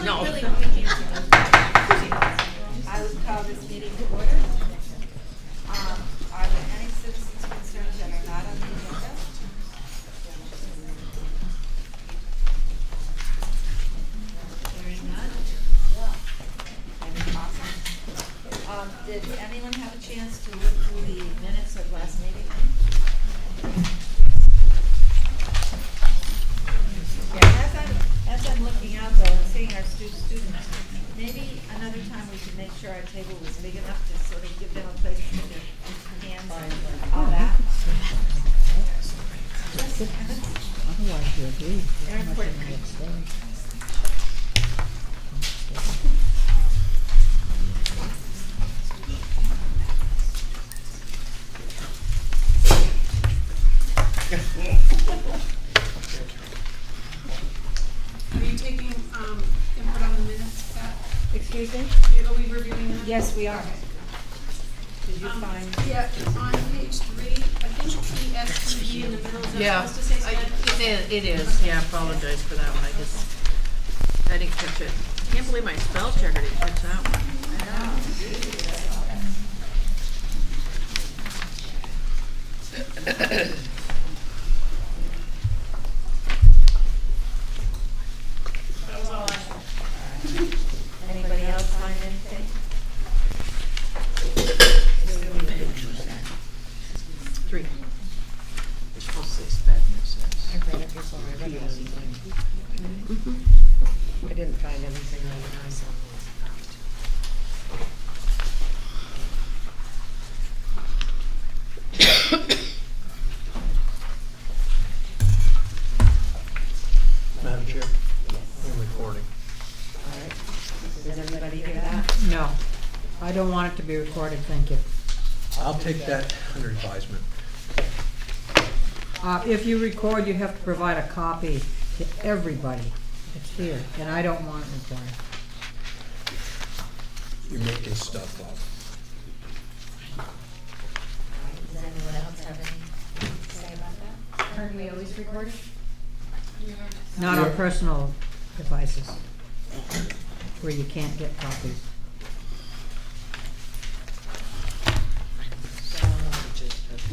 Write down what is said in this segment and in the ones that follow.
No. Really, we can't. I would call this meeting to order. Are there any citizens' concerns that are not on the agenda? Hearing none? Awesome. Did anyone have a chance to look through the minutes of last meeting? Yeah, as I'm looking out though and seeing our students, maybe another time we should make sure our table was big enough to sort of give them a place to put their hands and all that. Otherwise, you'll agree. They're important. Are you taking input on the minutes, Pat? Excuse me? Are we reviewing them? Yes, we are. Did you find? Yeah, on page 3, I think PSTV in the middle, is that Yeah, supposed to say sped? it is. Yeah, I apologize for that one. I didn't catch it. I can't believe my spell checker didn't catch that one. That was all I had. Anybody else find anything? Three. It's supposed to say sped and it says. I read it before, I read it online. I didn't find anything on myself. Madam Chair, I'm recording. All right. Does everybody hear that? No, I don't want it to be recorded, thank you. I'll take that under advisement. If you record, you have to provide a copy to everybody that's here, and I don't want it recorded. You're making stuff up. Does anyone else have anything to say about that? Aren't we always recording? Not on personal devices, where you can't get copies.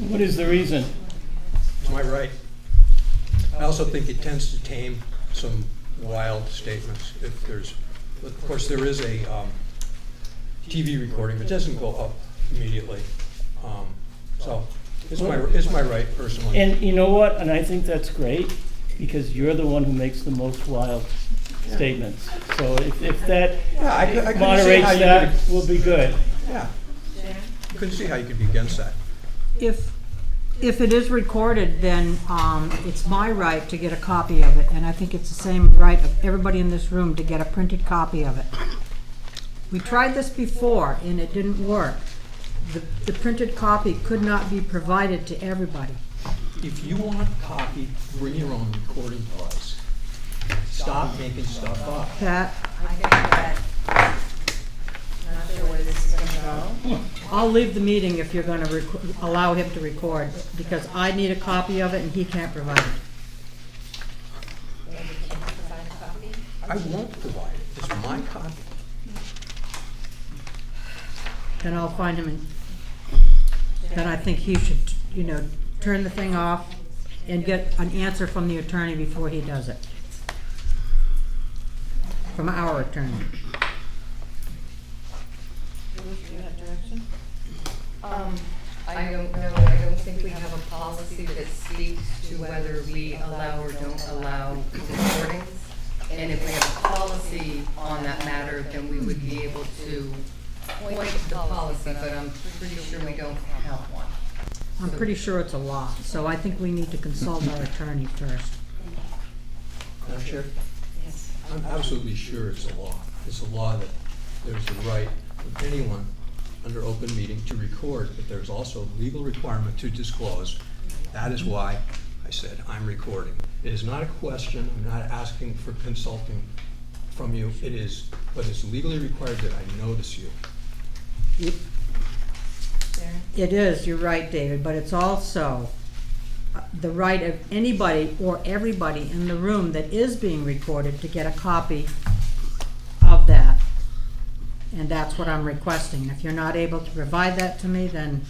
What is the reason? It's my right. I also think it tends to tame some wild statements if there's, of course, there is a TV recording, but it doesn't go up immediately. So it's my right personally. And you know what? And I think that's great because you're the one who makes the most wild statements. So if that Yeah, I couldn't see how moderates you that, could, we'll be good. yeah, Jan? couldn't see how you could be against that. If it is recorded, then it's my right to get a copy of it, and I think it's the same right of everybody in this room to get a printed copy of it. We tried this before, and it didn't work. The printed copy could not be provided to everybody. If you want a copy, bring your own recording device. Stop making stuff up. Pat, I think that, not sure where this is gonna go. I'll leave the meeting if you're gonna allow him to record, because I need a copy of it and he can't provide it. Maybe can you provide a copy? I won't provide it. It's my copy. Then I'll find him and then I think he should, turn the thing off and get an answer from the attorney before he does it. From our attorney. Do you have direction? I don't know, I don't think we have a policy that speaks to whether we allow or don't allow recordings. And if we have a policy on that matter, then we would be able to point to the policy, but I'm pretty sure we don't have one. I'm pretty sure it's a law, so I think we need to consult our attorney first. Madam Chair? Yes. I'm absolutely sure it's a law. It's a law that there's a right of anyone under open meeting to record, but there's also a legal requirement to disclose. That is why I said I'm recording. It is not a question, I'm not asking for consulting from you. It is, but it's legally required that I notice you. Sharon? It is, you're right, David, but it's also the right of anybody or everybody in the room that is being recorded to get a copy And that's what I'm requesting. If you're not able to provide that to me, then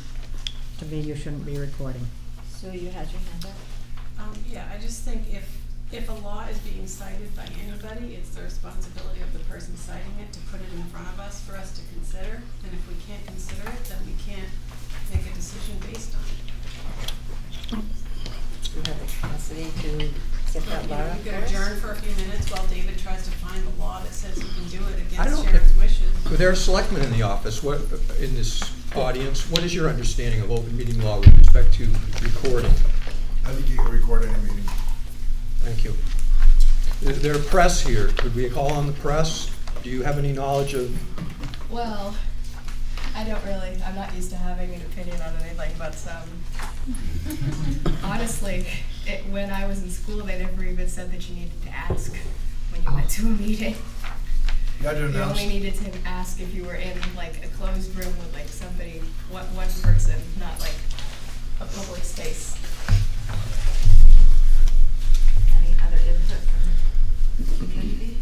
to me, you shouldn't be recording. Sue, you had your hand up? Yeah, I just think if a law is being cited by anybody, it's the responsibility of the person citing it to put it in front of us for us to consider. And if we can't consider it, then we can't make a decision based on it. You have the capacity to get that law up You for could us? adjourn for a few minutes while David tries to find the law that says he can do it I against don't- Sharon's wishes. There are selectmen in the office, what, in this audience, what is your understanding of open meeting law with respect to recording? I think you can record any meeting. Thank you. There are press here. Could we call on the press? Do you have any knowledge of, Well, I'm not used to having an opinion on anything, but honestly, when I was in school, they never even said that you needed to ask when you went to a meeting. You had to You announce. only needed to ask if you were in like a closed room with like somebody, one person, not like a public space. Any other input from the community?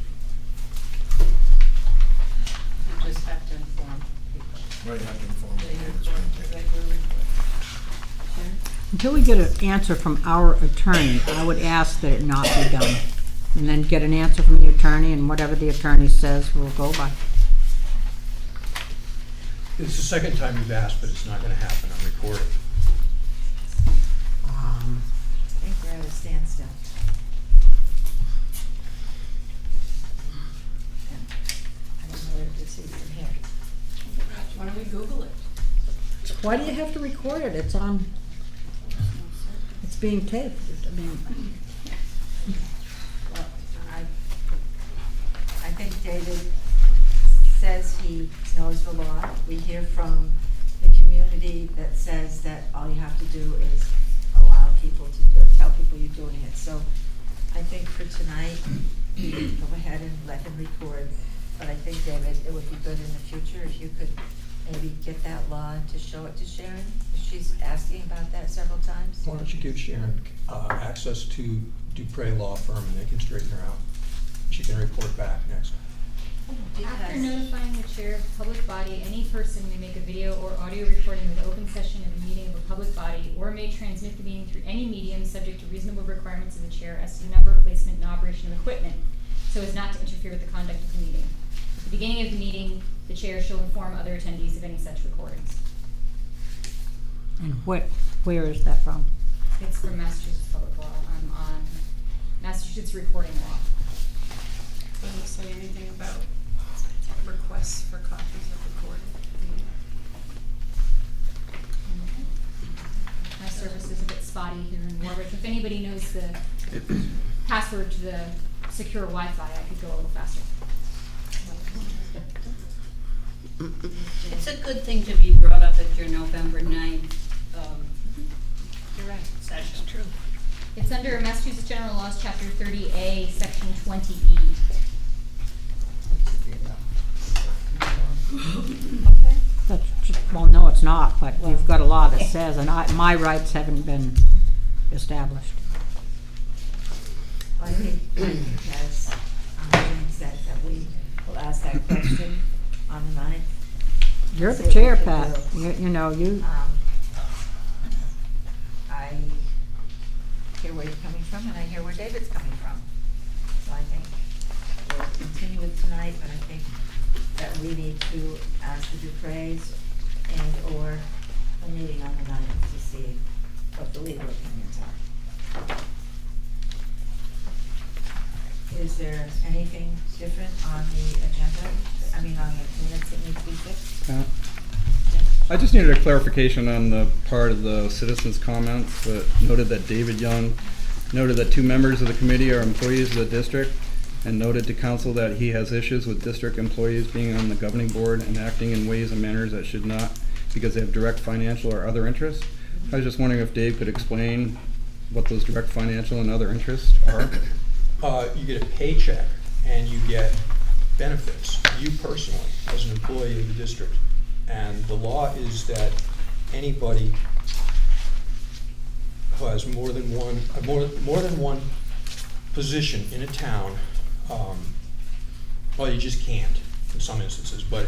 You just have to inform people. Right, you have to inform They me. report, regular report. Until we get an answer from our attorney, I would ask that it not be done. And then get an answer from the attorney, and whatever the attorney says, we'll go by. it's the second time you've asked, but it's not gonna happen, I'm recording. I think we're at a standstill. I don't know where to see from here. Why don't we Google it? Why do you have to record it? It's on, it's being taped. I mean, Well, I think David says he knows the law. We hear from the community that says that all you have to do is allow people to, or tell people you're doing it. So I think for tonight, we can go ahead and let him record. But I think, David, it would be good in the future if you could maybe get that law to show it to Sharon. She's asking about that several times. Why don't you give Sharon access to Dupre Law Firm and they can straighten her out? She can report back next. After notifying the chair of the public body, any person may make a video or audio recording of the open session of a meeting of a public body or may transmit the meeting through any medium subject to reasonable requirements of the chair as to the number, placement, and operation of equipment, so as not to interfere with the conduct of the meeting. At the beginning of the meeting, the chair shall inform other attendees of any such recordings. and where is that from? It's from Massachusetts Public Law. I'm on Massachusetts Recording Law. Doesn't say anything about requests for copies of recorded. My service is a bit spotty here in Warwick. If anybody knows the password to the secure Wi-Fi, I could go a little faster. It's a good thing to be brought up at your November 9th You're right. session. True. It's under Massachusetts General Laws, Chapter 30A, Section 20E. Okay. That's just, well, no, it's not, but we've got a law that says, and my rights haven't been established. Well, I think, as Jane said, that we will ask that question on the 9th. You're See the what we chair, can Pat. do. You know, you, I hear where you're coming from, and I hear where David's coming from. So I think we'll continue with tonight, but I think that we need to ask the Dupreys and/or a meeting on the 9th to see what the legal opinions are. Is there anything different on the agenda, I mean, on the minutes that need to be fixed? I just needed a clarification on the part of the citizens' comments that noted that David Young noted that 2 members of the committee are employees of the district and noted to council that he has issues with district employees being on the governing board and acting in ways and manners that should not because they have direct financial or other interests. I was just wondering if Dave could explain what those direct financial and other interests are. You get a paycheck and you get benefits, you personally, as an employee of the district. And the law is that anybody who has more than one position in a town, well, you just can't. in some instances, but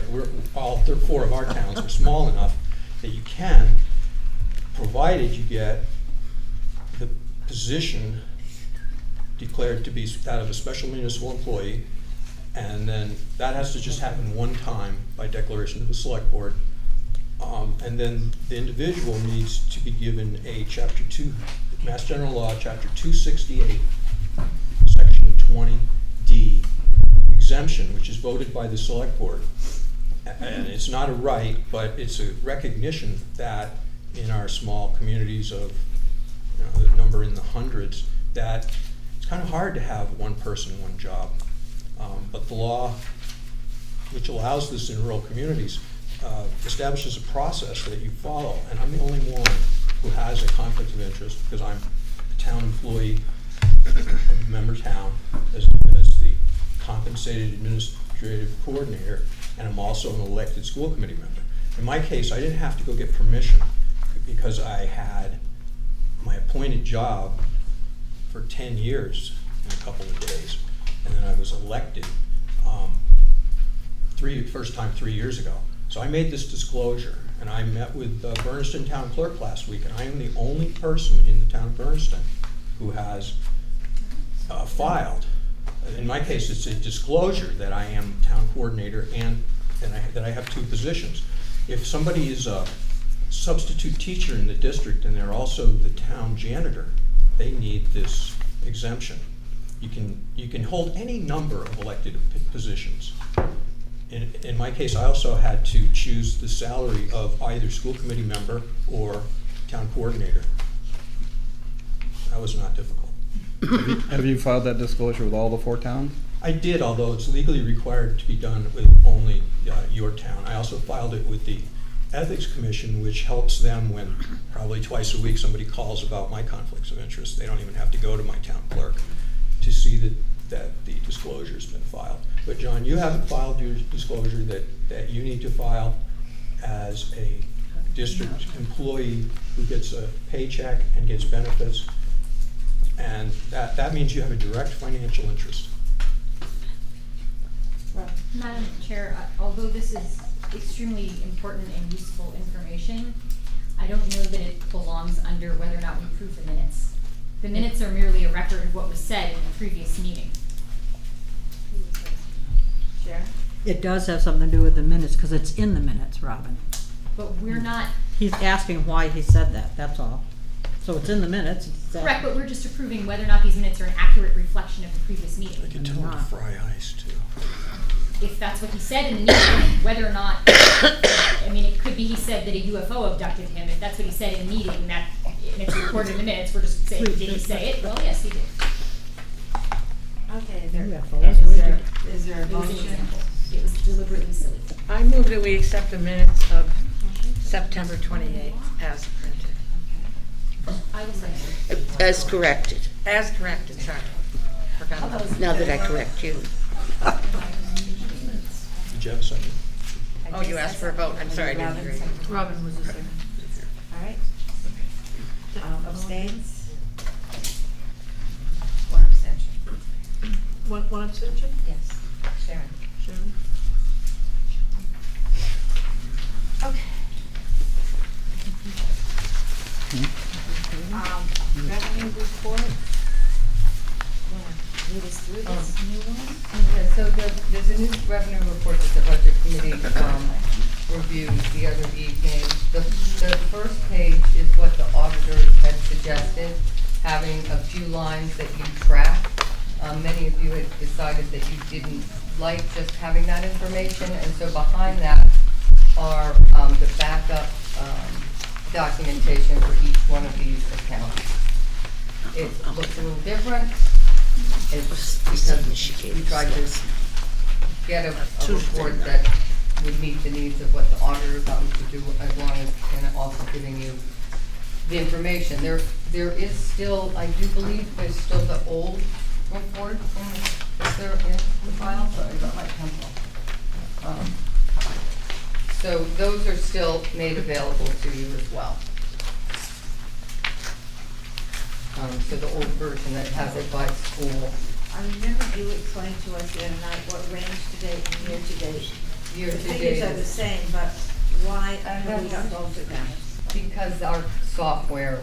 all 4 of our towns are small enough that you can, provided you get the position declared to be that of a special municipal employee, and then that has to just happen one time by declaration to the select board. And then the individual needs to be given a Chapter 2, Mass General Law, Chapter 268, Section 20D exemption, which is voted by the select board. And it's not a right, but it's a recognition that in our small communities of, the number in the hundreds, that it's kind of hard to have one person, one job. But the law, which allows this in rural communities, establishes a process that you follow. And I'm the only one who has a conflict of interest because I'm a town employee of a member town as the compensated administrative coordinator, and I'm also an elected school committee member. In my case, I didn't have to go get permission because I had my appointed job for 10 years in a couple of days, and then I was elected first time 3 years ago. So I made this disclosure, and I met with Bernardston Town Clerk last week, and I am the only person in the town of Bernardston who has filed. In my case, it's a disclosure that I am town coordinator and that I have 2 positions. If somebody is a substitute teacher in the district and they're also the town janitor, they need this exemption. You can hold any number of elected positions. In my case, I also had to choose the salary of either school committee member or town coordinator. That was not difficult. Have you filed that disclosure with all the 4 towns? I did, although it's legally required to be done with only your town. I also filed it with the Ethics Commission, which helps them when probably twice a week somebody calls about my conflicts of interest. They don't even have to go to my town clerk to see that the disclosure's been filed. But John, you haven't filed your disclosure that you need to file as a district employee who gets a paycheck and gets benefits, and that means you have a direct financial interest. Madam Chair, although this is extremely important and useful information, I don't know that it belongs under whether or not we approve the minutes. The minutes are merely a record of what was said in the previous meeting. Sharon? It does have something to do with the minutes, because it's in the minutes, Robin. But we're not, He's asking why he said that, that's all. So it's in the minutes. It's, correct, but we're just approving whether or not these minutes are an accurate reflection of the previous meeting. I can tell him to fry ice too. If that's what he said in the meeting, whether or not, I mean, it could be he said that a UFO abducted him. If that's what he said in the meeting, and it's recorded in the minutes, we're just saying, did he say it? Well, yes, he did. Okay, UFO is there a It was an motion? example. It was deliberately silly. I move that we accept the minutes of September 28th as printed. I will say. As corrected, As corrected, sorry. Forgot about that. now that I correct you. Did you have a second? Oh, you asked for a vote, I'm sorry, I didn't hear you. Robin was the second. All right. Abstains? 1 abstention. One abstention? Yes. Sharon? Sharon? Okay. Revenue report. Lead us through this new one? Yeah, so there's a new revenue report that the budget committee reviewed the other evening. The first page is what the auditors had suggested, having a few lines that you track. Many of you had decided that you didn't like just having that information, and so behind that are the backup documentation for each one of these accounts. It looks a little different. It's because we tried to get a report that would meet the needs of what the auditor thought we could do, as long as, and also giving you the information. There is still, I do believe, there's still the old report is there in the file? Sorry, I got my pencil. So those are still made available to you as well. So the old version that has it by school. I remember you explained to us the other night what range did year-to-date and year-to-date. The Year-to-date figures are the is- same, but why have we got both of them? Because our software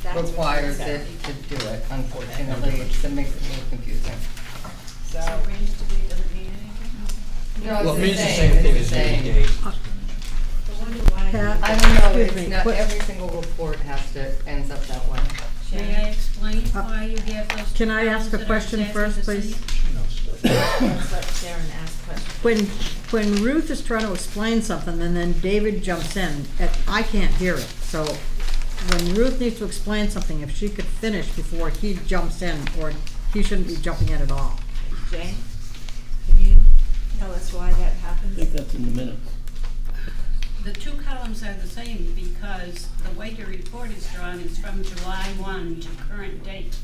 That's what requires she it said. to do it, unfortunately, it makes it a little confusing. So, Range to be doesn't mean anything? No, Well, it it's means the the same, same thing it's as the any same. date. I wonder why. Pat? I don't know, Excuse me, it's not, what- every single report has to, ends up that way. May I explain why you have those? Can I ask a columns that are question exactly first, the please? same? Let's let Sharon ask questions. When Ruth is trying to explain something and then David jumps in, I can't hear it. So when Ruth needs to explain something, if she could finish before he jumps in, or he shouldn't be jumping in at all. Jane, can you tell us why that I happens? think that's in the minutes. The two columns are the same because the way the report is drawn is from July 1 to current date.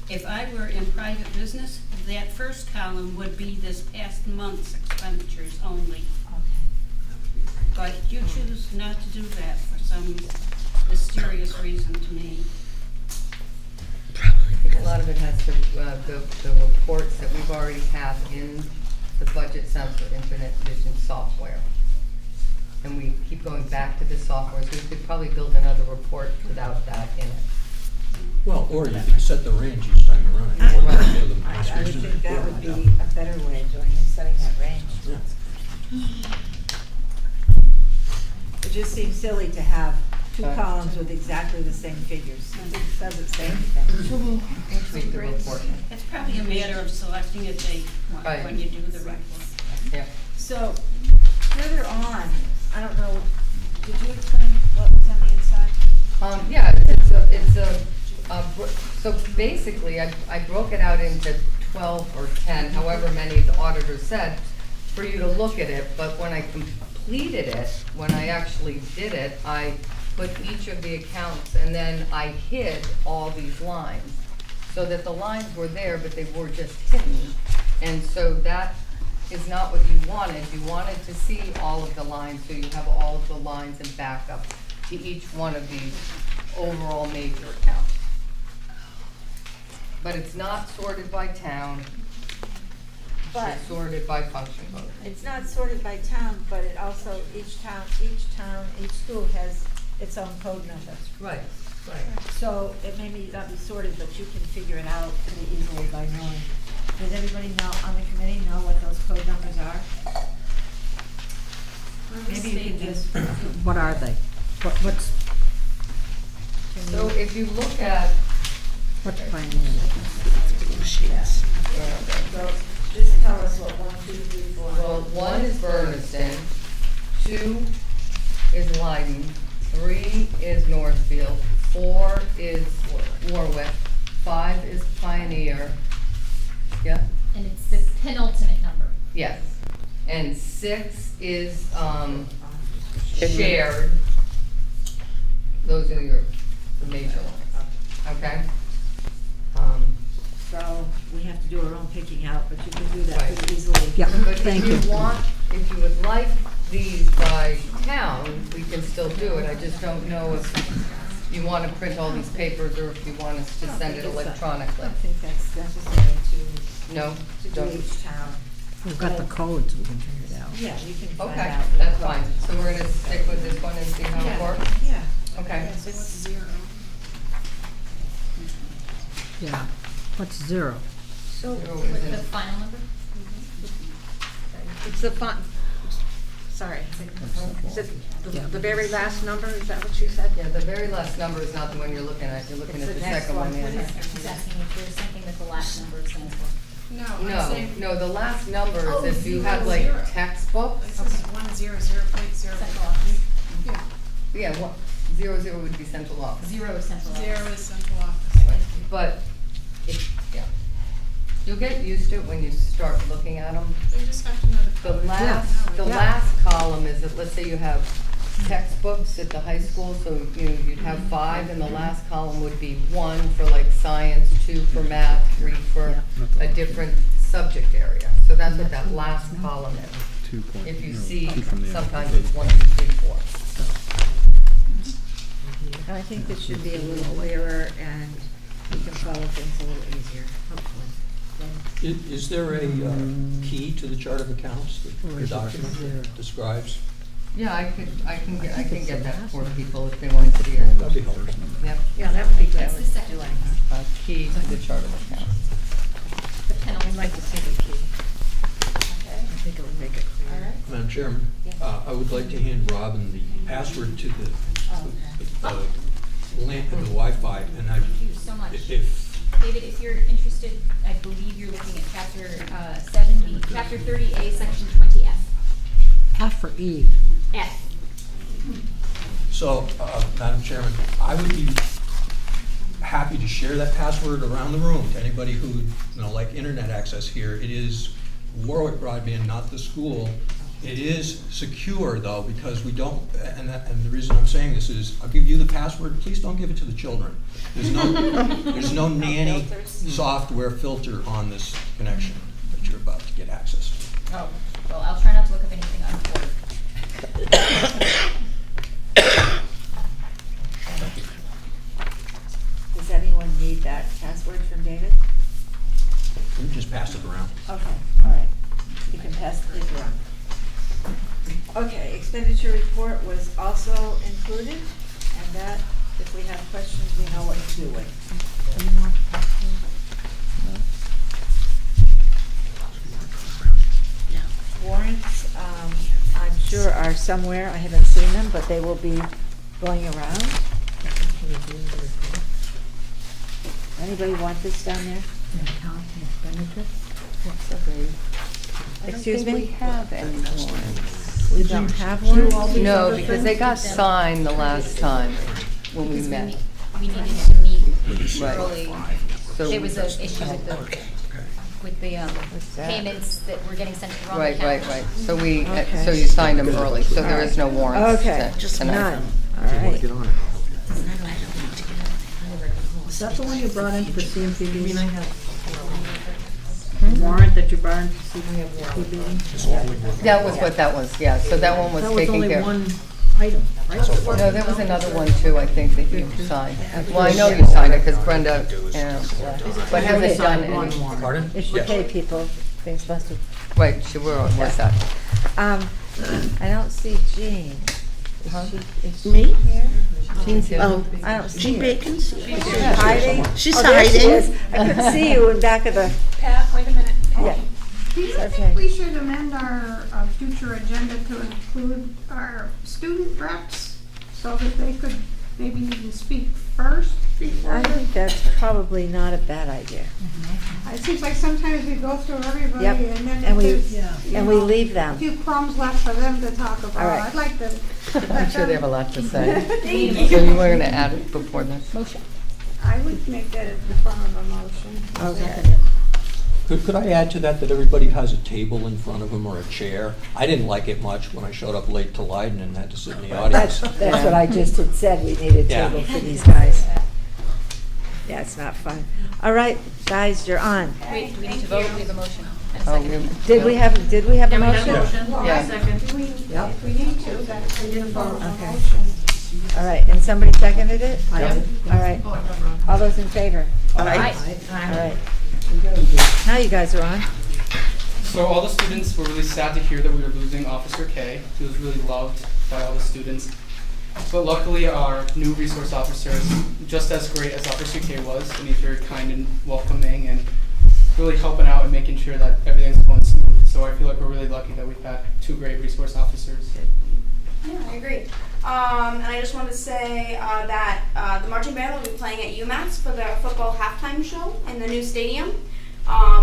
If I were in private business, that first column would be this past month's expenditures only. But you choose not to do that for some mysterious reason to me. I think a lot of it has to, the reports that we've already have in the budget center internet vision software. And we keep going back to this software, so we could probably build another report without that in it. Well, or you can set the range each time you run it. I Or rather, the I most would recent think that report would be out. a better way of doing it, setting that range. Yeah. It just seems silly to have two Right. columns with exactly the same figures. It doesn't say anything. Tweak the report. It's probably a matter of selecting a date Right. when you do the report. Yeah. So, further on, I don't know, did you explain what was on the inside? Yeah, so basically, I broke it out into 12 or 10, however many the auditor said, for you to look at it, but when I completed it, when I actually did it, I put each of the accounts and then I hid all these lines, so that the lines were there, but they were just hidden. And so that is not what you wanted. You wanted to see all of the lines, so you have all of the lines in backup to each one of these overall major accounts. But it's not sorted by town, But it's sorted by function code. it's not sorted by town, but it also, each school has its own code number. Right, So it may not be sorted, but you can figure it out pretty easily by knowing. Does everybody know, on the committee, know what those code numbers are? Maybe you can just, What are they? What's So if you look at, Pioneer? so just tell us what 1, 2, 3, 4. well, 1 is Bernardston, 2 is Leiden, 3 is Northfield, 4 is Warwick, 5 is Pioneer, yeah? And it's the penultimate number. Yes, and 6 is, shared. Those are the major ones, okay? So we have to do our own picking out, but you can do that Right. pretty easily. Yeah, But thank if you. you want, if you would like these by town, we can still do it. I just don't know if you want to print all these papers or if you want us to send it I electronically. don't think that's necessary No? to do Don't- each town. We've got the codes, we can figure it out. Yeah, you can find Okay, out. that's fine. So we're gonna stick with this one and see how it Yeah, works? yeah. Okay. So what's 0? Yeah. What's 0? So With the final number? It's the sorry, is it the very last number, is that what you said? Yeah, the very last number is not the one you're looking at. You're looking It's at the the next second one. one. yeah. She's asking if there's something that the last number stands for. No, I'm No, saying. no, the last number Oh, is if you 0, have like 0. textbooks. This is 100.0. Central office. Yeah, Yeah, 00 would be central office. 0 is central office. 0 is central office. But, yeah. You'll get used to it when you start looking at them. We just have to know the The code. last, the Yeah. last column is that, let's say you have textbooks at the high school, so you'd have 5, and the last column would be 1 for like science, 2 for math, 3 for a different subject area. So that's what that last column is. 2 point, If you no, see, 2 from the other. sometimes it's 1, 2, 3, 4. I think this should be a little clearer and we can follow things a little easier, hopefully. Is there a key to the chart of accounts, the document that describes? Yeah, I can get that for people if they want to see it. That'd be helpful. Yep. Yeah, that would be good. That's the second one. A key to the chart of accounts. The penalty. I'd like to see the key. Okay, I think it would make it all clear. right. Madam Chairman, I would like to hand Robin the password to the Wi-Fi, and Thank you so much. if, David, if you're interested, I believe you're looking at chapter 70, chapter 30A, section 20F. F for E. F. so, Madam Chairman, I would be happy to share that password around the room to anybody who would, like internet access here. It is Warwick broadband, not the school. It is secure though, because we don't, and the reason I'm saying this is, I'll give you the password, please don't give it to the children. There's no nanny software filter on this connection that you're about to get access to. Oh, well, I'll try not to look up anything untoward. Does anyone need that password from David? You can just pass it around. Okay, all right. You can pass the paper on. Okay, expenditure report was also included, and that, if we have questions, we know what to do with. Warrants, I'm sure are somewhere, I haven't seen them, but they will be going around. Anybody want this down there? Excuse me? We have any warrants. We don't have one? No, because they got signed the last time when we met. We needed to meet Right. early. So- There was an issue with the that? payments that were getting sent to the wrong Right, account. right. So we, Okay. so you signed them early, so there is no warrants Okay, tonight. none, all right. Is that the one you brought in for CMPD? Warrant that you brought in for CMPD? That was what that was, yeah, so that one was That was taken only care of. one item, right? No, there was another one too, I think, that you signed. Well, I know you signed it, because Brenda, but hasn't done any. Pardon? If you pay people, things must have, Right, she was that. I don't see Jean. Is she Me? here? Jean's here. Oh, I don't see Jean her. Bacon's Is she hiding? She's Oh, there she hiding. is. I couldn't see you in back of the, Pat, wait a minute. yeah. Do you Okay. think we should amend our future agenda to include our student reps so that they could maybe even speak first? I think that's probably not a bad idea. It seems like sometimes we go through everybody Yep, and then and we- there's, you And we know, leave a them. few crumbs left for them to talk about. All right. I'd like to. I'm sure they have a lot to say. So you were gonna add it before this? Motion. I would make that in the form of a motion. Okay. Could I add to that everybody has a table in front of them or a chair? I didn't like it much when I showed up late to Leiden and had to sit in the audience. That's what I just had said, we need a Yeah. table for these guys. Yeah, it's not fun. All right, guys, you're on. Wait, do we need to vote? We have a motion. And a Oh, second. Did we have a motion? Yeah. If we need to, that's in the form of a Okay. motion. All right, and somebody seconded it? I did. All right. All those in favor? Aye. All right. Now you guys are on. So all the students were really sad to hear that we were losing Officer K. He was really loved by all the students. But luckily our new resource officer is just as great as Officer K was, and he's very kind and welcoming and really helping out and making sure that everything's going smooth. So I feel like we're really lucky that we've had two great resource officers. Yeah, I agree. And I just wanted to say that the marching band will be playing at UMass for the football halftime show in the new stadium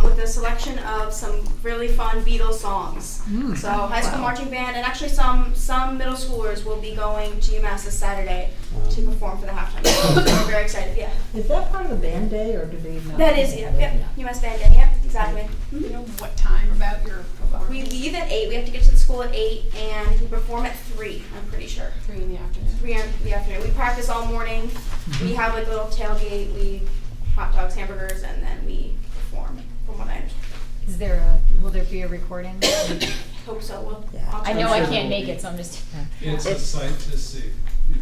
with a selection of some really fun Beatles songs. So high school marching band and actually some middle schoolers will be going to UMass this Saturday to perform for the halftime show. So we're very excited, yeah. Is that part of the band day, or do they not? That is, yeah, UMass band day, yeah, exactly. You know what time about your football? We leave at 8, we have to get to the school at 8, and we perform at 3, I'm pretty sure. 3 in the afternoon. 3 in the afternoon. We practice all morning. We have like a little tailgate, we hot dogs, hamburgers, and then we perform, from what I understand. Is there will there be a recording? Hope so. We'll, I know I can't make it, so I'm just. It's a sight to see.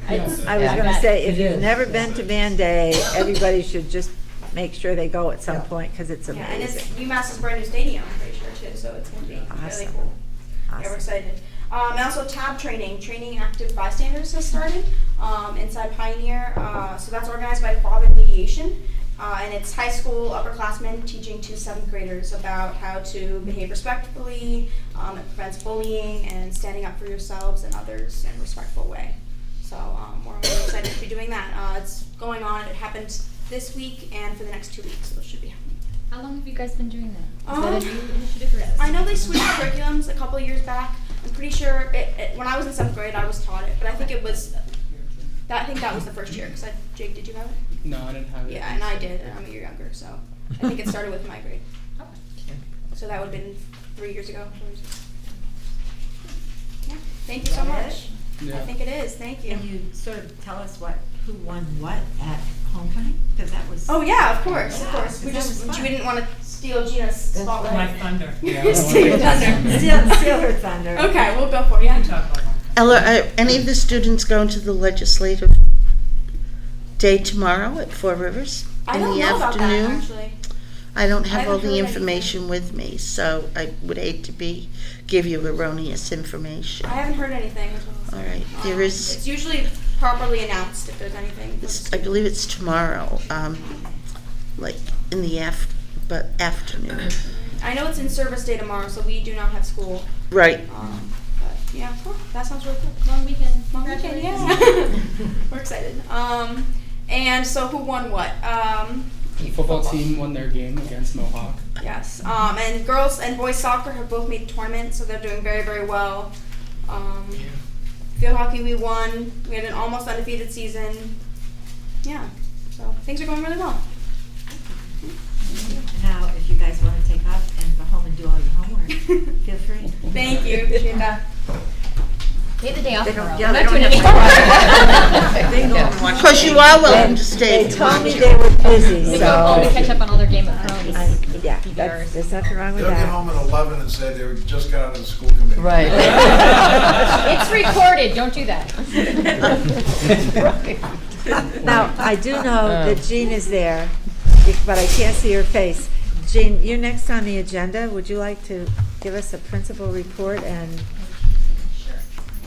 I was gonna say, if you've never been to band day, everybody should just make sure they go at some Yeah. point, because it's Yeah, and it's amazing. UMass's brand new stadium, I'm pretty sure too, so it's gonna be really Awesome. cool. Yeah, we're Awesome. excited. And also TAB training active bystanders has started inside Pioneer. So that's organized by Quabbin Mediation. And it's high school upperclassmen teaching to 7th graders about how to behave respectfully, it prevents bullying, and standing up for yourselves and others in a respectful way. So we're really excited to be doing that. It's going on. It happened this week and for the next 2 weeks, so it should be happening. How long have you guys been doing that? Is Um, that a new initiative or is it I know they something- switched curriculums a couple of years back. I'm pretty sure when I was in 7th grade, I was taught it, but I think it was I think that was the first year. Because Jake, did you have it? No, I didn't have it. Yeah, and I did, and I'm a year younger, so I think it started with my grade. So that would have been 3 years ago. 4 years ago. Yeah, thank you so Is that much. Yeah. I think it is. Thank you. Can you sort of tell us who won what at homecoming? Because that was. Oh yeah, of course, Yeah, of course. We 'cause that was we fun. didn't want to steal Gina's spotlight. my thunder. Yeah, I don't Steal your wanna- thunder. Steal her thunder. Okay, we'll go for it. Yeah. Ella, are any of the students going to the legislative day tomorrow at Four Rivers I in don't the know about that afternoon? actually. I don't I have all haven't the heard information with me, so I would hate to give you erroneous information. I haven't heard anything. All right, there is, It's usually properly announced if there's anything. I believe it's tomorrow, like in the afternoon. I know it's in service day tomorrow, so we do not have school. Right. But yeah, cool. That sounds really cool. Long weekend. Long weekend, yeah. We're excited. And so who won what? The football team won their game against Mohawk. Yes. And girls and boys soccer have both made the tournament, so they're doing very, very well. Field hockey, we won. We had an almost undefeated season. Yeah. So things are going really well. Now, if you guys want to take off and go home and do all your homework, feel free. Thank you. Appreciate that. They have the day off They don't- tomorrow. yeah, I'm they not don't doing have anything. Of course, you are welcome to stay. They if you told want me to. they were busy, They go home to so. catch up on all their Game of Thrones. Yeah, PVRs. there's nothing wrong with They'll get that. home at 11 and say they just got out of the school committee. Right. It's recorded, don't do that. Now, I do know that Jean is there, but I can't see her face. Jean, you're next on the agenda. Would you like to give us a principal report and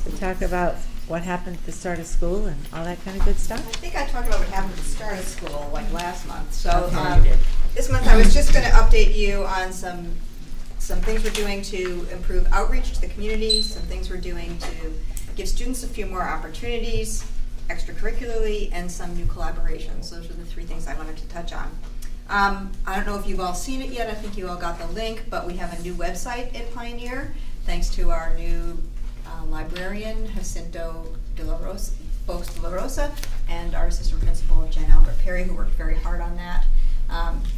to talk about what happened at the start of school and all that kind of good I stuff? think I talked about what happened at the start of school, like last month. So this month I was just going to update you on some things we're doing to improve outreach to the community, some things we're doing to give students a few more opportunities extracurricularly, and some new collaborations. Those are the 3 things I wanted to touch on. I don't know if you've all seen it yet. I think you all got the link, but we have a new website at Pioneer, thanks to our new librarian, Jacinto De La Rosa, and our assistant principal, Jen Albert Perry, who worked very hard on that.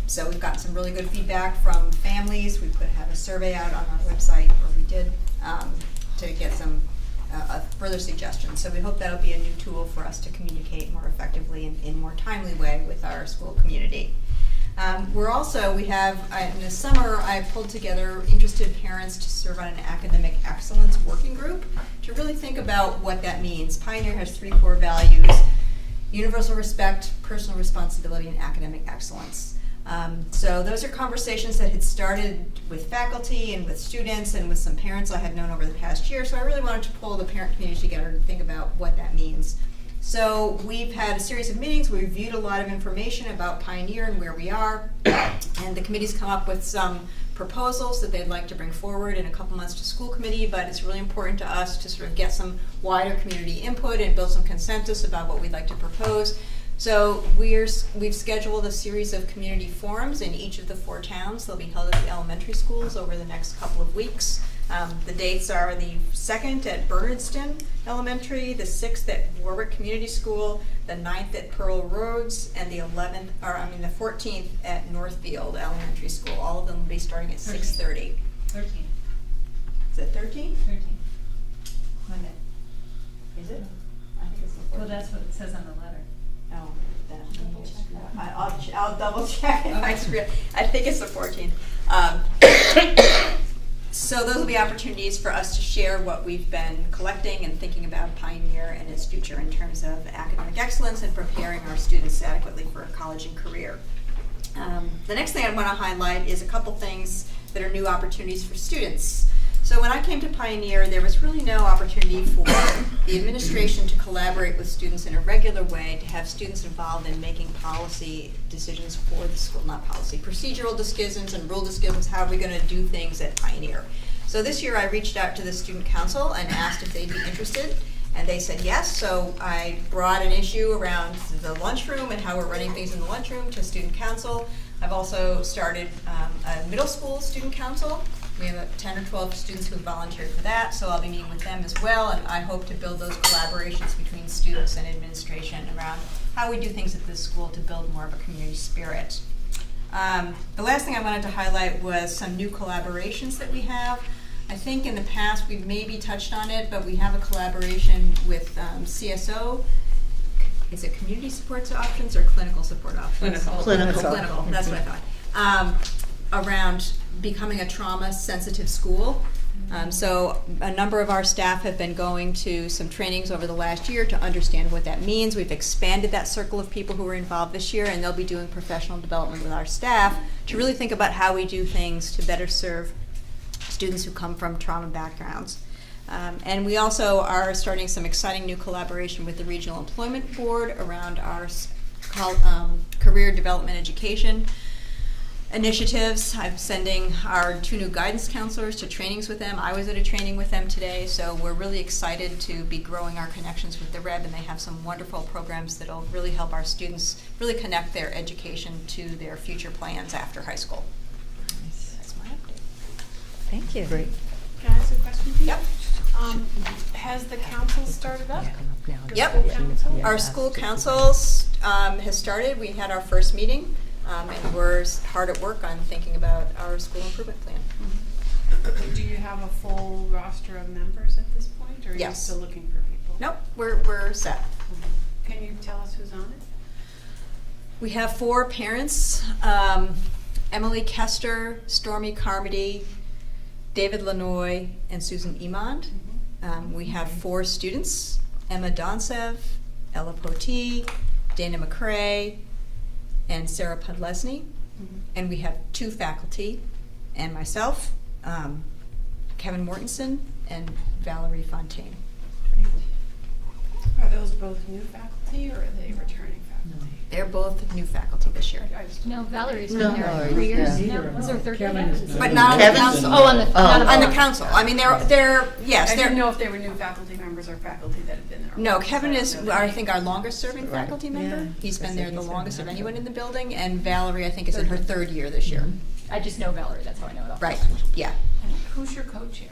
So we've gotten some really good feedback from families. We have a survey out on our website, or we did, to get some further suggestions. So we hope that'll be a new tool for us to communicate more effectively and in a more timely way with our school community. We have, in the summer, I pulled together interested parents to serve on an academic excellence working group to really think about what that means. Pioneer has 3 core values: universal respect, personal responsibility, and academic excellence. So those are conversations that had started with faculty and with students and with some parents I had known over the past year. So I really wanted to pull the parent community together to think about what that means. So we've had a series of meetings. We reviewed a lot of information about Pioneer and where we are. And the committee's come up with some proposals that they'd like to bring forward in a couple months to school committee, but it's really important to us to sort of get some wider community input and build some consensus about what we'd like to propose. So we've scheduled a series of community forums in each of the 4 towns. They'll be held at the elementary schools over the next couple of weeks. The dates are the 2nd at Bernardston Elementary, the 6th at Warwick Community School, the 9th at Pearl Roads, and the 14th at Northfield Elementary School. All of them will be starting at 6:30. 13. Is it 13? 13. Monday. Is it? I think it's the 14th. Well, that's what it says on the letter. Oh, I'll double check if I screw it. I think it's the 14th. So those will be opportunities for us to share what we've been collecting and thinking about Pioneer and its future in terms of academic excellence and preparing our students adequately for college and career. The next thing I want to highlight is a couple things that are new opportunities for students. So when I came to Pioneer, there was really no opportunity for the administration to collaborate with students in a regular way, to have students involved in making policy decisions for the school, not policy, procedural decisions and rule decisions, how are we going to do things at Pioneer. So this year I reached out to the student council and asked if they'd be interested, and they said yes. So I brought an issue around the lunchroom and how we're running things in the lunchroom to student council. I've also started a middle school student council. We have 10 or 12 students who have volunteered for that, so I'll be meeting with them as well, and I hope to build those collaborations between students and administration around how we do things at this school to build more of a community spirit. The last thing I wanted to highlight was some new collaborations that we have. I think in the past we've maybe touched on it, but we have a collaboration with CSO. Is it community support options or clinical support options? Clinical. That's what I thought. Around becoming a trauma-sensitive school. So a number of our staff have been going to some trainings over the last year to understand what that means. We've expanded that circle of people who are involved this year, and they'll be doing professional development with our staff to really think about how we do things to better serve students who come from trauma backgrounds. And we also are starting some exciting new collaboration with the Regional Employment Board around our career development education initiatives. I'm sending our 2 new guidance counselors to trainings with them. I was at a training with them today, so we're really excited to be growing our connections with the REB, and they have some wonderful programs that'll really help our students really connect their education to their future plans after high school. That's my update. Thank you. Great. Can I ask a question, please? Yep. Has the council started up? The Yep. school council? Our school councils has started. We had our first meeting, and we're hard at work on thinking about our school improvement plan. Do you have a full roster of members at this point, or are you Yes. still looking for people? Nope, we're set. Can you tell us who's on it? We have 4 parents, Emily Kester, Stormy Carmody, David Lanoy, and Susan Emond. We have 4 students, Emma Donsev, Ella Potee, Dana McCrae, and Sarah Podlesny. And we have 2 faculty, and myself, Kevin Mortensen, and Valerie Fontaine. Are those both new faculty, or are they returning faculty? They're both new faculty this year. No, Valerie's been there 3 years. No, was her third year? But not on the council. Oh, on the, not On the council. I mean, they're yes, I they're. didn't know if they were new faculty members or faculty that had been there. No, Kevin is, I think, our longest-serving faculty member. Yeah. He's been there the longest of anyone in the building, and Valerie, I think, is in her 3rd year this year. I just know Valerie, that's how I know it all. Right, yeah. And who's your co-chair?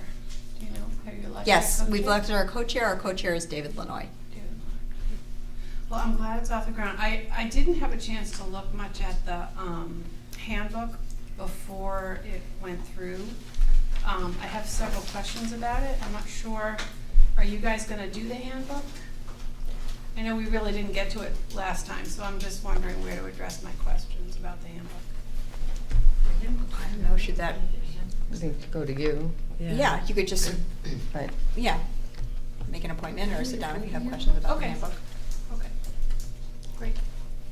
Do you know? Have you elected Yes, a co-chair? we've elected our co-chair. Our co-chair is David Lanoy. Well, I'm glad it's off the ground. I didn't have a chance to look much at the handbook before it went through. I have several questions about it. I'm not sure, are you guys gonna do the handbook? I know we really didn't get to it last time, so I'm just wondering where to address my questions about the handbook. I don't know, should that, I think go to you. yeah, you could just, But yeah, make an appointment or sit down if you have questions about the Okay. handbook. Okay, great.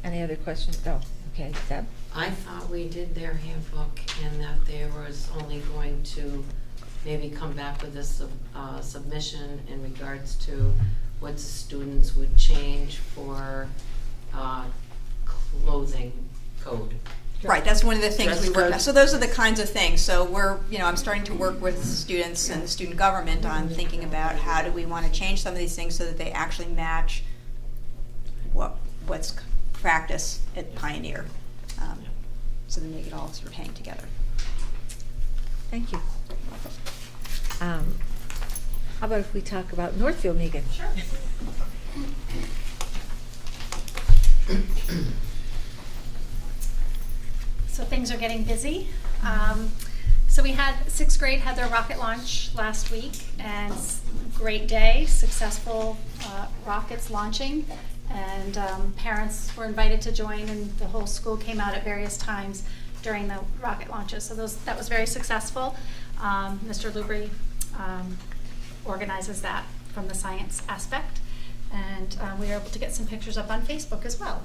any other questions? Oh, okay, Deb? I thought we did their handbook and that there was only going to maybe come back with a submission in regards to what the students would change for clothing code. Right, that's one of the things we Dress work on. code. So those are the kinds of things. So we're, I'm starting to work with students and the student government on thinking about how do we want to change some of these things so that they actually match what's practice at Pioneer. So they make it all sort of hang together. Thank you. How about if we talk about Northfield, Megan? Sure. So things are getting busy. So we had 6th grade had their rocket launch last week, and great day, successful rockets launching, and parents were invited to join, and the whole school came out at various times during the rocket launches. So that was very successful. Mr. Lubry organizes that from the science aspect, and we were able to get some pictures up on Facebook as well.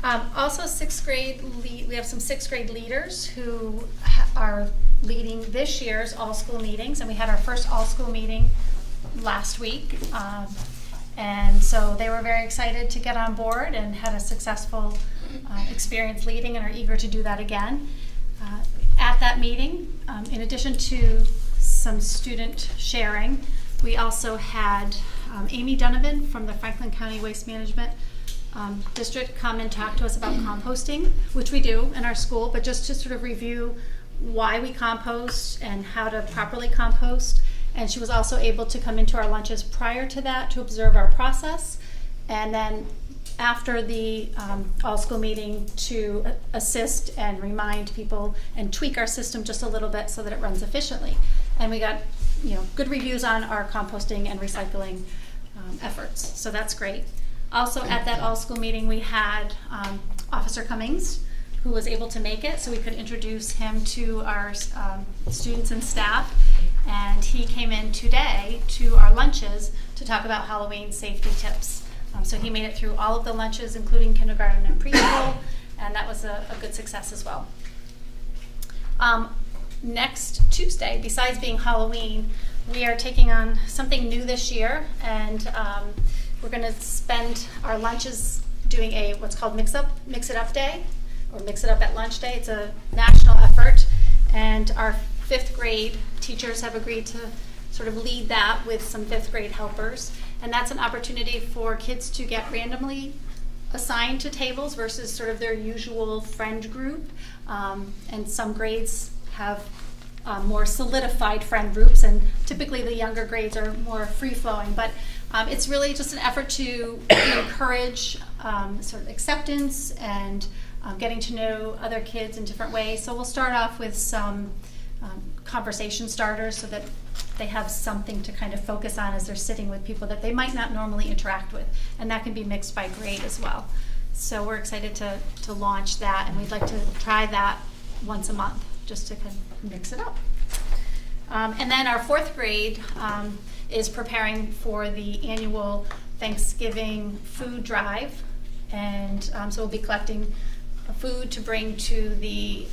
Also, sixth grade, we have some sixth grade leaders who are leading this year's all-school meetings, and we had our first all-school meeting last week. And so they were very excited to get on board and had a successful experience leading and are eager to do that again. At that meeting, in addition to some student sharing, we also had Amy Donovan from the Franklin County Waste Management District come and talk to us about composting, which we do in our school, but just to sort of review why we compost and how to properly compost. And she was also able to come into our lunches prior to that to observe our process, and then after the all-school meeting to assist and remind people and tweak our system just a little bit so that it runs efficiently. And we got, good reviews on our composting and recycling efforts, so that's great. Also at that all-school meeting, we had Officer Cummings, who was able to make it, so we could introduce him to our students and staff. And he came in today to our lunches to talk about Halloween safety tips. So he made it through all of the lunches, including kindergarten and preschool, and that was a good success as well. Next Tuesday, besides being Halloween, we are taking on something new this year, and we're going to spend our lunches doing a what's called Mix It Up Day, or Mix It Up at Lunch Day. It's a national effort, and our 5th grade teachers have agreed to sort of lead that with some 5th grade helpers. And that's an opportunity for kids to get randomly assigned to tables versus sort of their usual friend group. And some grades have more solidified friend groups, and typically the younger grades are more free-flowing. But it's really just an effort to encourage sort of acceptance and getting to know other kids in different ways. So we'll start off with some conversation starters so that they have something to kind of focus on as they're sitting with people that they might not normally interact with, and that can be mixed by grade as well. So we're excited to launch that, and we'd like to try that once a month just to kind of mix it up. And then our 4th grade is preparing for the annual Thanksgiving food drive, and so we'll be collecting food to bring to the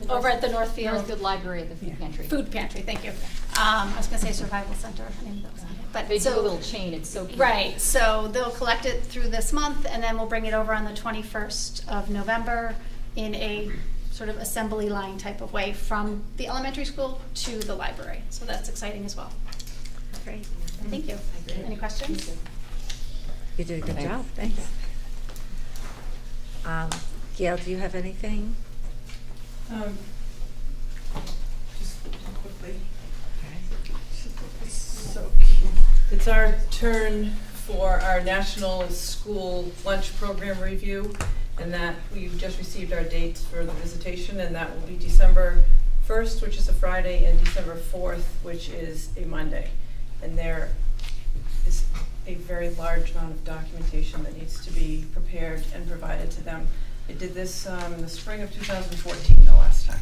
over at the Northfield Library at the food pantry. Food pantry, thank you. I was going to say Survival Center. I mean, that was but they do a little chain. It's so cute. Right. So they'll collect it through this month, and then we'll bring it over on the 21st of November in a sort of assembly line type of way from the elementary school to the library. So that's exciting as well. Great. Thank you. Any questions? You did a good job. Thanks. Gail, do you have anything? Just quickly. So cute. It's our turn for our National School Lunch Program Review, and that we've just received our dates for the visitation, and that will be December 1st, which is a Friday, and December 4th, which is a Monday. And there is a very large amount of documentation that needs to be prepared and provided to them. I did this in the spring of 2014, the last time.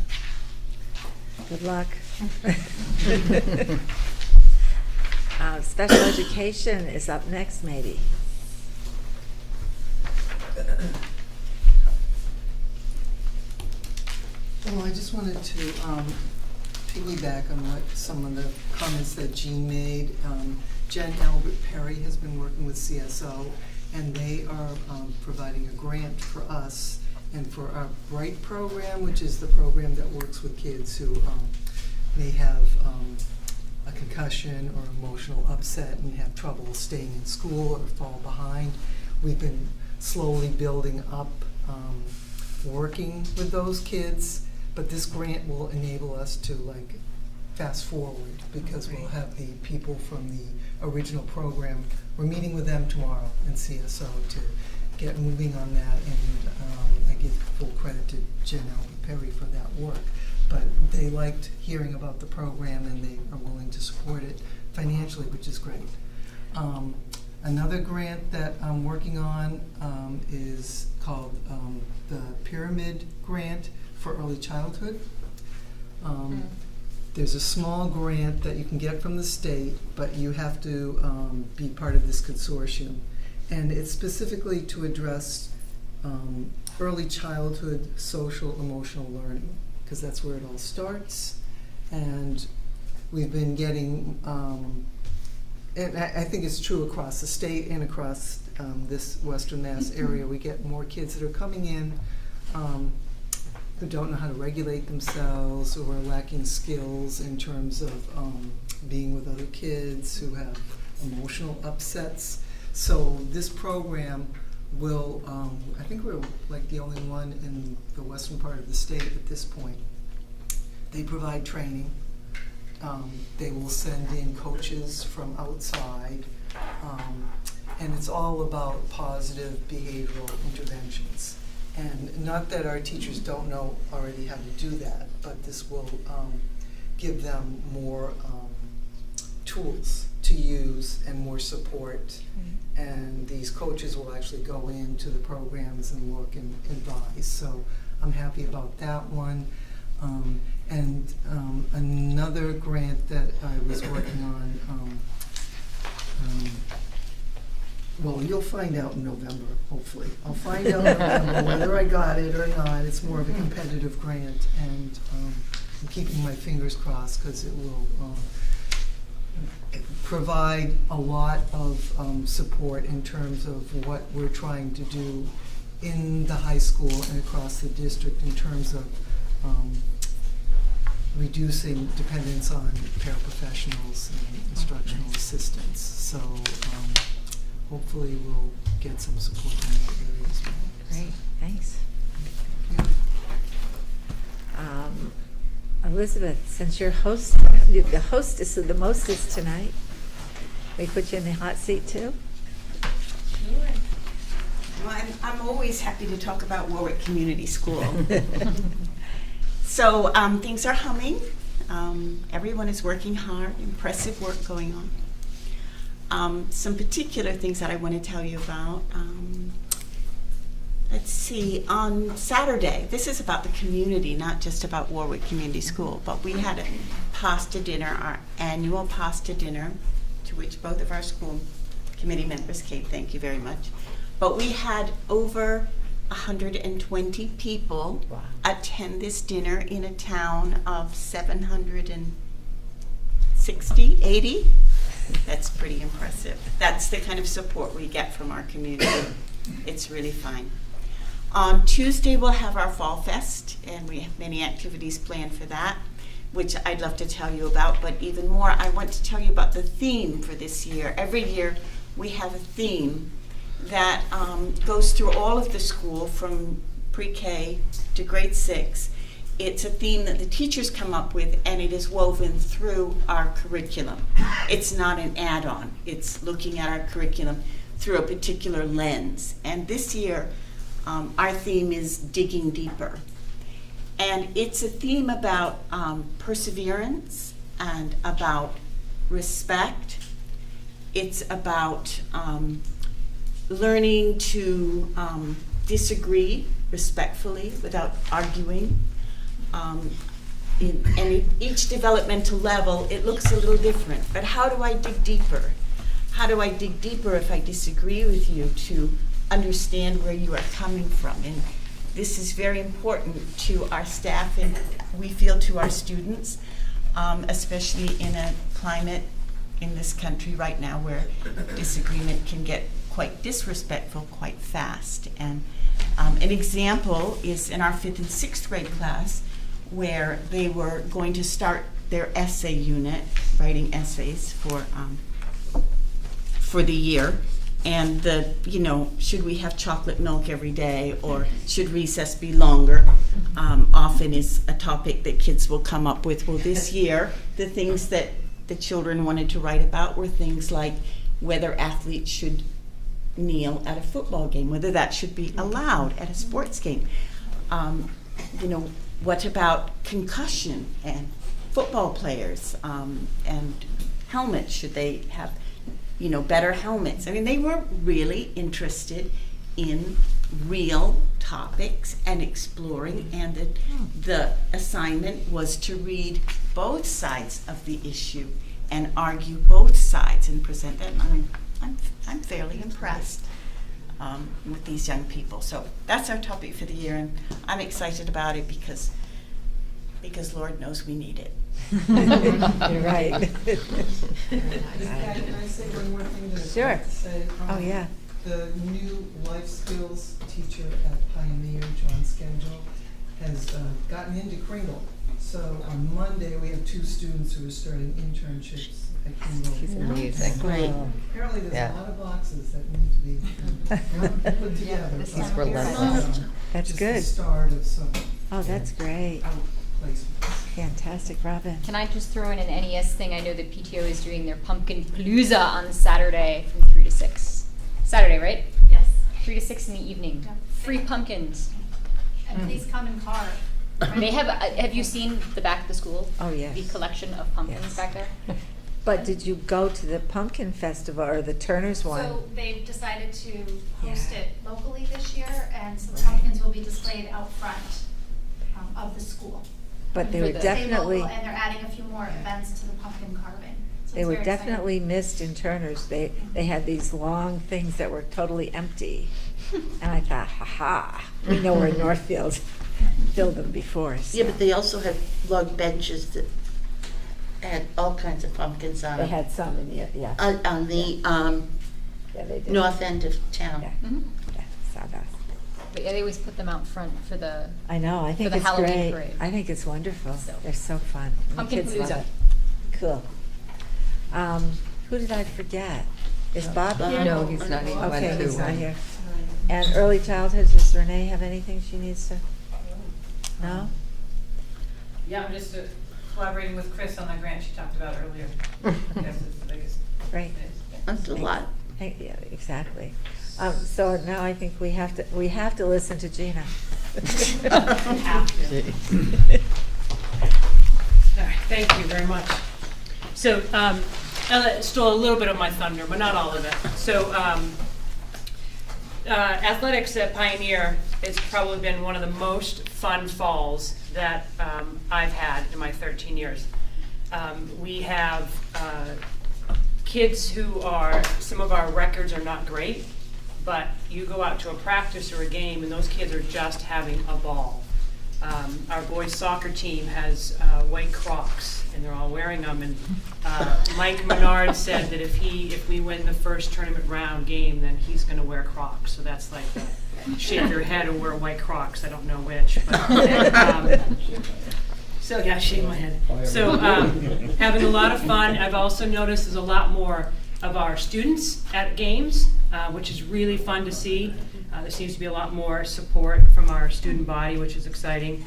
Good luck. Special education is up next, maybe. Well, I just wanted to piggyback on what some of the comments that Jean made. Jen Albert Perry has been working with CSO, and they are providing a grant for us and for our Bright program, which is the program that works with kids who may have a concussion or emotional upset and have trouble staying in school or fall behind. We've been slowly building up working with those kids, but this grant will enable us to fast forward, because we'll have the people from the original program. We're meeting with them tomorrow in CSO to get moving on that, and I give full credit to Jen Albert Perry for that work. But they liked hearing about the program, and they are willing to support it financially, which is great. Another grant that I'm working on is called the Pyramid Grant for Early Childhood. There's a small grant that you can get from the state, but you have to be part of this consortium. And it's specifically to address early childhood social emotional learning, because that's where it all starts. And we've been getting, and I think it's true across the state and across this Western Mass area, we get more kids that are coming in who don't know how to regulate themselves, or are lacking skills in terms of being with other kids, who have emotional upsets. So this program will, I think we're like the only one in the western part of the state at this point. They provide training. They will send in coaches from outside. And it's all about positive behavioral interventions. And not that our teachers don't know already how to do that, but this will give them more tools to use and more support. And these coaches will actually go into the programs and look and advise. So I'm happy about that one. And another grant that I was working on, well, you'll find out in November, hopefully. I'll find out in November whether I got it or not. It's more of a competitive grant, and I'm keeping my fingers crossed, because it will provide a lot of support in terms of what we're trying to do in the high school and across the district in terms of reducing dependence on paraprofessionals and instructional assistants. So hopefully we'll get some support in that area as well. Great, thanks. Elizabeth, since you're the hostess of the mostest tonight, we put you in the hot seat too? Sure. Well, I'm always happy to talk about Warwick Community School. So things are humming. Everyone is working hard, impressive work going on. Some particular things that I want to tell you about. Let's see, on Saturday, this is about the community, not just about Warwick Community School, but we had a pasta dinner, our annual pasta dinner, to which both of our school committee members came, thank you very much. But we had over 120 people attend this dinner in a town of 760, 80. That's pretty impressive. That's the kind of support we get from our community. It's really fine. On Tuesday, we'll have our Fall Fest, and we have many activities planned for that, which I'd love to tell you about. But even more, I want to tell you about the theme for this year. Every year, we have a theme that goes through all of the school from pre-K to grade 6. It's a theme that the teachers come up with, and it is woven through our curriculum. It's not an add-on. It's looking at our curriculum through a particular lens. And this year, our theme is digging deeper. And it's a theme about perseverance and about respect. It's about learning to disagree respectfully without arguing. And each developmental level, it looks a little different. But how do I dig deeper? How do I dig deeper if I disagree with you to understand where you are coming from? And this is very important to our staff, and we feel to our students, especially in a climate in this country right now where disagreement can get quite disrespectful quite fast. And an example is in our 5th and 6th grade class, where they were going to start their essay unit, writing essays for the year. And should we have chocolate milk every day, or should recess be longer? Often is a topic that kids will come up with. Well, this year, the things that the children wanted to write about were things like whether athletes should kneel at a football game, whether that should be allowed at a sports game. What about concussion and football players and helmets? Should they have better helmets? I mean, they were really interested in real topics and exploring, and the assignment was to read both sides of the issue and argue both sides and present them. I'm fairly impressed. with these young people. So that's our topic for the year, and I'm excited about it because Lord knows we need it. You're right. Can I say one more thing that Sure. I'd like to say? Oh, yeah. The new life skills teacher at Pioneer, John Schedule, has gotten into Kringle. So on Monday, we have 2 students who are starting internships at Kringle. She's amazing. Great. Apparently, there's Yeah. a lot of boxes that need to be put together. This but is relentless. That's just good. the start of some Oh, that's great. outplacements. Fantastic, Robin. Can I just throw in an NES thing? I know that PTO is doing their Pumpkin Palooza on Saturday from 3 to 6. Saturday, right? Yes. 3 to 6 in the evening. Yeah. Free pumpkins. And please come and carve. They have you seen the back of the school? Oh, yes. The collection of pumpkins Yes. back there? But did you go to the pumpkin festival or the Turner's one? So they've decided to host Yeah. it locally this year, and so the Right. pumpkins will be displayed out front of the school. But they For were the- Stay definitely, local, and they're adding a few more events to the pumpkin carving. So they it's were very exciting. definitely missed in Turner's. They had these long things that were totally empty. And I thought, ha-ha, we know where Northfield filled them before. So. Yeah, but they also had log benches that had all kinds of pumpkins on They them. had some in the, yeah. On the Yeah, they did. north end of town. Yeah, Mhm. yeah, sawdust. But yeah, they always put them out front for the I know, I think the it's Halloween great. parade. I think it's wonderful. So. They're so fun. And the Pumpkin kids love Palooza. it. Cool. Who did I forget? Is Bob Bob. here? No, he's not. He went Okay, to, he's not here. And early childhood, does Renee have anything she needs to? No? Yeah, I'm just collaborating with Chris on that grant she talked about earlier. I guess it's the biggest. Great. That's a lot. Yeah, exactly. So now I think we have to listen to Gina. All right, thank you very much. So, Ella stole a little bit of my thunder, but not all of it. So, athletics at Pioneer has probably been one of the most fun falls that I've had in my 13 years. We have kids who are, some of our records are not great, but you go out to a practice or a game and those kids are just having a ball. Our boys soccer team has white Crocs and they're all wearing them, and Mike Menard said that if we win the first tournament round game, then he's gonna wear Crocs. So that's like shave your head or wear white Crocs, I don't know which. But, so yeah, shave my head. So having a lot of fun. I've also noticed there's a lot more of our students at games, which is really fun to see. There seems to be a lot more support from our student body, which is exciting.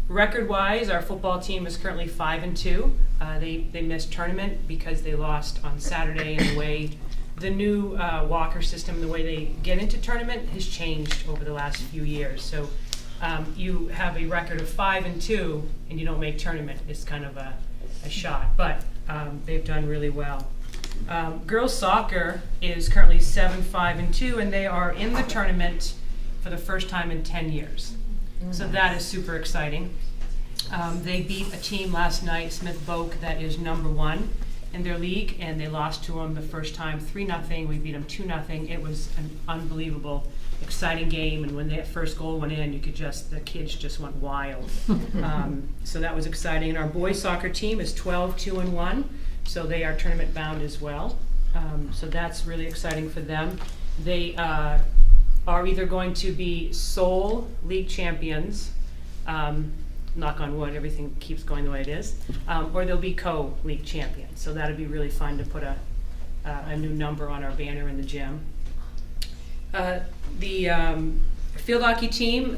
Record-wise, our football team is currently 5-2. They missed tournament because they lost on Saturday, and the way the new Walker system, the way they get into tournament has changed over the last few years. So you have a record of 5-2 and you don't make tournament. It's kind of a shot, but they've done really well. Girls soccer is currently 7-5-2, and they are in the tournament for the first time in 10 years. So that is super exciting. They beat a team last night, Smith Boak, that is #1 in their league, and they lost to them the first time 3-0. We beat them 2-0. It was an unbelievable, exciting game, and when that first goal went in, the kids just went wild. So that was exciting. And our boys soccer team is 12-2-1. So they are tournament bound as well. So that's really exciting for them. They are either going to be sole league champions, knock on wood, everything keeps going the way it is, or they'll be co-league champions. So that'd be really fun to put a new number on our banner in the gym. The field hockey team,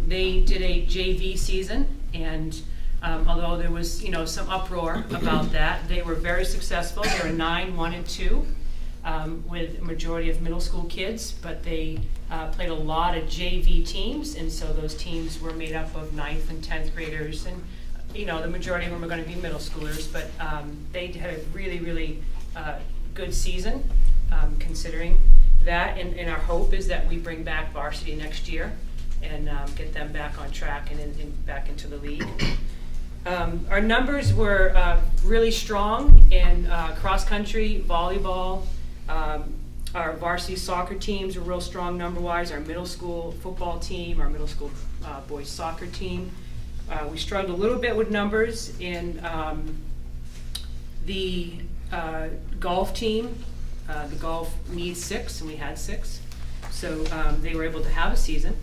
they did a JV season, and although there was, some uproar about that, they were very successful. They were 9-1-2 with a majority of middle school kids, but they played a lot of JV teams, and so those teams were made up of 9th and 10th graders, and the majority of them are going to be middle schoolers, but they had a really, really good season considering that, and our hope is that we bring back varsity next year and get them back on track and back into the league. Our numbers were really strong in cross-country, volleyball, Our varsity soccer teams are real strong number-wise, our middle school football team, our middle school boys soccer team. We struggled a little bit with numbers in the golf team. The golf needs 6, and we had 6. So they were able to have a season,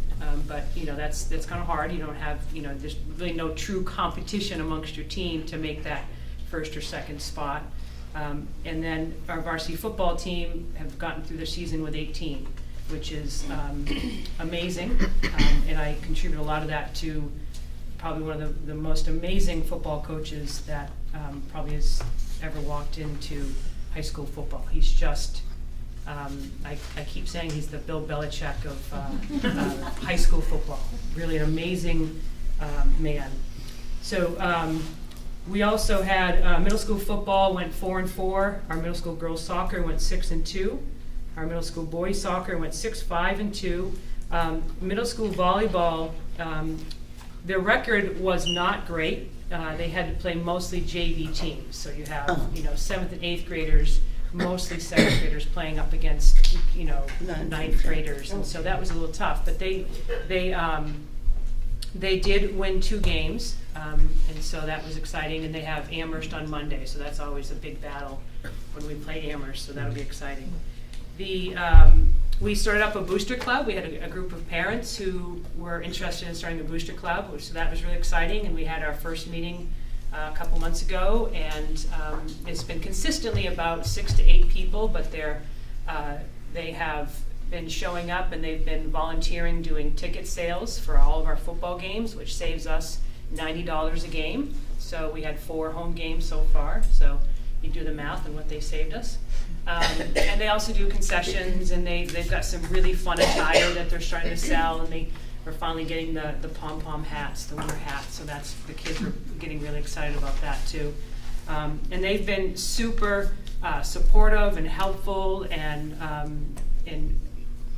but that's kind of hard. You don't have, there's really no true competition amongst your team to make that first or second spot. And then our varsity football team have gotten through their season with 18, which is amazing. And I contribute a lot of that to probably one of the most amazing football coaches that probably has ever walked into high school football. He's just, I keep saying he's the Bill Belichick of high school football. Really an amazing man. So we also had middle school football went 4-4. Our middle school girls soccer went 6-2. Our middle school boys soccer went 6-5-2. Middle school volleyball, their record was not great. They had to play mostly JV teams. So you have, 7th and 8th graders, mostly 7th graders playing up against, 9th graders. And so that was a little tough. But they did win 2 games, and so that was exciting. And they have Amherst on Monday, so that's always a big battle when we play Amherst, so that'll be exciting. We started up a booster club. We had a group of parents who were interested in starting a booster club, so that was really exciting. And we had our first meeting a couple months ago, and it's been consistently about 6 to 8 people, but they have been showing up and they've been volunteering doing ticket sales for all of our football games, which saves us $90 a game. So we had 4 home games so far, so you do the math on what they saved us. And they also do concessions, and they've got some really fun attire that they're starting to sell, and they are finally getting the pom-pom hats, the winter hats, so that's, the kids are getting really excited about that too. And they've been super supportive and helpful, and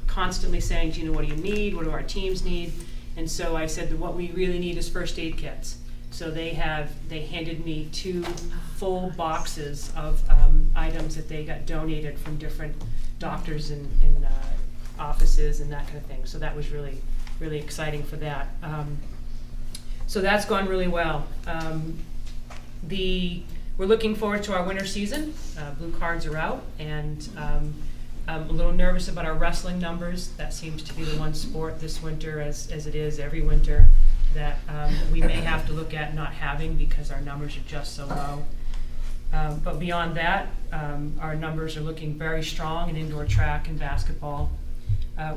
constantly saying, Gina, what do you need? What do our teams need? And so I said that what we really need is first aid kits. So they handed me 2 full boxes of items that they got donated from different doctors and offices and that kind of thing. So that was really, really exciting for that. So that's gone really well. We're looking forward to our winter season. Blue cards are out, and I'm a little nervous about our wrestling numbers. That seems to be the one sport this winter, as it is every winter, that we may have to look at not having because our numbers are just so low. But beyond that, our numbers are looking very strong in indoor track and basketball.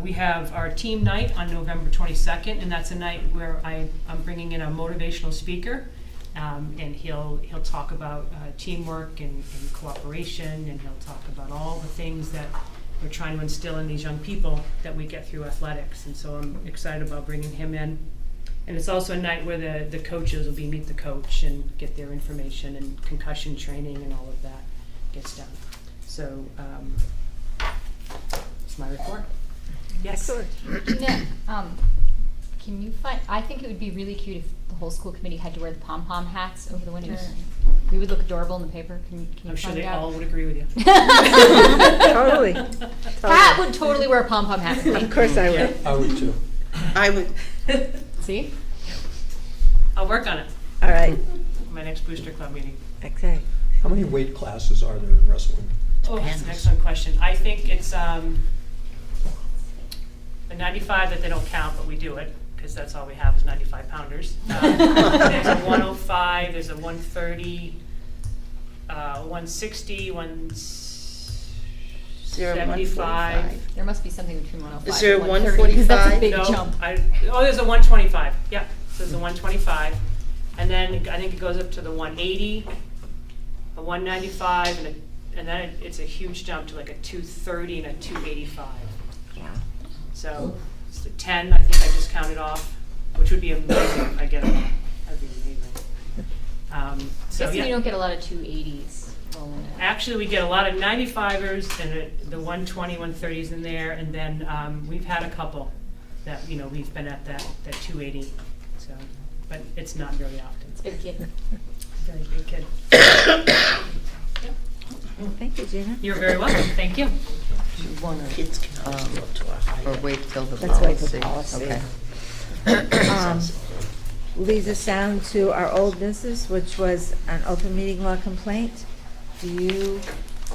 We have our team night on November 22nd, and that's a night where I'm bringing in a motivational speaker, and he'll talk about teamwork and cooperation, and he'll talk about all the things that we're trying to instill in these young people that we get through athletics. And so I'm excited about bringing him in. And it's also a night where the coaches will be meet the coach and get their information, and concussion training and all of that gets done. So that's my report. Yes. Gina, can you find? I think it would be really cute if the whole school committee had to wear the pom-pom hats over the winter. We would look adorable in the paper. Can you I'm sure find they out? all would agree with you. Totally. Pat would totally wear a pom-pom hat. Of course I would. Yeah, I would too. I would. See? I'll work on it. All right. My next booster club meeting. Okay. How many weight classes are there in wrestling? Oh, that's an excellent question. I think it's the 95 that they don't count, but we do it because that's all we have is 95 pounders. There's a 105, there's a 130, 160, 175. There must be something between 105 Is there a and 130, 'cause that's a big No, jump. there's a 125. Yeah, so there's a 125, and then I think it goes up to the 180, a 195, and then it's a huge jump to like a 230 and a 285. Yeah. So it's the 10. I think I just counted off, which would be amazing if I get them all. That'd be amazing. So Guessing yeah. you don't get a lot of 280s rolling in. Actually, we get a lot of 95ers and the 120, 130s in there, and then we've had a couple that we've been at that 280. So, but it's not very often. It's a big kid. Very big kid. Thank you, Gina. You're very welcome, thank you. Do you want Kids can always go to our or wait till the Let's wait for policy? policy. Okay. Leads us down to our old business, which was an open meeting law complaint. Do you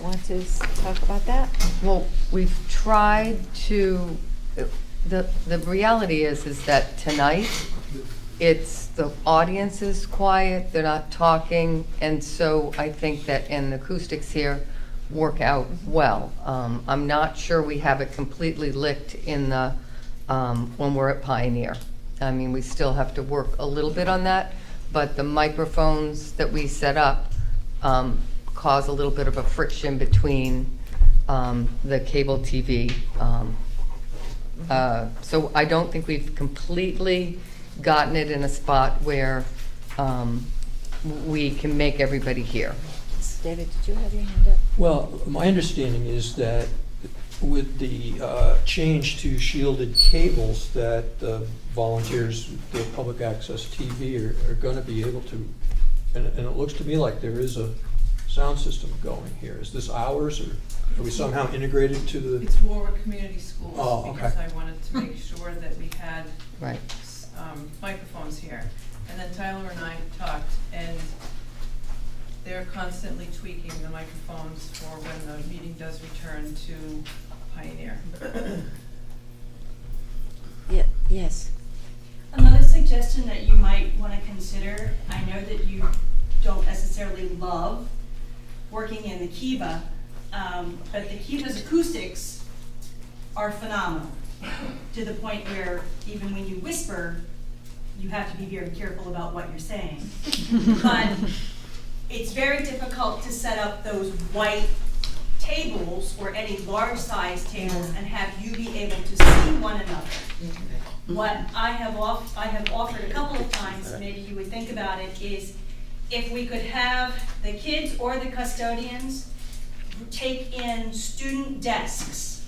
want to talk about that? Well, we've tried to, the reality is that tonight, it's, the audience is quiet, they're not talking, and so I think that, and the acoustics here work out well. I'm not sure we have it completely licked in the, when we're at Pioneer. I mean, we still have to work a little bit on that, but the microphones that we set up cause a little bit of a friction between the cable TV. So I don't think we've completely gotten it in a spot where we can make everybody hear. David, did you have your hand up? Well, my understanding is that with the change to shielded cables, that the volunteers, the public access TV are going to be able to, and it looks to me like there is a sound system going here. Is this ours, or are we somehow integrated to the? It's Warwick Community Schools. Oh, okay. Because I wanted to make sure that we had Right. microphones here. And then Tyler and I talked, and they're constantly tweaking the microphones for when the meeting does return to Pioneer. Yeah, yes. Another suggestion that you might want to consider, I know that you don't necessarily love working in the Kiva, but the Kiva's acoustics are phenomenal, to the point where even when you whisper, you have to be very careful about what you're saying. But it's very difficult to set up those white tables or any large size tables and have you be able to see one another. What I have offered a couple of times, maybe you would think about it, is if we could have the kids or the custodians take in student desks,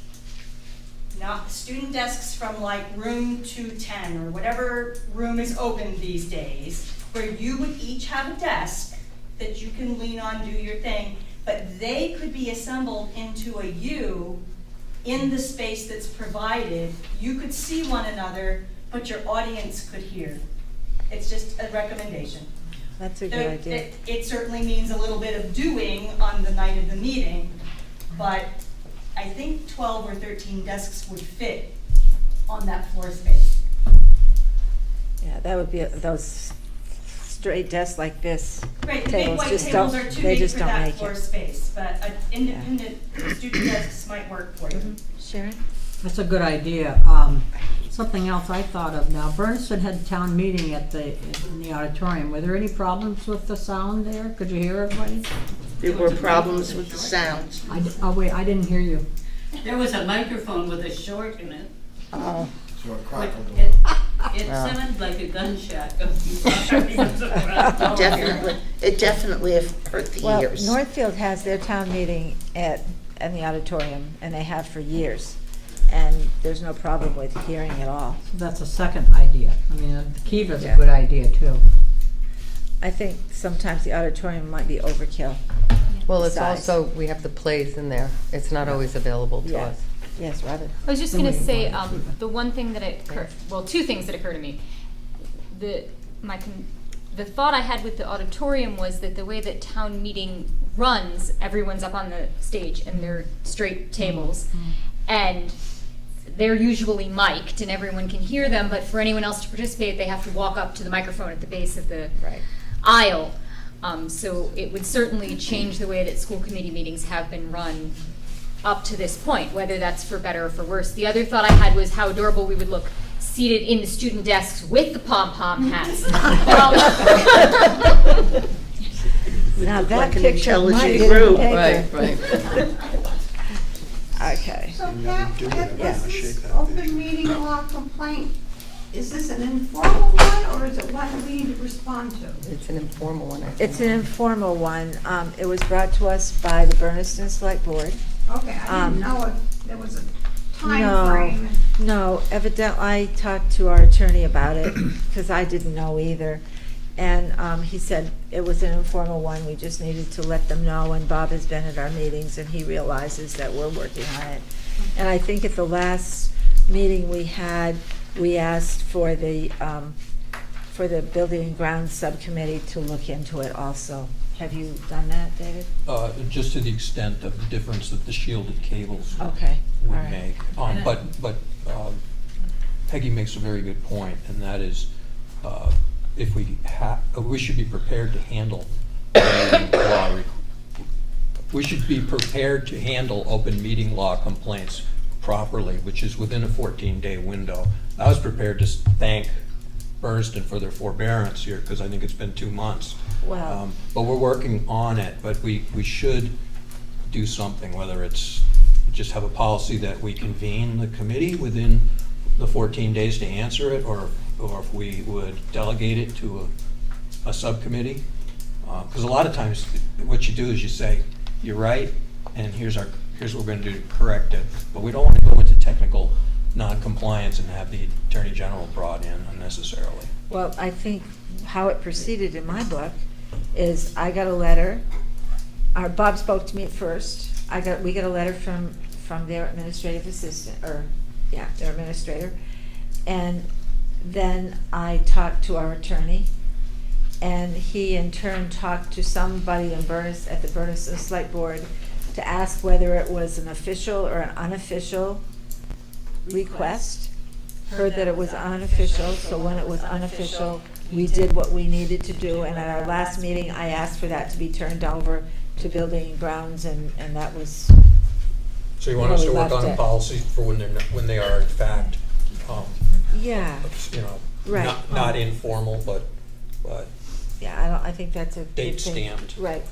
not student desks from like room 210 or whatever room is open these days, where you would each have a desk that you can lean on, do your thing, but they could be assembled into a U in the space that's provided. You could see one another, but your audience could hear. It's just a recommendation. That's a good idea. It certainly means a little bit of doing on the night of the meeting, but I think 12 or 13 desks would fit on that floor space. Yeah, that would be those straight desks like this. Right, the big tables white just tables don't- are too they big just for don't that make floor it. space, but independent student desks might work for you. Sharon? That's a good idea. Something else I thought of now, Bernardston had town meeting in the auditorium. Were there any problems with the sound there? Could you hear everybody? There were problems with the sound. Oh wait, I didn't hear you. There was a microphone with a short in it. Oh. So it crackled. It sounded like a gunshot. It definitely hurt the Well, ears. Northfield has their town meeting in the auditorium, and they have for years. And there's no problem with hearing at all. So that's a second idea. I mean, the Kiva's Yeah. a good idea too. I think sometimes the auditorium might be overkill. Well, it's Size. also, we have the plays in there. It's not always available to Yeah. us. Yes, Robin? I was just gonna say, the one thing that two things that occur to me. The thought I had with the auditorium was that the way that town meeting runs, everyone's up on the stage and they're straight tables. And they're usually mic'd and everyone can hear them, but for anyone else to participate, they have to walk up to the microphone at the base of the aisle. So it would certainly change the way that school committee meetings have been run up to this point, whether that's for better or for worse. The other thought I had was how adorable we would look seated in the student desks with the pom-pom hats. Now that Like an picture might intelligent get in the group. paper. Right. Okay. So Pat, Yeah. is this open meeting law complaint, is this an informal one, or is it one we need to respond to? It's an informal one, I think. It's an informal one. It was brought to us by the Bernardston Select Board. Okay, I didn't know if there was a time No, frame. no, evidently, I talked to our attorney about it, because I didn't know either. And he said it was an informal one, we just needed to let them know, and Bob has been at our meetings, and he realizes that we're working on it. And I think at the last meeting we had, we asked for the Building and Grounds Subcommittee to look into it also. Have you done that, David? Just to the extent of the difference that the shielded cables Okay, would all right. make. But Peggy makes a very good point, and that is, if we should be prepared to handle we should be prepared to handle open meeting law complaints properly, which is within a 14-day window. I was prepared to thank Bernardston for their forbearance here, because I think it's been 2 months. Wow. But we're working on it, but we should do something, whether it's just have a policy that we convene the committee within the 14 days to answer it, or if we would delegate it to a subcommittee. Because a lot of times what you do is you say, you're right, and here's what we're going to do to correct it. But we don't want to go into technical non-compliance and have the Attorney General brought in unnecessarily. Well, I think how it proceeded in my book is I got a letter, Bob spoke to me at first, we got a letter from their administrative assistant, their administrator, and then I talked to our attorney, and he in turn talked to somebody at the Bernardston Select Board to ask whether it was an official or an unofficial request. Heard that it was unofficial, so when it was unofficial, we did what we needed to do, and at our last meeting, I asked for that to be turned over to Building and Grounds, and that was. So you want us to work on a policy for when they are in fact, yeah, right, not informal, but yeah, I think that's a date good thing. stamped. Right.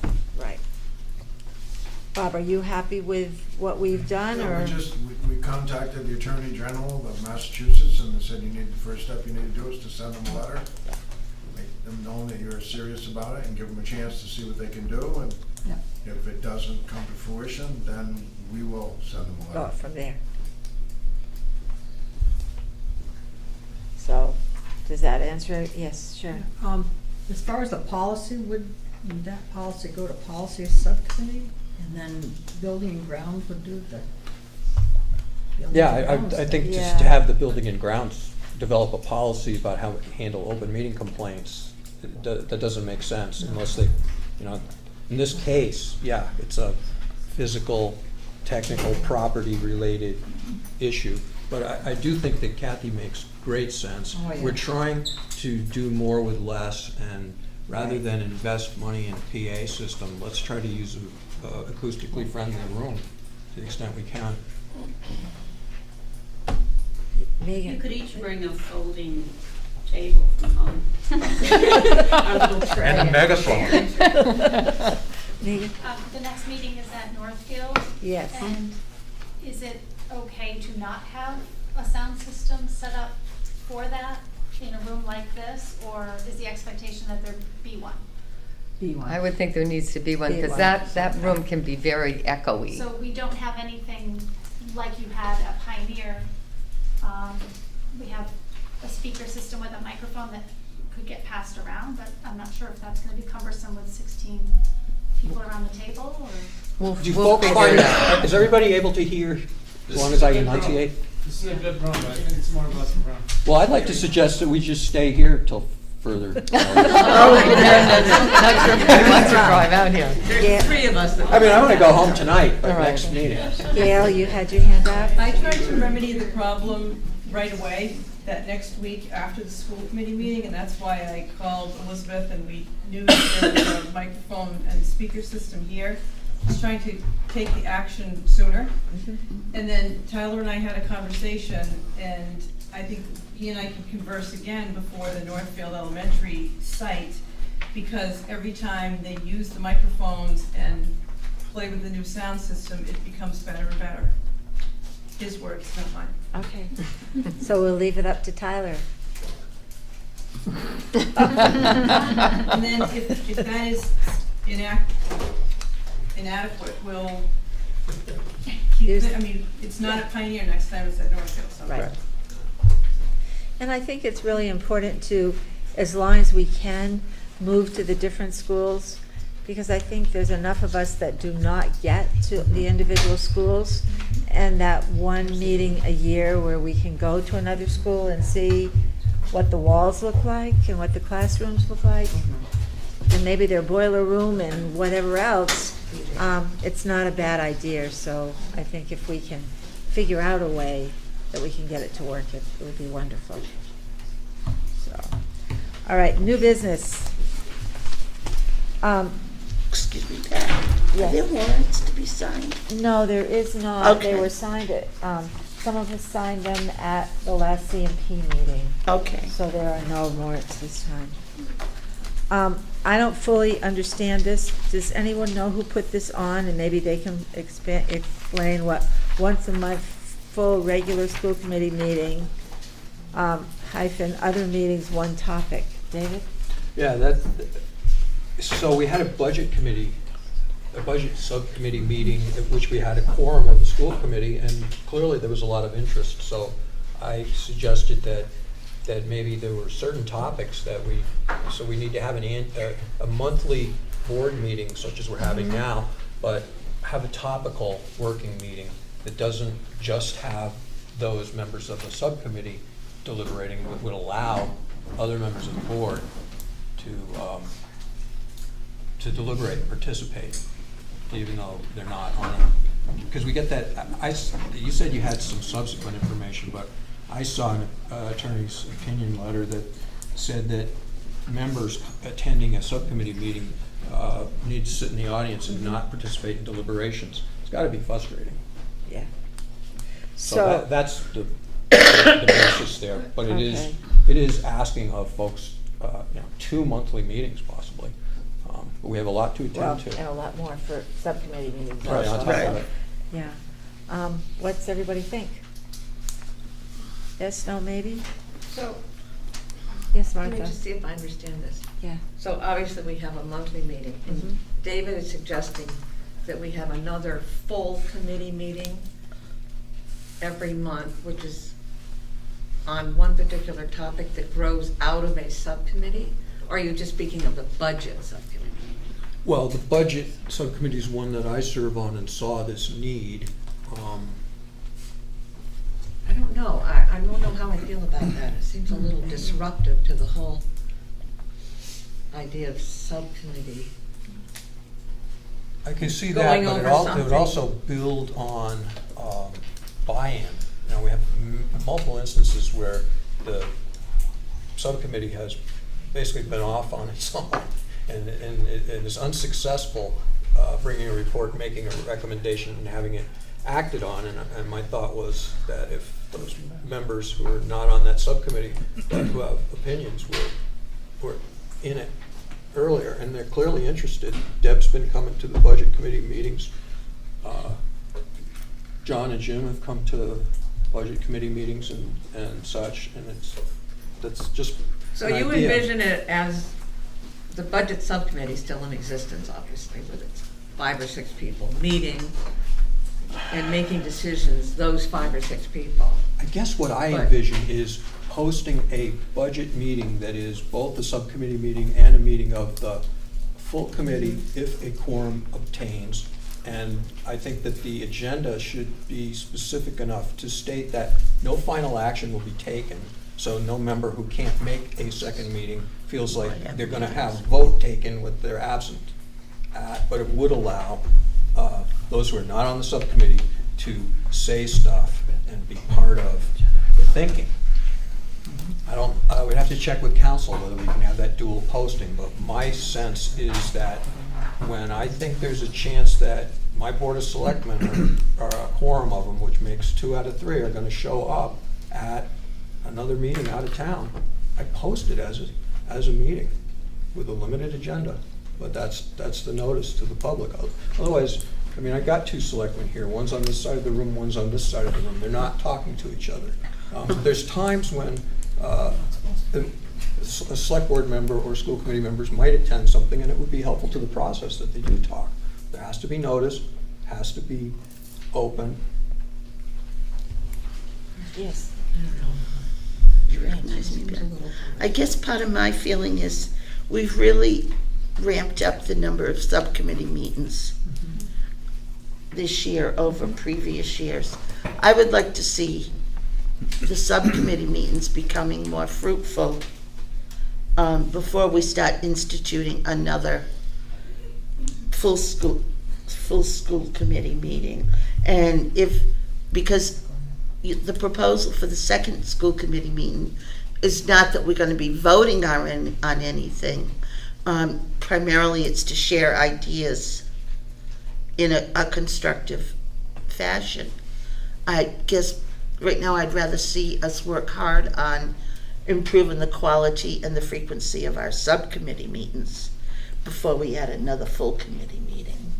Bob, are you happy with what we've done, Yeah, or? we contacted the Attorney General of Massachusetts, and they said the first step you need to do is to send them a letter, make them know that you're serious about it, and give them a chance to see what they can do, and Yeah. if it doesn't come to fruition, then we will send them a Go letter. from there. So, does that answer it? Yes, sure. As far as the policy, would that policy go to policy subcommittee, and then Building and Grounds would do the? Yeah, I think just to have the Building and Grounds develop a policy about how to handle open meeting complaints, that doesn't make sense unless they, in this case, yeah, it's a physical, technical, property-related issue. But I do think that Kathy makes great sense. Oh, yeah. We're trying to do more with less, and rather than invest money in a PA system, let's try to use an acoustically friendly room to the extent we can. Megan? You could each bring a folding table from home. And a megaphone. Megan? The next meeting is at Northfield. Yes. And is it okay to not have a sound system set up for that in a room like this, or is the expectation that there be one? I would think there needs to be one, because B1. that room can be very echoey. So we don't have anything like you had at Pioneer. We have a speaker system with a microphone that could get passed around, but I'm not sure if that's going to be cumbersome with 16 people around the table, or. Do you folks find, is everybody able to hear as long as I enunciate? This is a good room, but I think it's more of us around. Well, I'd like to suggest that we just stay here till further. Let's drive out here. There's 3 of us. I mean, I want to go home tonight by next meeting. Gail, you had your hand up? I tried to remedy the problem right away, that next week after the school committee meeting, and that's why I called Elizabeth, and we knew that there was a microphone and speaker system here. I was trying to take the action sooner. And then Tyler and I had a conversation, and I think he and I can converse again before the Northfield Elementary site, because every time they use the microphones and play with the new sound system, it becomes better and better. His words, not mine. Okay. So we'll leave it up to Tyler. And then if that is inadequate, we'll keep it, I mean, it's not at Pioneer next time, it's at Northfield. So. Right. And I think it's really important to as long as we can move to the different schools, because I think there's enough of us that do not get to the individual schools, and that one meeting a year where we can go to another school and see what the walls look like and what the classrooms look like, and maybe their boiler room and whatever else, it's not a bad idea. So I think if we can figure out a way that we can get it to work, it would be wonderful. So, all right, new business. Excuse me, Pat. Are there warrants to be signed? No, there is not. They Okay. were signed at, some of us signed them at the last CMP meeting. Okay. So there are no warrants this time. I don't fully understand this. Does anyone know who put this on? And maybe they can explain what once a month full regular school committee meeting, hyphen other meetings, one topic. David? Yeah, so we had a budget subcommittee meeting at which we had a quorum of the school committee, and clearly there was a lot of interest. So I suggested that maybe there were certain topics that we need to have a monthly board meeting such as we're having now, but have a topical working meeting that doesn't just have those members of the subcommittee deliberating, but would allow other members of the board to deliberate and participate, even though they're not on it. Because we get that, you said you had some subsequent information, but I saw an attorney's opinion letter that said that members attending a subcommittee meeting need to sit in the audience and not participate in deliberations. It's got to be frustrating. Yeah. So that's the basis there, but it is asking of folks, 2 monthly meetings possibly. But we have a lot to attend to. And a lot more for subcommittee meetings. Right, on top of it. Yeah. What's everybody think? Yes, no, maybe? So, Yes, let me Martha? just see if I understand this. Yeah. So obviously we have a monthly meeting, Mhm. and David is suggesting that we have another full committee meeting every month, which is on one particular topic that grows out of a subcommittee? Or are you just speaking of the budget subcommittee? Well, the budget subcommittee is one that I serve on and saw this need. I don't know. I don't know how I feel about that. It seems a little disruptive to the whole idea of subcommittee. I can see that, Going but over it would something. also build on buy-in. We have multiple instances where the subcommittee has basically been off on its own and is unsuccessful bringing a report, making a recommendation, and having it acted on. And my thought was that if those members who are not on that subcommittee but who have opinions were in it earlier, and they're clearly interested. Deb's been coming to the budget committee meetings. John and Jim have come to budget committee meetings and such, and that's just So an you idea. envision it as the budget subcommittee still in existence, obviously, with its 5 or 6 people meeting and making decisions, those 5 or 6 people. I guess what I But- envision is hosting a budget meeting that is both a subcommittee meeting and a meeting of the full committee if a quorum obtains. And I think that the agenda should be specific enough to state that no final action will be taken. So no member who can't make a second meeting feels like they're gonna have vote taken with their absent. But it would allow those who are not on the subcommittee to say stuff and be part of the thinking. I would have to check with council whether we can have that dual posting, but my sense is that when I think there's a chance that my board of selectmen, or a quorum of them, which makes 2 out of 3, are gonna show up at another meeting out of town, I post it as a meeting with a limited agenda. But that's the notice to the public. Otherwise, I got 2 selectmen here. One's on this side of the room, one's on this side of the room. They're not talking to each other. There's times when a select board member or school committee members might attend something, and it would be helpful to the process that they do talk. There has to be notice, has to be open. Yes. You recognize me, Ben. I guess part of my feeling is we've really ramped up the number of subcommittee meetings this year over previous years. I would like to see the subcommittee meetings becoming more fruitful before we start instituting another full school committee meeting. And because the proposal for the second school committee meeting is not that we're going to be voting on anything. Primarily it's to share ideas in a constructive fashion. I guess right now I'd rather see us work hard on improving the quality and the frequency of our subcommittee meetings before we add another full committee meeting.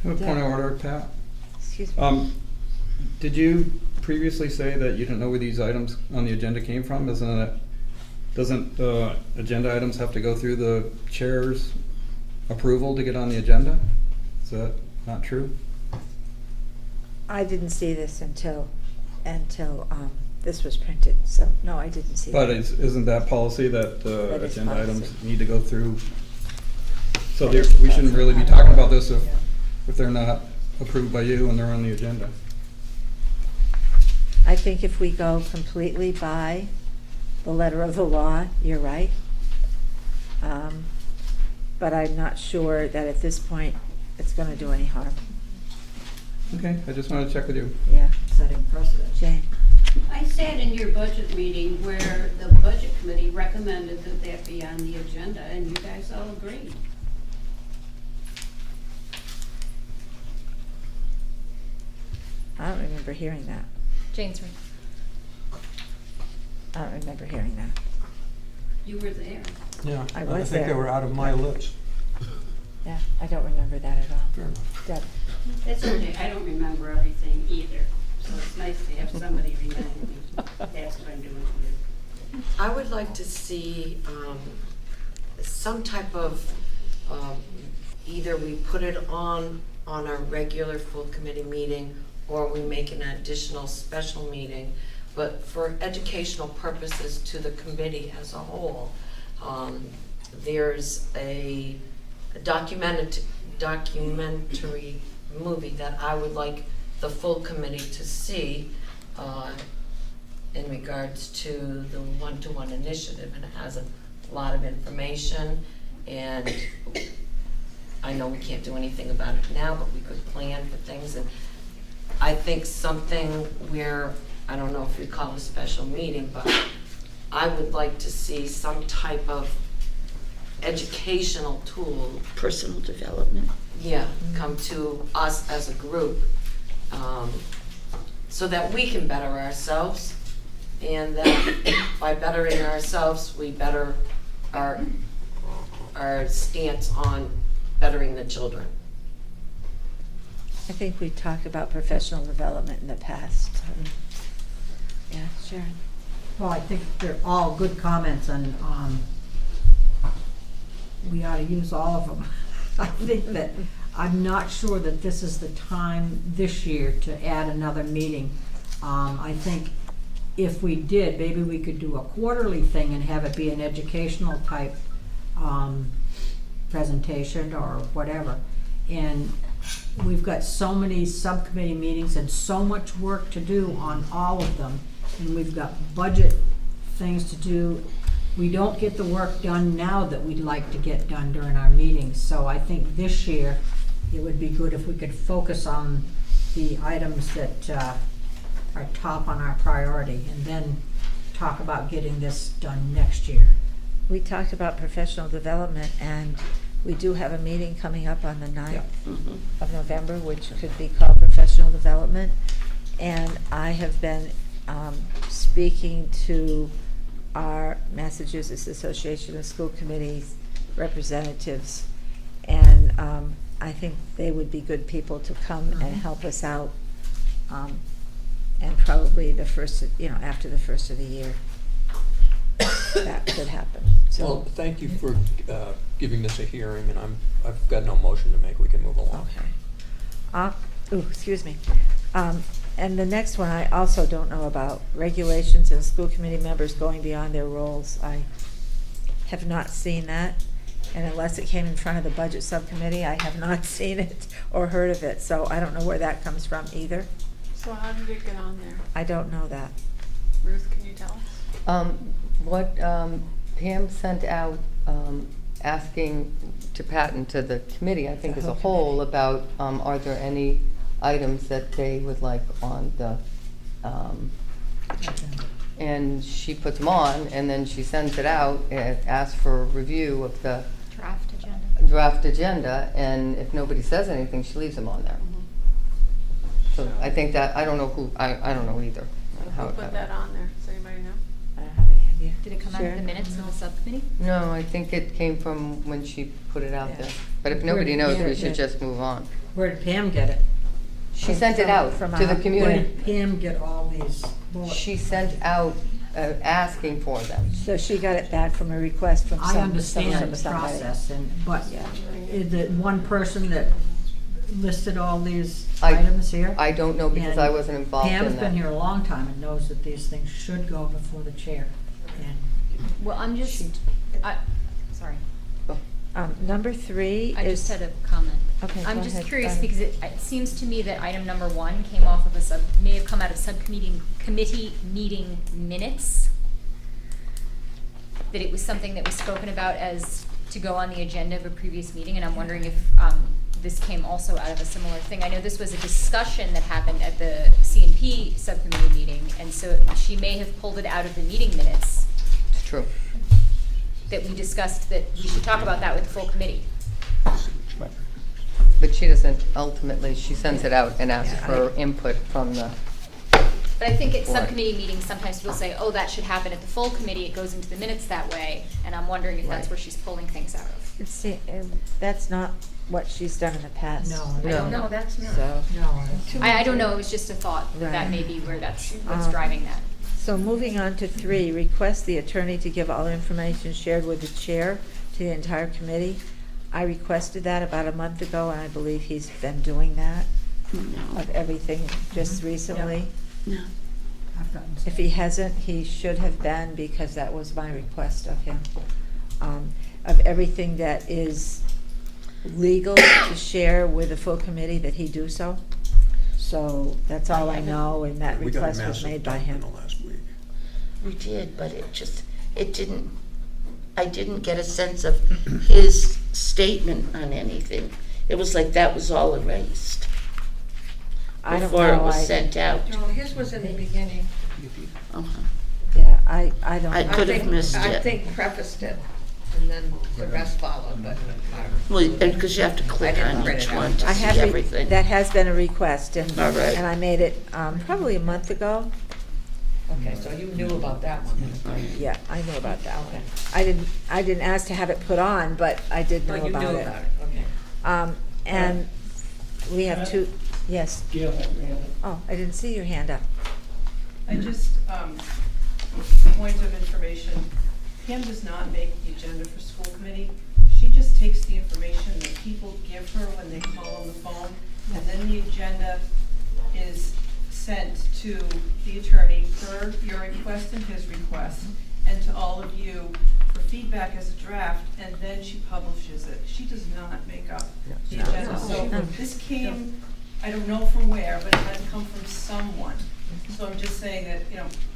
I have a point of order, Pat. Excuse me. Did you previously say that you didn't know where these items on the agenda came from? Doesn't agenda items have to go through the chair's approval to get on the agenda? Is that not true? I didn't see this until this was printed, so no, I didn't see But that. isn't that policy that That is agenda policy. items need to go through? So we shouldn't really be talking about this if they're not approved by you and they're on the agenda. I think if we go completely by the letter of the law, you're right. But I'm not sure that at this point it's going to do any harm. Okay, I just wanted to check with you. Yeah. Setting precedent. Jane? I sat in your budget meeting where the budget committee recommended that that be on the agenda, and you guys all agreed. I don't remember hearing that. Jane's right. I don't remember hearing that. You were there. Yeah, I was think they there. were out of my lips. Yeah, I don't remember that at all. Fair enough. Deb? That's okay, I don't remember everything either, so it's nice to have somebody remind me. That's what I'm doing here. I would like to see some type of, either we put it on our regular full committee meeting, or we make an additional special meeting, but for educational purposes to the committee as a whole. There's a documentary movie that I would like the full committee to see in regards to the one-to-one initiative, and it has a lot of information, and I know we can't do anything about it now, but we could plan for things. And I think something where, I don't know if we call it a special meeting, but I would like to see some type of educational tool. Personal development. Yeah, come to us as a group, so that we can better ourselves, and that by bettering ourselves, we better our stance on bettering the children. I think we talked about professional development in the past. Yeah, Sharon? Well, I think they're all good comments, and we ought to use all of them. I think that, I'm not sure that this is the time this year to add another meeting. I think if we did, maybe we could do a quarterly thing and have it be an educational type presentation or whatever. And we've got so many subcommittee meetings and so much work to do on all of them. And we've got budget things to do. We don't get the work done now that we'd like to get done during our meetings. So I think this year, it would be good if we could focus on the items that are top on our priority, and then talk about getting this done next year. We talked about professional development, and we do have a meeting coming up on the 9th of November, which could be called professional development. And I have been speaking to our Massachusetts Association of School Committees representatives, and I think they would be good people to come and help us out, and probably the first, after the first of the year, that could happen. So, Well, thank you for giving this a hearing, and I've got no motion to make. We can move along. okay. Excuse me. And the next one I also don't know about, regulations and school committee members going beyond their roles. I have not seen that, and unless it came in front of the budget subcommittee, I have not seen it or heard of it, so I don't know where that comes from either. So how did it get on there? I don't know that. Ruth, can you tell us? What Pam sent out, asking to Pat and to the committee, I think as a whole, about are there any items that they would like on the, and she puts them on, and then she sends it out and asks for a review of the draft agenda, and if nobody says anything, she leaves them on there. So I think that, I don't know who, I don't know either. how Who it put got- that on there? Does anybody know? I don't have any idea. Did it come out of the Sharon? minutes of the subcommittee? No, I think it came from when she put it out Yeah. there. But if nobody knows, we should Yeah. just move on. Where did Pam get it? She sent it out From to the our- Where community. did Pam get all these bullets? She sent out asking for them. So she got it back from a request from I some, understand the somebody. process, but Yeah. is it one person that listed all these I- items here? I don't know because And I wasn't involved in that. Pam's been here a long time and knows that these things should go before the chair. And Well, I'm just, sorry. Number 3 I is. just had a comment. Okay, I'm go just ahead, curious Donna. because it seems to me that item number 1 came off of may have come out of committee meeting minutes. That it was something that was spoken about as to go on the agenda of a previous meeting, and I'm wondering if this came also out of a similar thing. I know this was a discussion that happened at the C&P subcommittee meeting, and so she may have pulled it out of the meeting minutes. It's true. That we discussed that we should talk about that with the full committee. But she doesn't, ultimately, she sends it out and asks Yeah, for input from the, But I think at Right. subcommittee meetings, sometimes people say, oh, that should happen at the full committee, it goes into the minutes that way, and I'm wondering if that's Right. where she's pulling things out of. See, that's not what she's done in the past. No. I don't know, that's not. So. I don't know, it was just a thought, that Right. may be where that's what's driving that. So moving on to 3, request the attorney to give all information shared with the chair to the entire committee. I requested that about a month ago, and I believe he's been doing that No, of everything just recently. no. I've gotten If he hasn't, he should have been, because that was my request of him. Of everything that is legal to share with the full committee, that he do so. So that's all I know, and that We got a request was massive made by dump in him. the last week. We did, but I didn't get a sense of his statement on anything. It was like that was all erased I don't before it know, was I- sent out. No, his was in the beginning. Uh-huh. Yeah, I don't. I could have missed I it. think prefaced it, and then the rest followed, but Well, because you have to click didn't on print each it out. one to I see have, everything. that has been a request, and, All right. and I made it, probably a month ago. Okay, so you knew about that one. Yeah, I knew about that one. I didn't ask to have it put on, but I did know Oh, you about knew it. about it, okay. And we have 2, yes. Gail had her hand up. Oh, I didn't see your hand up. I just, point of information, Pam does not make the agenda for school committee. She just takes the information that people give her when they call on the phone, and then the agenda is sent to the attorney per your request and his request, and to all of you for feedback as a draft, and then she publishes it. She does not make up the No. agenda. So this came, I don't know from where, but it had to come from someone. So I'm just saying that,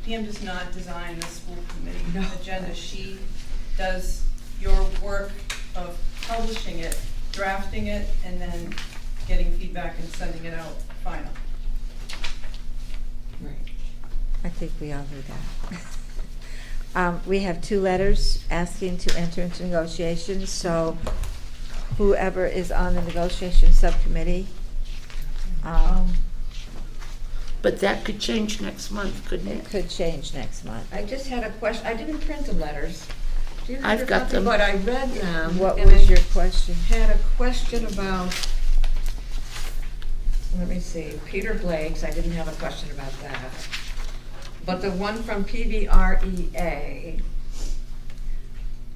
Pam does not design the school committee agenda. She does your work of publishing it, drafting it, and then getting feedback and sending it out final. I think we all knew that. We have 2 letters asking to enter into negotiations, so whoever is on the negotiation subcommittee, But that could change next month, couldn't it it? could change next month. I just had a question, I didn't print the letters. Do you I've remember got something? them. But I read them. What and was I your question? Had a question about, let me see, Peter Blake's, I didn't have a question about that. But the one from PVREA,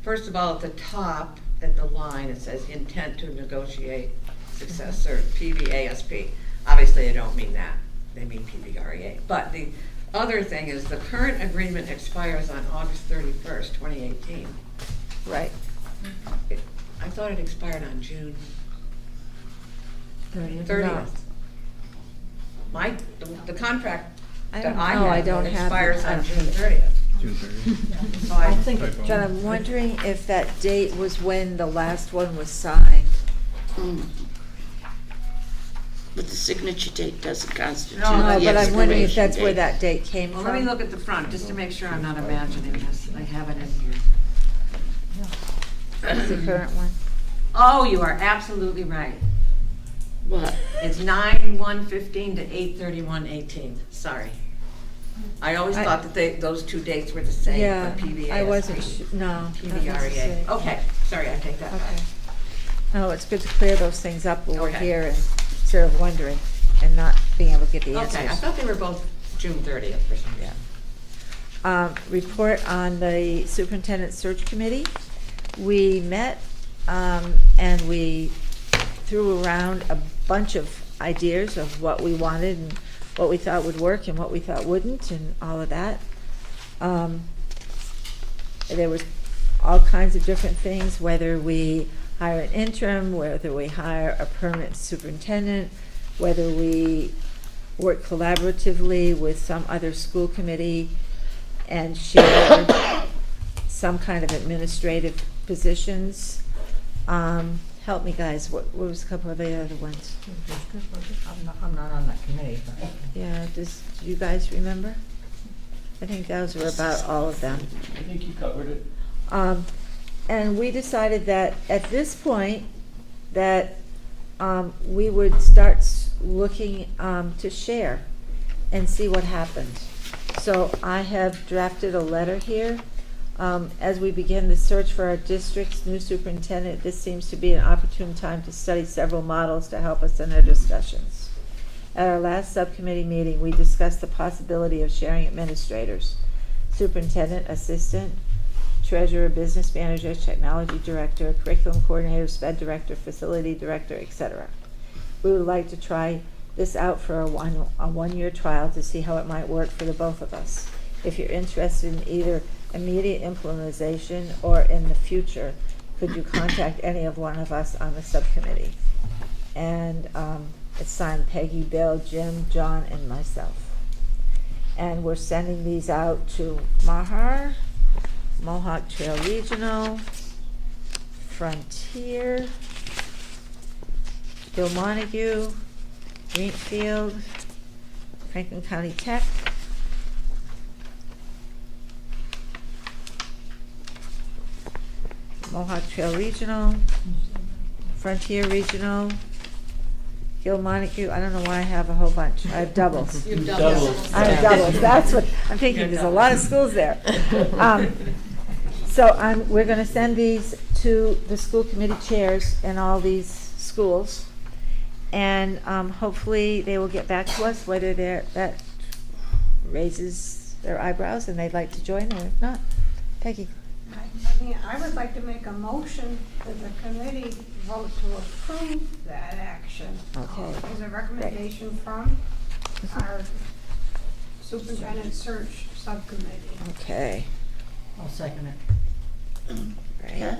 first of all, at the top, at the line, it says intent to negotiate successor, PVASP. Obviously, I don't mean that. they mean PVREA. But the other thing is the current agreement expires on August 31st, 2018. Right. I thought it expired on June 30th. 30th. The contract I that don't I know, I have don't have expires it. I on don't June have 30th. June 30th. So I think, Typo. But I'm wondering if that date was when the last one was signed. But the signature date doesn't constitute No, No, the but I'm wondering if expiration that's where date. that date came Well, from. let me look at the front, just to make sure I'm not imagining this. I have it in here. That's the current one. Oh, you are absolutely right. What? It's 9/1/15 to 8/31/18. Sorry. I always I- thought that those two dates were the same Yeah, for PVASD. I wasn't no. not PVREA. necessarily. Okay, sorry, I take that back. Okay. No, it's good to clear those things up when we're Okay. here and sort of wondering and not being able to get the answers. Okay, I thought they were both June 30th for some reason. Report on the superintendent search committee. We met, and we threw around a bunch of ideas of what we wanted and what we thought would work and what we thought wouldn't and all of that. There was all kinds of different things, whether we hire an interim, whether we hire a permanent superintendent, whether we work collaboratively with some other school committee and share some kind of administrative positions. Help me, guys, what was a couple of the other ones? I'm not on that committee, but. Yeah, do you guys remember? I think those were about all of them. I think you covered it. And we decided that at this point, that we would start looking to share and see what happens. So I have drafted a letter here. As we begin the search for our district's new superintendent, this seems to be an opportune time to study several models to help us in our discussions. At our last subcommittee meeting, we discussed the possibility of sharing administrators, superintendent, assistant, treasurer, business manager, technology director, curriculum coordinator, sped director, facility director, etc. We would like to try this out for a one-year trial to see how it might work for the both of us. If you're interested in either immediate implementation or in the future, could you contact any of one of us on the subcommittee? And it's signed Peggy, Bill, Jim, John, and myself. And we're sending these out to Mahar, Mohawk Trail Regional, Frontier, Bill Montague, Greenfield, Franklin County Tech, Mohawk Trail Regional, Frontier Regional, Gil Montague. I don't know why I have a whole bunch. I have doubles. You've doubles. I have doubles. That's what I'm thinking. There's a lot of schools there. So we're going to send these to the school committee chairs in all these schools, and hopefully they will get back to us whether that raises their eyebrows and they'd like to join, or if not. Peggy. I would like to make a motion that the committee vote to approve that action. Okay. As a recommendation from our superintendent search subcommittee. Okay. I'll second it. Right. Yeah.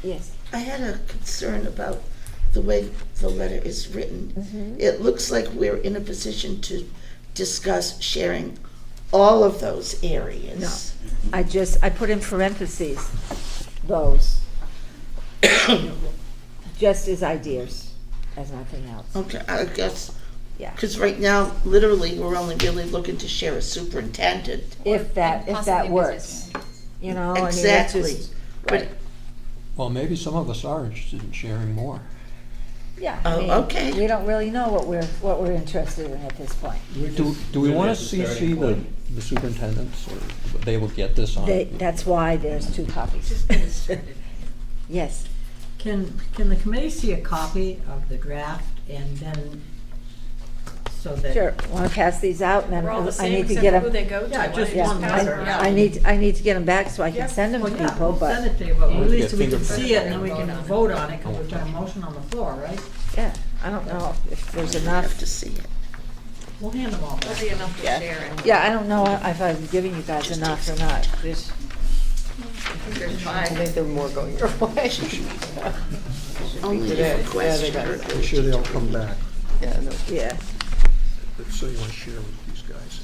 Yes. I had a concern about the way the letter is written. Mhm. It looks like we're in a position to discuss sharing all of those areas. No. I put in parentheses those. Just as ideas, as nothing else. Okay, I guess, Yeah. because right now, literally, we're only really looking to share a superintendent. If that works. You know, I mean, it's Exactly. just, But right. Well, maybe some of us are interested in sharing more. Yeah, Oh, I mean, okay. we don't really know what we're interested in at this point. Do we want to CC the superintendents, or they will get this on? That's why there's two copies. Yes. Can the committee see a copy of the draft and then, so that? Sure. Want to pass these out, and then We're all the I same need to except get for them. who they go to. Yeah, Why just don't you one pass letter. it around? I need to get them back so I can Yep. send them to Well, yeah, people, we'll but. send it to you, but at least get we can fingerprints. see it and then we can vote on it, because we've got a motion on the floor, right? Yeah, I don't know if there's I enough. have to see it. We'll hand them all back. That'll be enough to share. And Yeah, I don't know if I'm giving you guys enough or not. there's I five. think there are more going your way. Only Yeah, if they requested. got it. I'm sure they'll come back. Yeah, no. Yeah, So you want to share with these guys?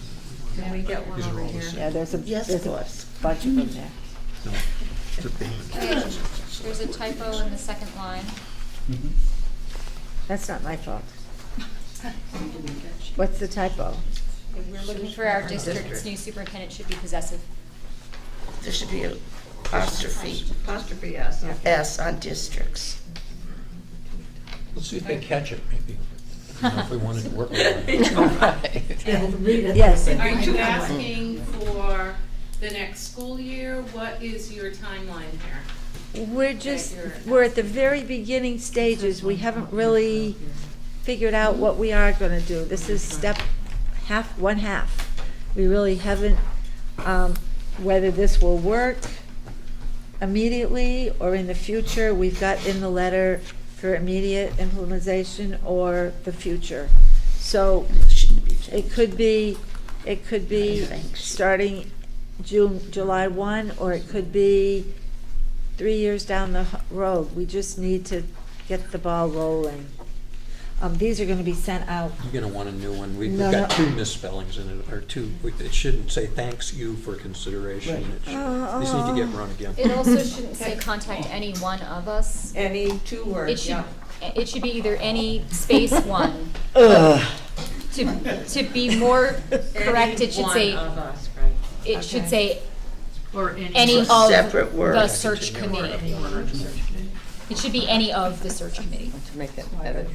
Can we get one These are over all the here? same. yeah, there's a Yes, there's of a course. bunch of them there. No, the payment. Okay, there's a typo in the second line. That's not my fault. What's the typo? We're looking for our district's new superintendent should be possessive. There should be an apostrophe Apostrophe S. S on districts. Let's see if they catch it, maybe. I don't know if we wanted to work with them. Yes. Are you asking for the next school year? What is your timeline here? We're at the very beginning stages. We haven't really figured out what we are gonna do. This is step one half. We really haven't, whether this will work immediately or in the future. We've got in the letter for immediate implementation or the future. So it could be starting July 1, or it could be 3 years down the road. We just need to get the ball rolling. These are gonna be sent out. You're gonna want a new one. We've No, got no. 2 misspellings in it, or 2. It shouldn't say thanks you for consideration. It should- These need to get run again. It also shouldn't say contact any one of us. Any 2 words, It should, yeah. it should be either any space one. Ugh. To be more correct, it should Any say, one of us, right. it should Okay. say Or any It's a of separate word. the search committee. It should be any of the search committee. To make it edit.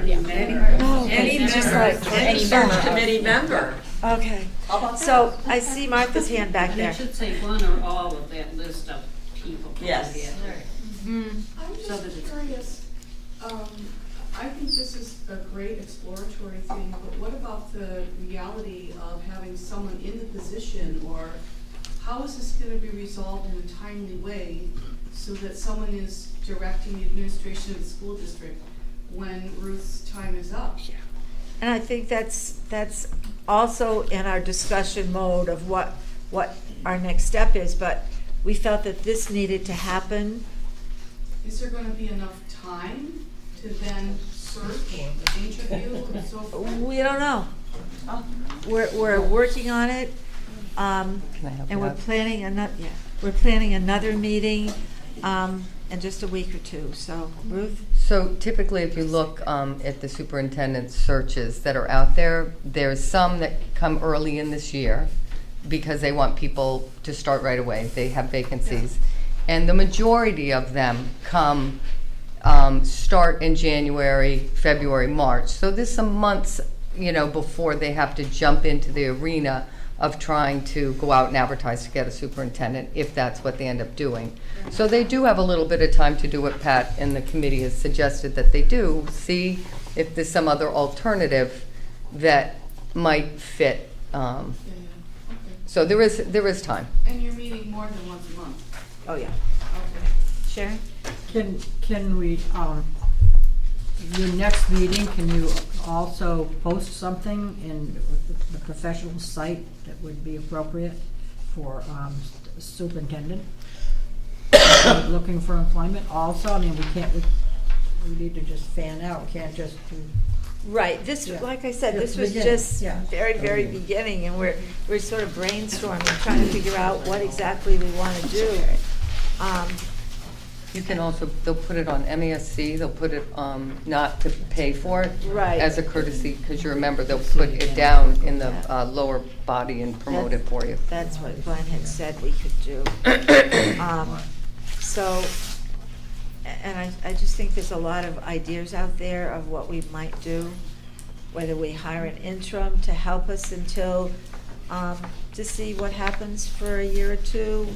Yeah. Any it's just member, like- any Any search member. committee member. Okay, so I see Martha's hand back And there. it should say one or all of that list of people. Yes. Mm. I'm So that just it's- curious, I think this is a great exploratory thing, but what about the reality of having someone in the position, or how is this gonna be resolved in a timely way so that someone is directing the administration of the school district when Ruth's time is up? And I think that's also in our discussion mode of what our next step is, but we felt that this needed to happen. Is there gonna be enough time to then search, interview, and so forth? We don't know. We're working on it, Can I help and you we're out? planning another meeting, in just a week or two, so Ruth? So typically, if you look at the superintendent searches that are out there, there's some that come early in this year because they want people to start right away. They have vacancies. And the majority of them come, start in January, February, March. So there's some months, before they have to jump into the arena of trying to go out and advertise to get a superintendent, if that's what they end up doing. So they do have a little bit of time to do what Pat and the committee has suggested that they do, see if there's some other alternative that might fit. Okay. So there is time. And you're meeting more than once a month? Oh, yeah. Okay. Sharon? Can we, your next meeting, can you also post something in the professional site that would be appropriate for superintendent? Looking for employment also, I mean, we need to just fan out, we can't just do. Right, this, Yeah. like I said, Yeah, this was beginning, just yeah. very beginning, and we're sort of brainstorming, trying to figure out what exactly we want to do. You can also, they'll put it on MESC, they'll put it, not to pay for it. Right. As a courtesy, because you remember, they'll put it down in the lower body and promote it for you. That's what Glenn had said we could do. So, and I just think there's a lot of ideas out there of what we might do, whether we hire an interim to help us until, to see what happens for a year or two,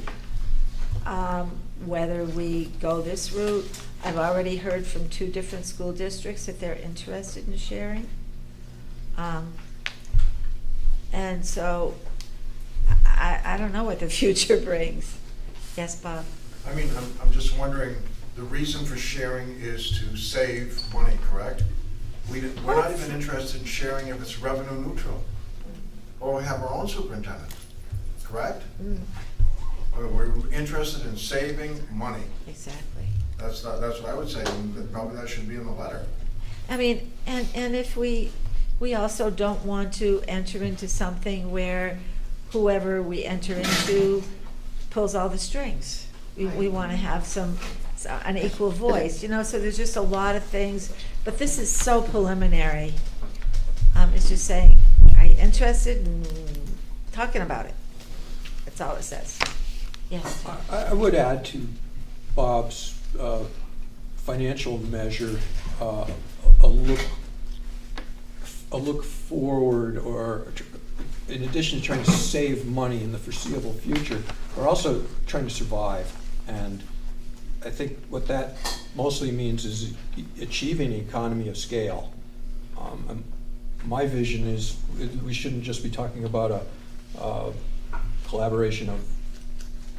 whether we go this route. I've already heard from 2 different school districts that they're interested in sharing. And so, I don't know what the future brings. Yes, Bob? I mean, I'm just wondering, the reason for sharing is to save money, correct? We're not even interested in sharing if it's revenue neutral, or we have our own superintendent, correct? Or we're interested in saving money. Exactly. That's what I would say, and probably that should be in the letter. I mean, and if we also don't want to enter into something where whoever we enter into pulls all the strings. We want to have an equal voice, you know, so there's just a lot of things, but this is so preliminary. It's just saying, are you interested in talking about it? That's all it says. Yes. I would add to Bob's financial measure, a look forward, or in addition to trying to save money in the foreseeable future, we're also trying to survive. And I think what that mostly means is achieving economy of scale. My vision is we shouldn't just be talking about a collaboration of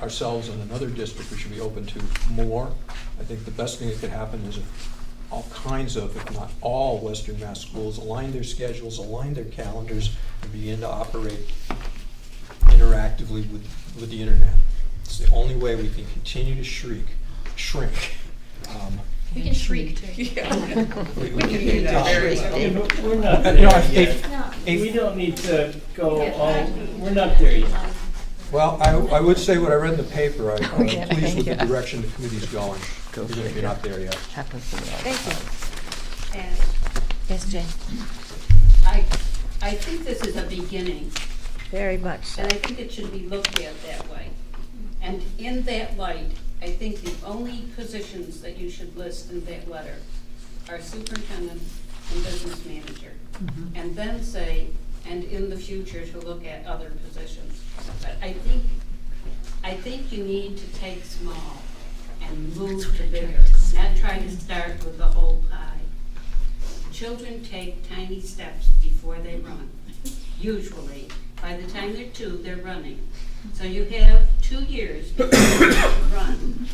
ourselves and another district. We should be open to more. I think the best thing that could happen is if all kinds of, if not all, Western Mass schools align their schedules, align their calendars, and begin to operate interactively with the internet. It's the only way we can continue to shrink. We can shriek too. We can do that. We're not there yet. We don't need to go all, we're not there yet. Well, I would say what I read in the paper, I'm pleased with the direction the committee's going, even if you're not there yet. Thank you. And Yes, Jane. I think this is a beginning, Very much so. and I think it should be looked at that way. And in that light, I think the only positions that you should list in that letter are superintendent and business manager. And then say, and in the future to look at other positions. But I think you need to take small and move to bigger, not try to start with the whole pie. Children take tiny steps before they run. Usually, by the time they're 2, they're running. So you have 2 years before you run.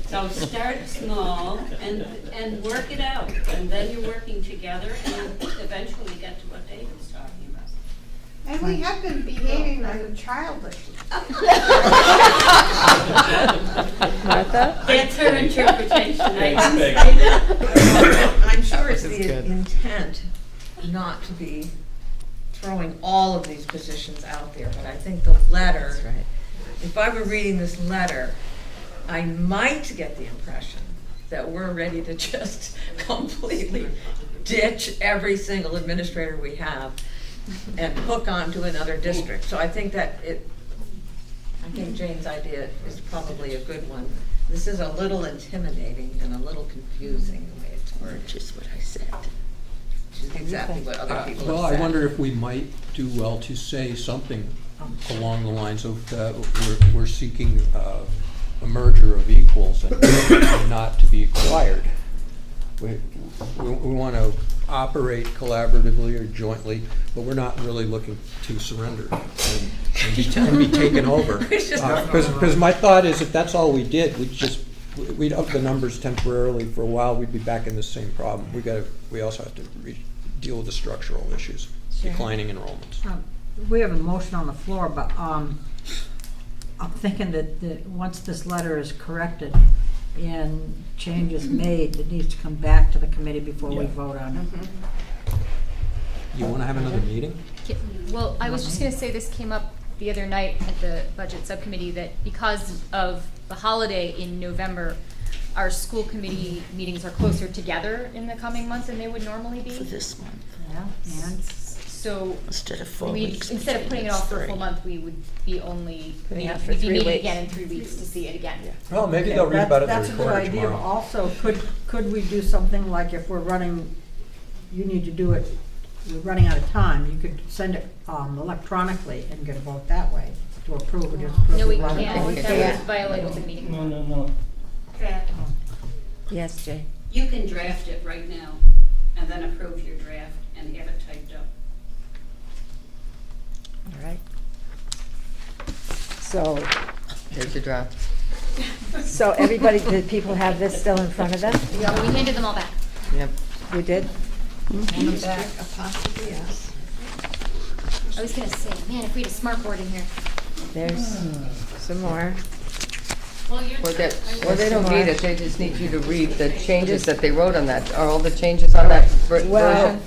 So start small and work it out, and then you're working together, and eventually get to what David's talking about. And we have been behaving rather childish. Martha? That's her interpretation. I didn't say that. I'm sure it's the intent not to be throwing all of these positions out there, but I think the letter, That's right. if I were reading this letter, I might get the impression that we're ready to just completely ditch every single administrator we have and hook on to another district. So I think Jane's idea is probably a good one. This is a little intimidating and a little confusing the way it's worded. Which is what I said. Which is exactly what other people have said. Well, I wonder if we might do well to say something along the lines of we're seeking a merger of equals and not to be acquired. We want to operate collaboratively or jointly, but we're not really looking to surrender and be taken over. Because my thought is, if that's all we did, we'd up the numbers temporarily for a while. We'd be back in the same problem. We also have to deal with the structural issues, Sure. declining enrollments. We have a motion on the floor, but I'm thinking that once this letter is corrected and changes made, it needs to come back to the committee before we vote on it. You want to have another meeting? Well, I was just gonna say, this came up the other night at the budget subcommittee, that because of the holiday in November, our school committee meetings are closer together in the coming months than they would normally be. For this month, Yeah, and So instead of 4 we, weeks. instead of putting it off for a full month, we would be only, Putting it we'd off for be 3 meeting weeks. again in 3 weeks to see it again. Well, maybe they'll read about it in That's the a good recorder idea, but tomorrow. also, could we do something like, if we're running, you need to do it, we're running out of time, you could send it electronically and get a vote that way to approve or disapprove. No, we the letter. can't, that would violate open meeting. No. Pat, Yes, Jane. you can draft it right now, and then approve your draft and have it typed up. All right. So, There's your draft. everybody, did people have this still in front of them? We handed them all back. Yep. We did? District apostrophe S. I was gonna say, man, if we had a smart board in here. There's some more. Or they don't need it, they just need you to read the changes that they wrote on that. Are all the changes on that Well, version?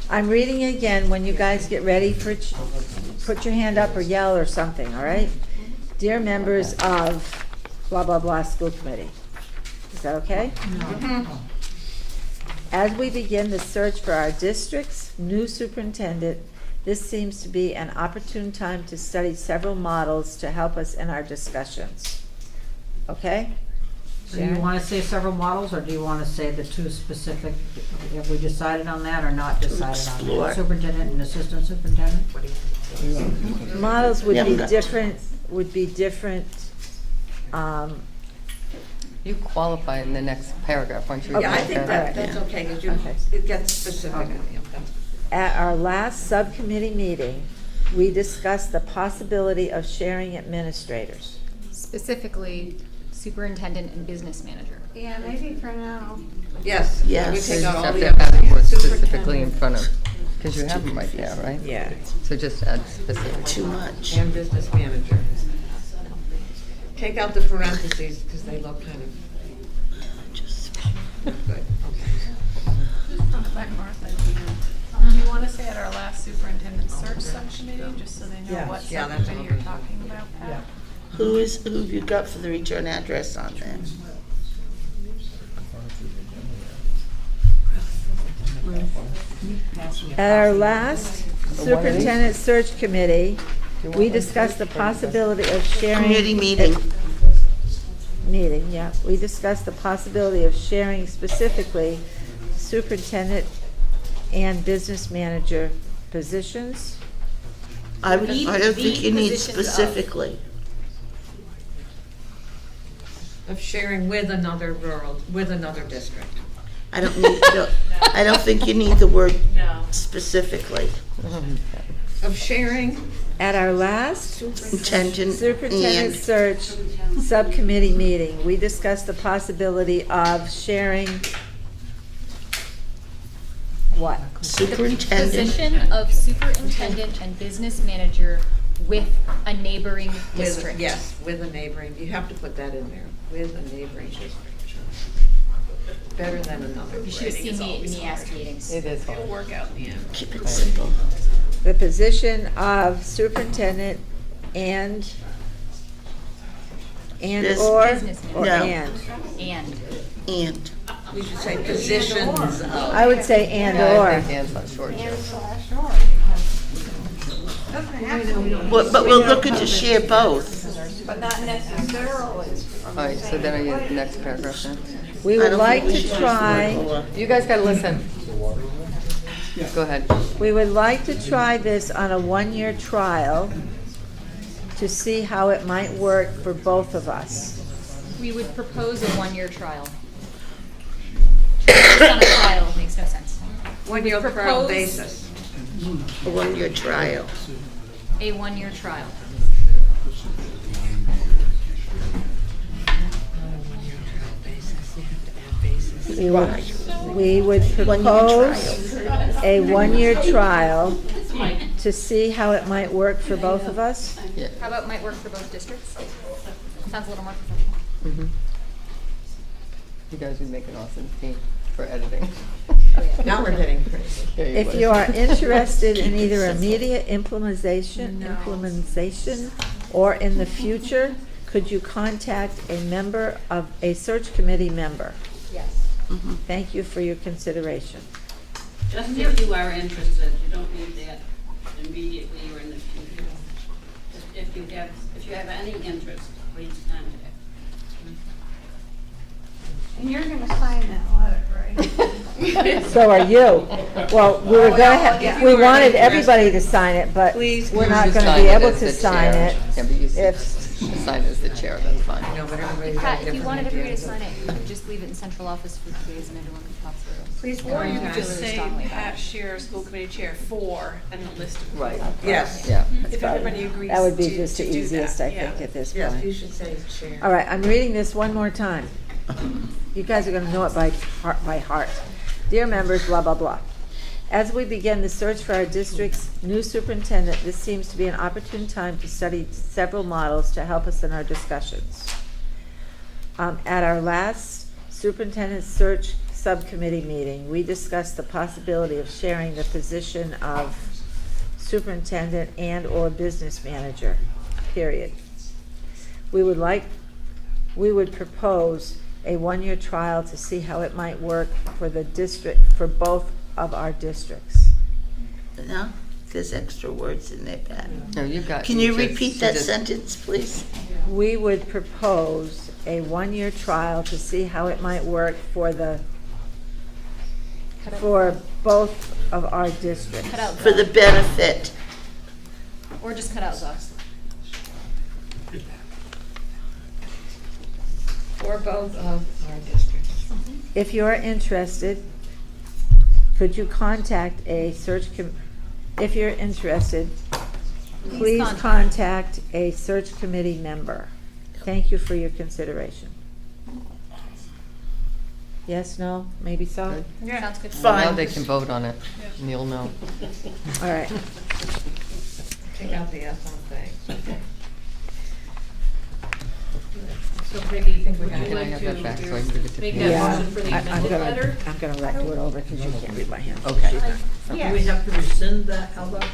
I'm reading it again. When you guys get ready for, put your hand up or yell or something, all right? Dear members of blah, blah, blah school committee. Is that okay? As we begin the search for our district's new superintendent, this seems to be an opportune time to study several models to help us in our discussions. Okay? Do you want to say several models, or do you want to say the two specific? Have we decided on that or not decided on Explore. that? Superintendent and assistant superintendent? Models would We be haven't got- different, You qualify in the next paragraph, once you. Yeah, I get think there. that's okay, because you, Okay. it gets specific. At our last subcommittee meeting, we discussed the possibility of sharing administrators. Specifically, superintendent and business manager. Yeah, maybe for now. Yes. Yes. We You take just out all have the to add the other word superintendent. specifically in front of, because you have them right there, right? Yeah. So just add specific. Too much. And business manager. Take out the parentheses, because they look kind of good. Back, Martha. Do you want to say at our last superintendent search subcommittee, just so they know Yeah. what Yeah, that's subcommittee what you're I'm- talking about, Pat? Who have you got for the return address on there? At our last superintendent search committee, we discussed the possibility of sharing. Committee meeting. Meeting, yeah. We discussed the possibility of sharing specifically superintendent and business manager positions. I don't think you need specifically. Of sharing with another district. I don't think you need the word specifically. Of sharing. At our last Superintendent superintendent and search subcommittee meeting, we discussed the possibility of sharing what? superintendent. Position of superintendent and business manager with a neighboring district. Yes, with a neighboring, you have to put that in there, with a neighboring district. Better than another. You should have seen me at NEASC meetings. It is hard. It'll work out in the end. Keep it simple. The position of superintendent and This- or Business or manager. and. And. We should say positions of. I would say and Yeah, I or. think Anne's not short here. But we're looking to share both. But not necessarily. All right, so then are you the next paragraph then? We I would don't like think we to should use the word try, or. You guys gotta listen. Go ahead. we would like to try this on a one-year trial to see how it might work for both of us. We would propose a one-year trial. Just on a trial makes no sense. One-year trial propose- basis. A one-year trial. A one-year trial. We would propose a one-year trial to see how it might work for both of us. Yeah. How about might work for both districts? Sounds a little more professional. You guys would make an awesome team for editing. Now we're getting crazy. Yeah, If would. you are interested in either immediate implementation, or in the future, could you contact a member of a search committee member? Yes. Thank you for your consideration. Just if you are interested, you don't need that immediately or in the future. Just if you have any interest, please contact. And you're gonna sign that letter, right? So are you. Well, we were gonna have, we wanted everybody to sign it, but Please, we're You not just gonna sign be it able as to the sign chair. it Yeah, but you if, sign as the chair, that's fine. No, but everybody's got Pat, if you different wanted everybody to ideas. sign it, you could just leave it in central office for 2 days and everyone could talk through it. Please Or you could contact. just say strongly about Pat it. Shearer, school committee chair for, and a list of. Right. Yes. Yeah. If everybody agrees that would be to- just to the do easiest, that, I yeah. think, at this Yes, you point. should say chair. All right, I'm reading this one more time. You guys are gonna know it by heart. Dear members, blah, blah, blah. As we begin the search for our district's new superintendent, this seems to be an opportune time to study several models to help us in our discussions. At our last superintendent search subcommittee meeting, we discussed the possibility of sharing the position of superintendent and/or business manager, period. We would propose a one-year trial to see how it might work for the district, for both of our districts. No, there's extra words in there, Pat. No, you've got. Can you repeat that sentence, please? We would propose a one-year trial to see how it might work for both of our districts. Cut out For the benefit. Or just cut out the. For both of our districts. If you're interested, could you contact a if you're interested, please contact a search committee member. Thank you for your consideration. Yes, no, maybe so? Yeah. Sounds good. Fine. Now they can vote on it, and you'll know. All right. Take out the S on things. So Peggy, you think we Can I would have like that back to so I can give it to make Peggy? that motion for the I'm amended letter? gonna do it over because you can't read my hand. Okay. She's not. Yes. Do we have to rescind that, how about?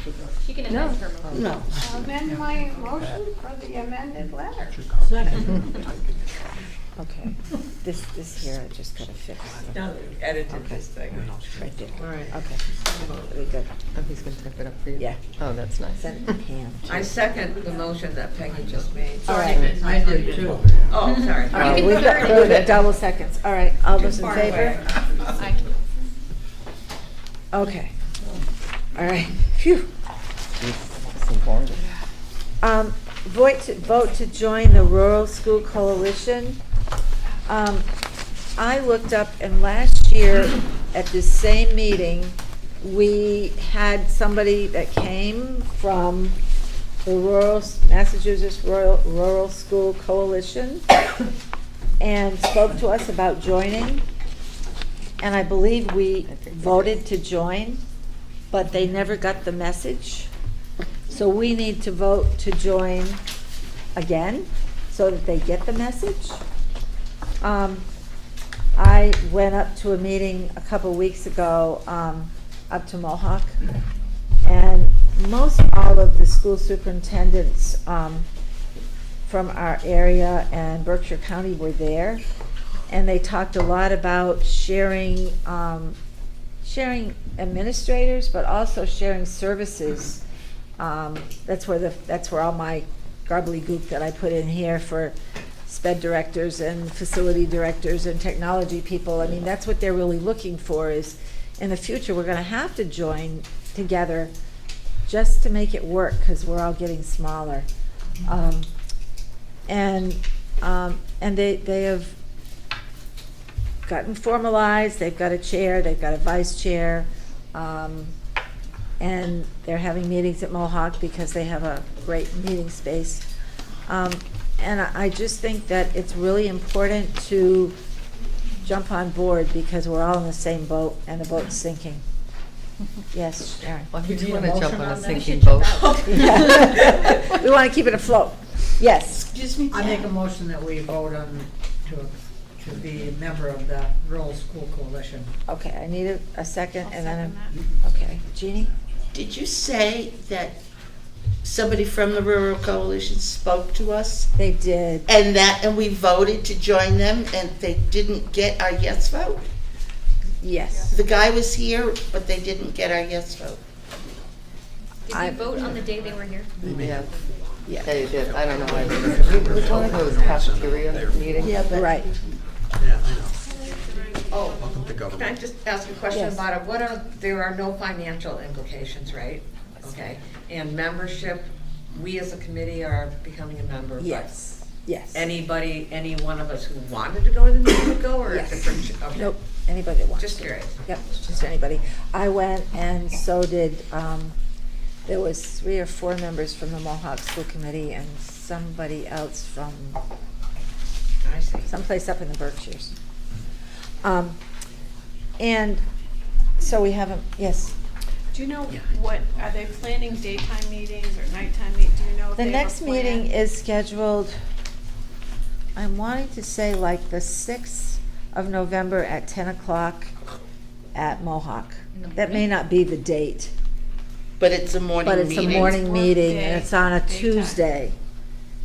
She can amend her motion. No. I'll amend my motion for the amended letter. Second. Okay, this here, I just gotta fix. Now that you edited this thing. Right there. All right. Okay, very good. Oh, he's gonna type it up for you? Yeah. Oh, that's nice. Send it to Pam. I second the motion that Peggy just made. All right. I did too. Oh, sorry. All right, we've got double seconds. All right, all those in Far favor? away. Okay. All right, phew. Vote to join the Rural School Coalition. I looked up, and last year at this same meeting, we had somebody that came from the Massachusetts Rural School Coalition and spoke to us about joining. And I believe we voted to join, but they never got the message. So we need to vote to join again so that they get the message. I went up to a meeting a couple weeks ago, up to Mohawk, and most all of the school superintendents from our area and Berkshire County were there, and they talked a lot about sharing administrators, but also sharing services. That's where all my gobbledygook that I put in here for SPED directors and facility directors and technology people. I mean, that's what they're really looking for, is in the future we're going to have to join together just to make it work, because we're all getting smaller. And they have gotten formalized. They've got a chair, they've got a vice chair, and they're having meetings at Mohawk because they have a great meeting space. And I just think that it's really important to jump on board, because we're all in the same boat and the boat's sinking. Yes, Sharon? Well, You you need a want to jump motion on a on that? sinking boat. Yeah. We want to keep it afloat. Yes. Excuse me, I make a Pat. motion that we vote on to be a member of the Rural School Coalition. Okay, I need a second, I'll and then, second okay. Jeannie? Did you say that somebody from the Rural Coalition spoke to us? They did. And we voted to join them, and they didn't get our yes vote? Yes. The guy was here, but they didn't get our yes vote. Did we vote on the day they were here? Yeah. Yeah. They did. I don't know why. It was cafeteria meeting. Yeah, but. Right. Yeah, I know. Oh, Welcome to can I government. just ask a question Yes. about it? There are no financial implications, right? Okay, and membership, we as a committee are becoming a member. but Yes. Yes. any one of us who wanted to go to the meeting would go, or a Yes. different? Okay. Nope, anybody that wants. Just curious. Yep, just anybody. I went, and so did, there was 3 or 4 members from the Mohawk School Committee and somebody else from I see. someplace up in the Berkshires. And So we haven't, yes. Do you know what, are they planning daytime meetings or nighttime meetings? Do you know if The they have a next plan? meeting is scheduled, I'm wanting to say like the 6th of November at 10 o'clock at Mohawk. That may not be the date, But it's a morning but it's meeting. a morning Work meeting day, and it's on a daytime. Tuesday.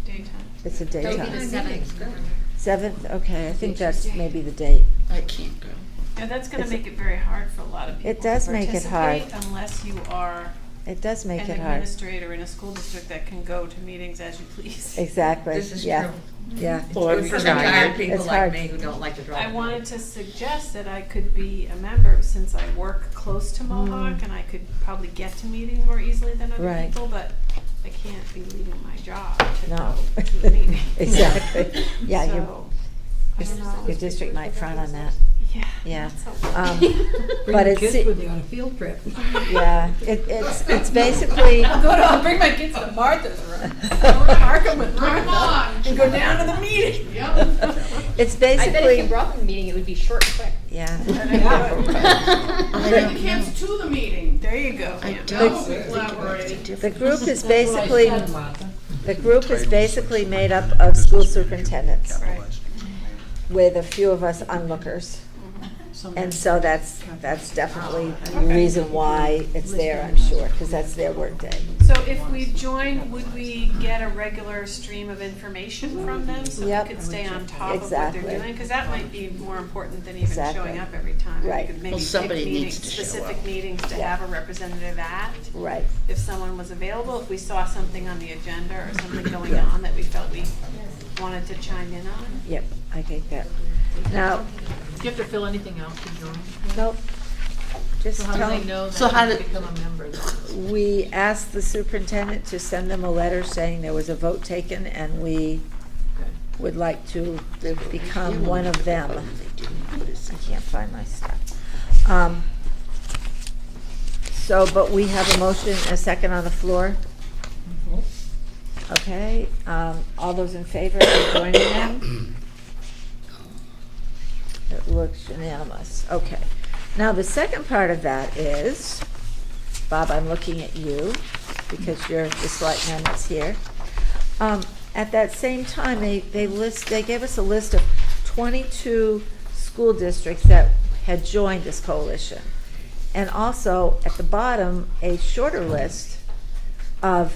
Daytime. It's a That would be the daytime. 7th. 7th, okay, I think that's maybe the date. I can't go. Yeah, that's gonna It's- make it very hard for a lot of people It does to make it hard. participate unless you are It does make an it hard. administrator in a school district that can go to meetings as you please. Exactly, This is yeah, true. yeah. Or Good for retired. retired people It's like hard. me who don't like to drive. I wanted to suggest that I could be a member since I work close to Mohawk and I could probably get to meetings more easily than other Right. people, but I can't be leaving my job to No. go to the meeting. Exactly. Yeah, So, your, I don't know. your district might frown on that. Yeah. Yeah. that's so- But Bring it's, kids with you on a field trip. yeah, it's basically, I'll bring my kids to Martha's room. Go to Markham with Martha and go down to the meeting. it's I bet if you basically, brought them to the meeting, it would be short and quick. yeah. Bring the kids to the meeting. There you go. I Yeah. don't The- think it's a The different. group is That's what I basically, said, Martha. the group is basically made up of school superintendents with a few of us onlookers. And so that's definitely the reason why it's there, I'm sure, because that's their work day. So if we join, would we get a regular stream of information from them so Yep. we could stay on top of what Exactly. they're doing? Because that might be more important than even Exactly. showing up every time. We Right. could maybe Well, somebody pick needs meetings, to show specific up. meetings to Yeah. have a representative at. Right. If someone was available, if we saw something on the agenda or something going on that we felt we wanted to chime in on. Yep, I think that. Now, Do you have to fill anything out to join? nope, just So how do tell they them. know So that how you do- become a member? We asked the superintendent to send them a letter saying there was a vote taken and we would like to become one of them. I can't find my stuff. So, but we have a motion and a second on the floor. Okay, all those in favor of joining them? It looks unanimous, okay. Now, the second part of that is, Bob, I'm looking at you, because you're the selectman that's here. At that same time, they gave us a list of 22 school districts that had joined this coalition. And also, at the bottom, a shorter list of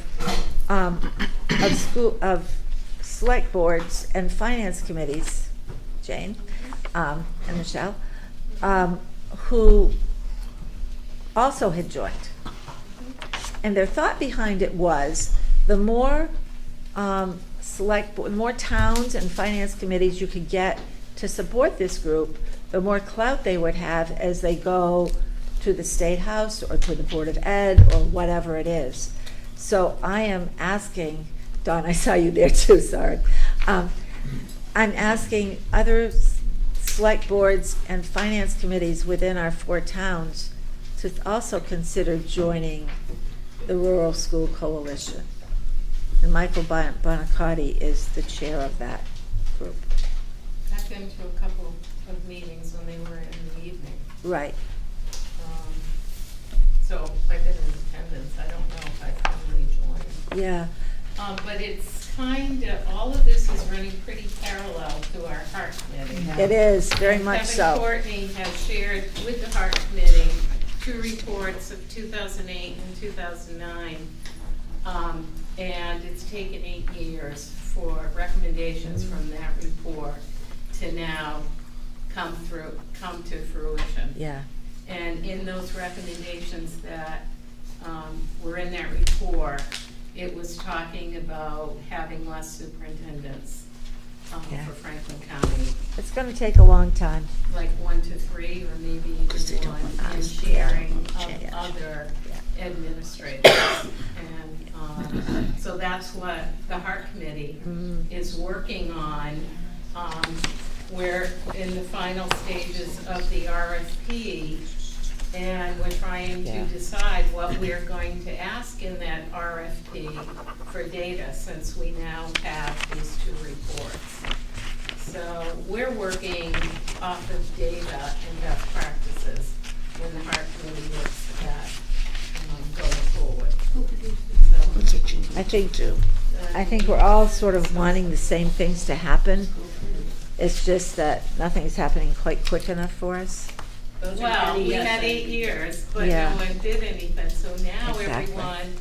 select boards and finance committees, Jane, and Michelle, who also had joined. And their thought behind it was, the more more towns and finance committees you could get to support this group, the more clout they would have as they go to the State House or to the Board of Ed or whatever it is. So I am asking, Dawn, I saw you there too, sorry. I'm asking other select boards and finance committees within our 4 towns to also consider joining the Rural School Coalition. And Michael Bonacotti is the chair of that group. I've been to a couple of meetings when they were in the evening. Right. So I've been in attendance. I don't know if I finally joined. Yeah. But it's kind of, all of this is running pretty parallel to our Heart Committee. It is, very much Kevin so. Courtney has shared with the Heart Committee 2 reports of 2008 and 2009. And it's taken 8 years for recommendations from that report to now come to fruition. Yeah. And in those recommendations that were in that report, it was talking about having less superintendents Yeah. for Franklin County, It's going to take a long time. like 1 to 3 or maybe they even don't 1, want and us to sharing change. of other Yeah. administrators. And so that's what the Heart Committee is working on. We're in the final stages of the RFP, and we're trying Yeah. to decide what we're going to ask in that RFP for data, since we now have these 2 reports. So we're working off of data and best practices. when the heart really is that going forward. That's what you need. I think too. I think we're all sort of wanting the same things to happen. It's just that nothing is happening quite quick enough for us. Well, we had 8 years, but Yeah. no one did anything, so now Exactly. everyone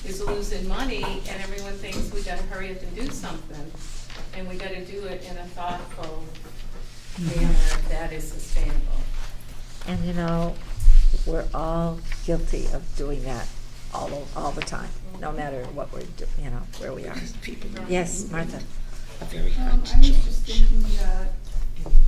is losing money and everyone thinks we gotta hurry up and do something. And we gotta do it in a thoughtful manner that is sustainable. And you know, we're all guilty of doing that all the time, no matter what we're you know, where we are. Yes, Martha. Very I hard was to just change. thinking that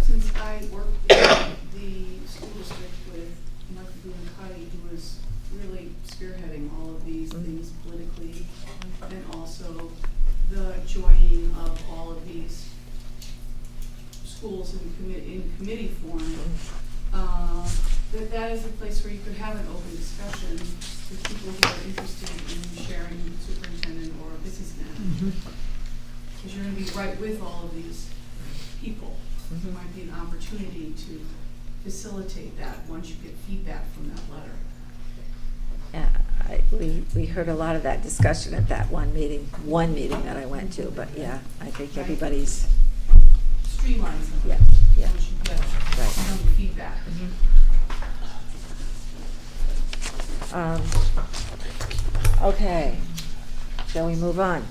since I worked in the school district with Martha Boone-Cuddy, who was really spearheading all of these things politically, and also the joining of all of these schools in committee form, that is a place where you could have an open discussion with people who are interested in sharing with the superintendent or a business manager. Because you're gonna be right with all of these people. There might be an opportunity to facilitate that once you get feedback from that letter. Yeah, we heard a lot of that discussion at that one meeting that I went to, but yeah, I think everybody's, Streamlines them. Yeah, yeah. Once you get Right. some feedback. Okay, shall we move on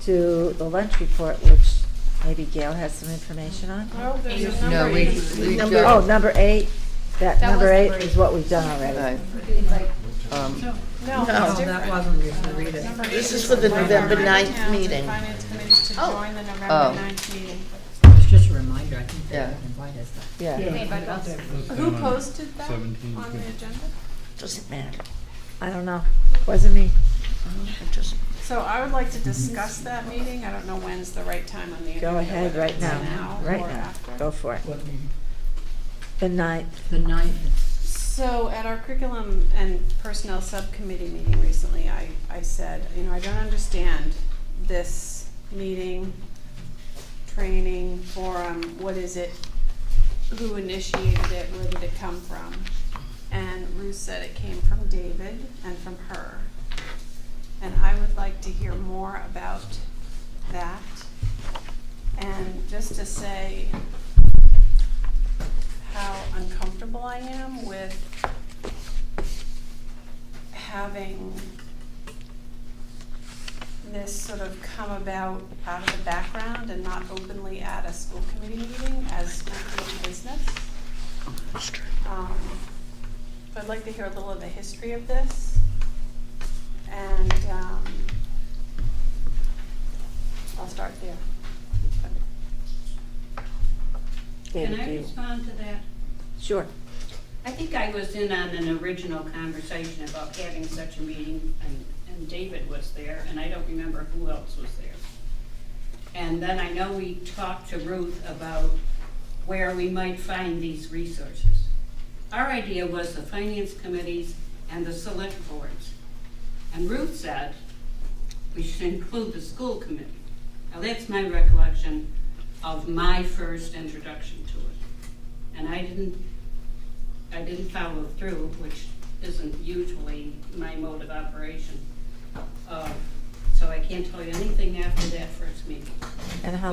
to the lunch report, which maybe Gail has some information on? Oh, there's a No, number we, eight. we Number- don't. Oh, number 8, that That number was 8 number is 8. what we've done already. Right. No, No. it's that different. wasn't, you can read it. Number This eight is for the invite November our 9th towns and meeting. Finance committees to join the Oh. November 9th meeting. It's just a reminder, I think Yeah. they invite us. Yeah, Made by us. Who posted that 17, on the agenda? Doesn't matter. I don't know, wasn't me. It doesn't. So I would like to discuss that meeting. I don't know when's the right time on the agenda. Go ahead, whether right it's now, right or now, after. go for it. What meeting? The 9th. The 9th. So at our curriculum and personnel subcommittee meeting recently, I said, you know, I don't understand this meeting, training, forum, what is it? Who initiated it? Where did it come from? And Ruth said it came from David and from her. And I would like to hear more about that. And just to say how uncomfortable I am with having this sort of come about out of the background and not openly at a school committee meeting as school committee business. So I'd like to hear a little of the history of this. And I'll start there. Can I respond to that? Sure. I think I was in on an original conversation about having such a meeting, and David was there, and I don't remember who else was there. And then I know we talked to Ruth about where we might find these resources. Our idea was the finance committees and the select boards. And Ruth said we should include the school committee. Now that's my recollection of my first introduction to it. And I didn't follow through, which isn't usually my mode of operation. So I can't tell you anything after that first meeting. And how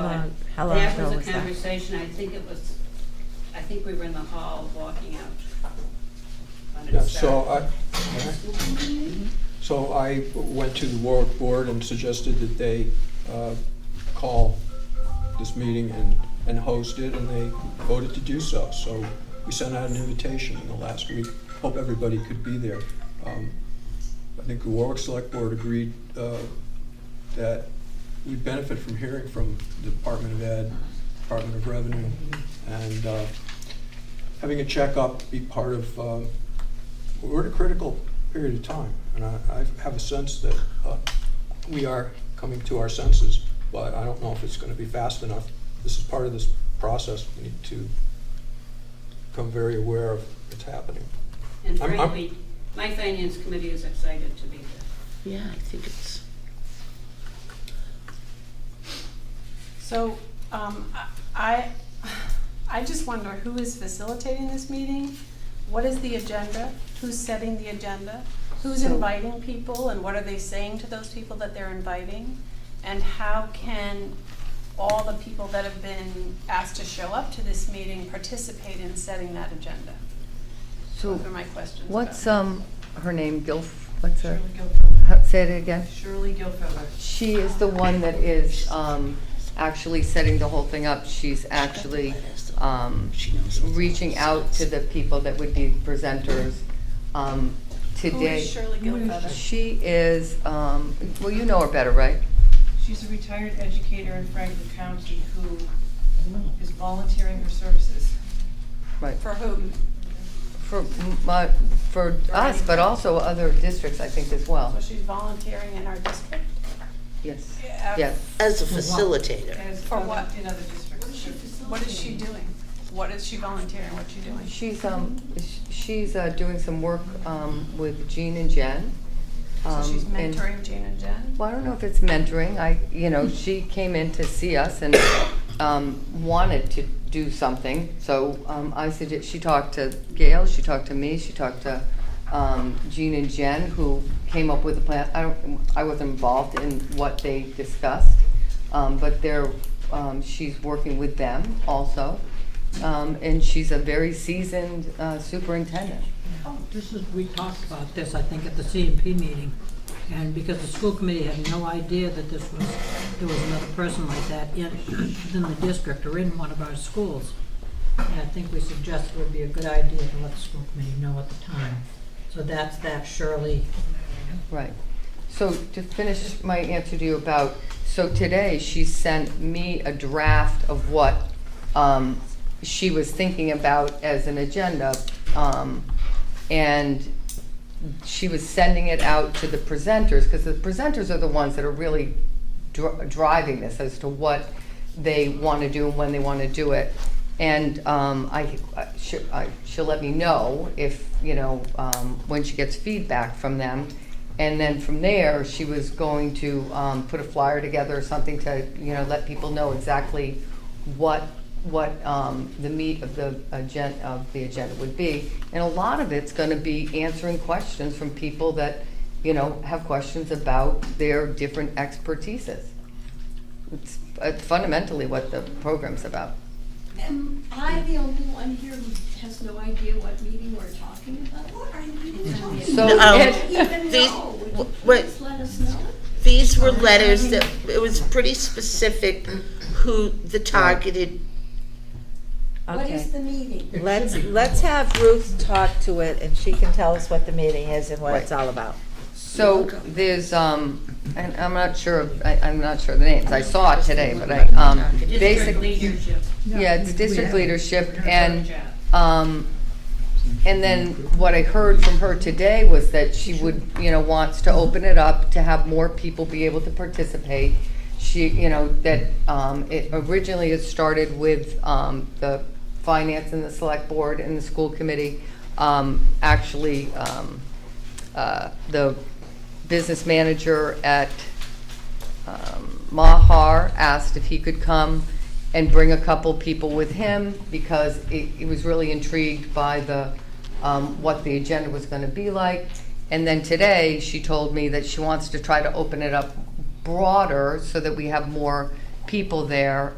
But long ago was that was a that? conversation, I think we were in the hall walking out. when it Yeah, started. so I went to the Warwick board and suggested that they call this meeting and host it, and they voted to do so. So we sent out an invitation in the last week. Hope everybody could be there. I think the Warwick Select Board agreed that we benefit from hearing from the Department of Ed, Department of Revenue, and having a checkup be part of, we're in a critical period of time, and I have a sense that we are coming to our senses, but I don't know if it's going to be fast enough. This is part of this process. We need to become very aware of what's happening. And frankly, my finance committee is excited to be there. Yeah, I think it's. So, I just wonder who is facilitating this meeting? what is the agenda? Who's setting the agenda? Who's So- inviting people, and what are they saying to those people that they're inviting? And how can all the people that have been asked to show up to this meeting participate in setting that agenda? So Those are my questions. what's, about it. her name, what's her? Shirley Guilford. Say it again. Shirley Guilford. She is the one that is actually setting the whole thing up. She's actually reaching out to the people that would be presenters today. Who is Shirley Guilford? She is, well, you know her better, right? She's a retired educator in Franklin County who is volunteering her services. Right. For whom? For us, but also other districts, I think, as well. So she's volunteering in our district? Yes. Yeah. Yes. As a facilitator. For what? In other districts. What is she doing? What is she volunteering? What's she doing? She's doing some work with Jean and Jen. So she's and- mentoring Jean and Jen? Well, I don't know if it's mentoring. She came in to see us and wanted to do something. So I suggest, she talked to Gail, she talked to me, she talked to Jean and Jen, who came up with a plan. I wasn't involved in what they discussed, but she's working with them also. And she's a very seasoned superintendent. We talked about this, I think, at the CMP meeting, and because the school committee had no idea that there was another person like that in the district or in one of our schools. And I think we suggested it would be a good idea to let the school committee know at the time. So that's that Shirley. Right. So to finish my answer to you so today she sent me a draft of what she was thinking about as an agenda, and she was sending it out to the presenters, because the presenters are the ones that are really driving this as to what they want to do and when they want to do it. And she'll let me know if, when she gets feedback from them. And then from there, she was going to put a flyer together or something to, let people know exactly what the meat of the agenda would be. And a lot of it's going to be answering questions from people that, have questions about their different expertises. It's fundamentally what the program's about. Am I the only one here who has no idea what meeting we're talking about? What are you talking So about? Even know, please let us know. These were letters that, it was pretty specific who the targeted. What is the meeting? Let's have Ruth talk to it, and she can tell us what the meeting is and what it's all about. So there's, and I'm not sure of the names. I saw it today, but basically, yeah, it's district leadership, and then what I heard from her today was that she would, wants to open it up to have more people be able to participate. She, that it originally it started with the finance and the select board and the school committee. Actually, the business manager at Mahar asked if he could come and bring a couple people with him, because he was really intrigued by the what the agenda was going to be like. And then today she told me that she wants to try to open it up broader so that we have more people there,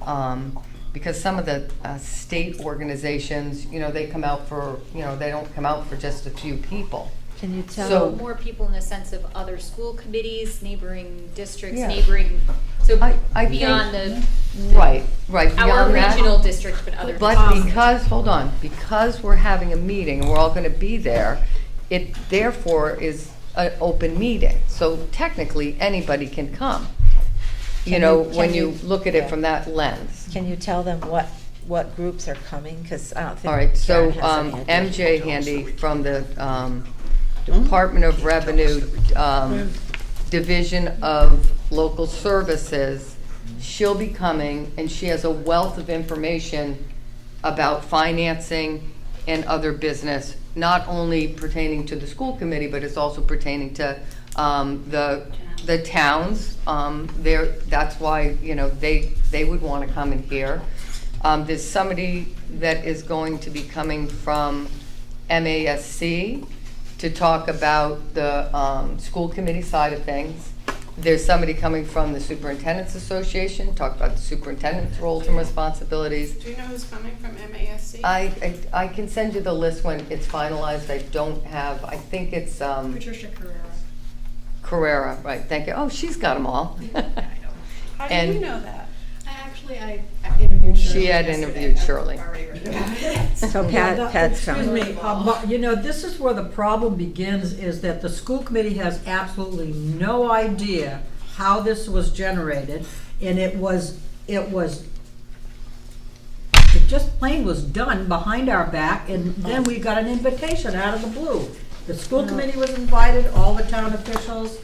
because some of the state organizations, they come out for, they don't come out for just a few people. Can you tell? So more people in the sense of other school committees, neighboring districts, Yeah. neighboring, so I beyond think, the right, our beyond that. regional district, but other. But because we're having a meeting and we're all going to be there, it therefore is an open meeting. So technically, anybody can come. When you look at it from that lens. Can you tell them what groups are coming? Because I don't think. All right, so Karen has any idea. MJ Handy from the Department of Revenue, Division of Local Services, she'll be coming, and she has a wealth of information about financing and other business, not only pertaining to the school committee, but it's also pertaining to the towns. That's why they would want to come and hear. There's somebody that is going to be coming from MASC to talk about the school committee side of things. There's somebody coming from the Superintendent's Association, talk about the superintendent's roles and responsibilities. Do you know who's coming from MASC? I can send you the list when it's finalized. I don't have, I think it's Patricia Carrera. Carrera, right, thank you. Oh, she's got them all. How do And you know that? I interviewed Shirley. She had interviewed Shirley. So Pat's Excuse coming. me, but, you know, this is where the problem begins, is that the school committee has absolutely no idea how this was generated, and it just plain was done behind our back, and then we got an invitation out of the blue. The school committee was invited, all the town officials,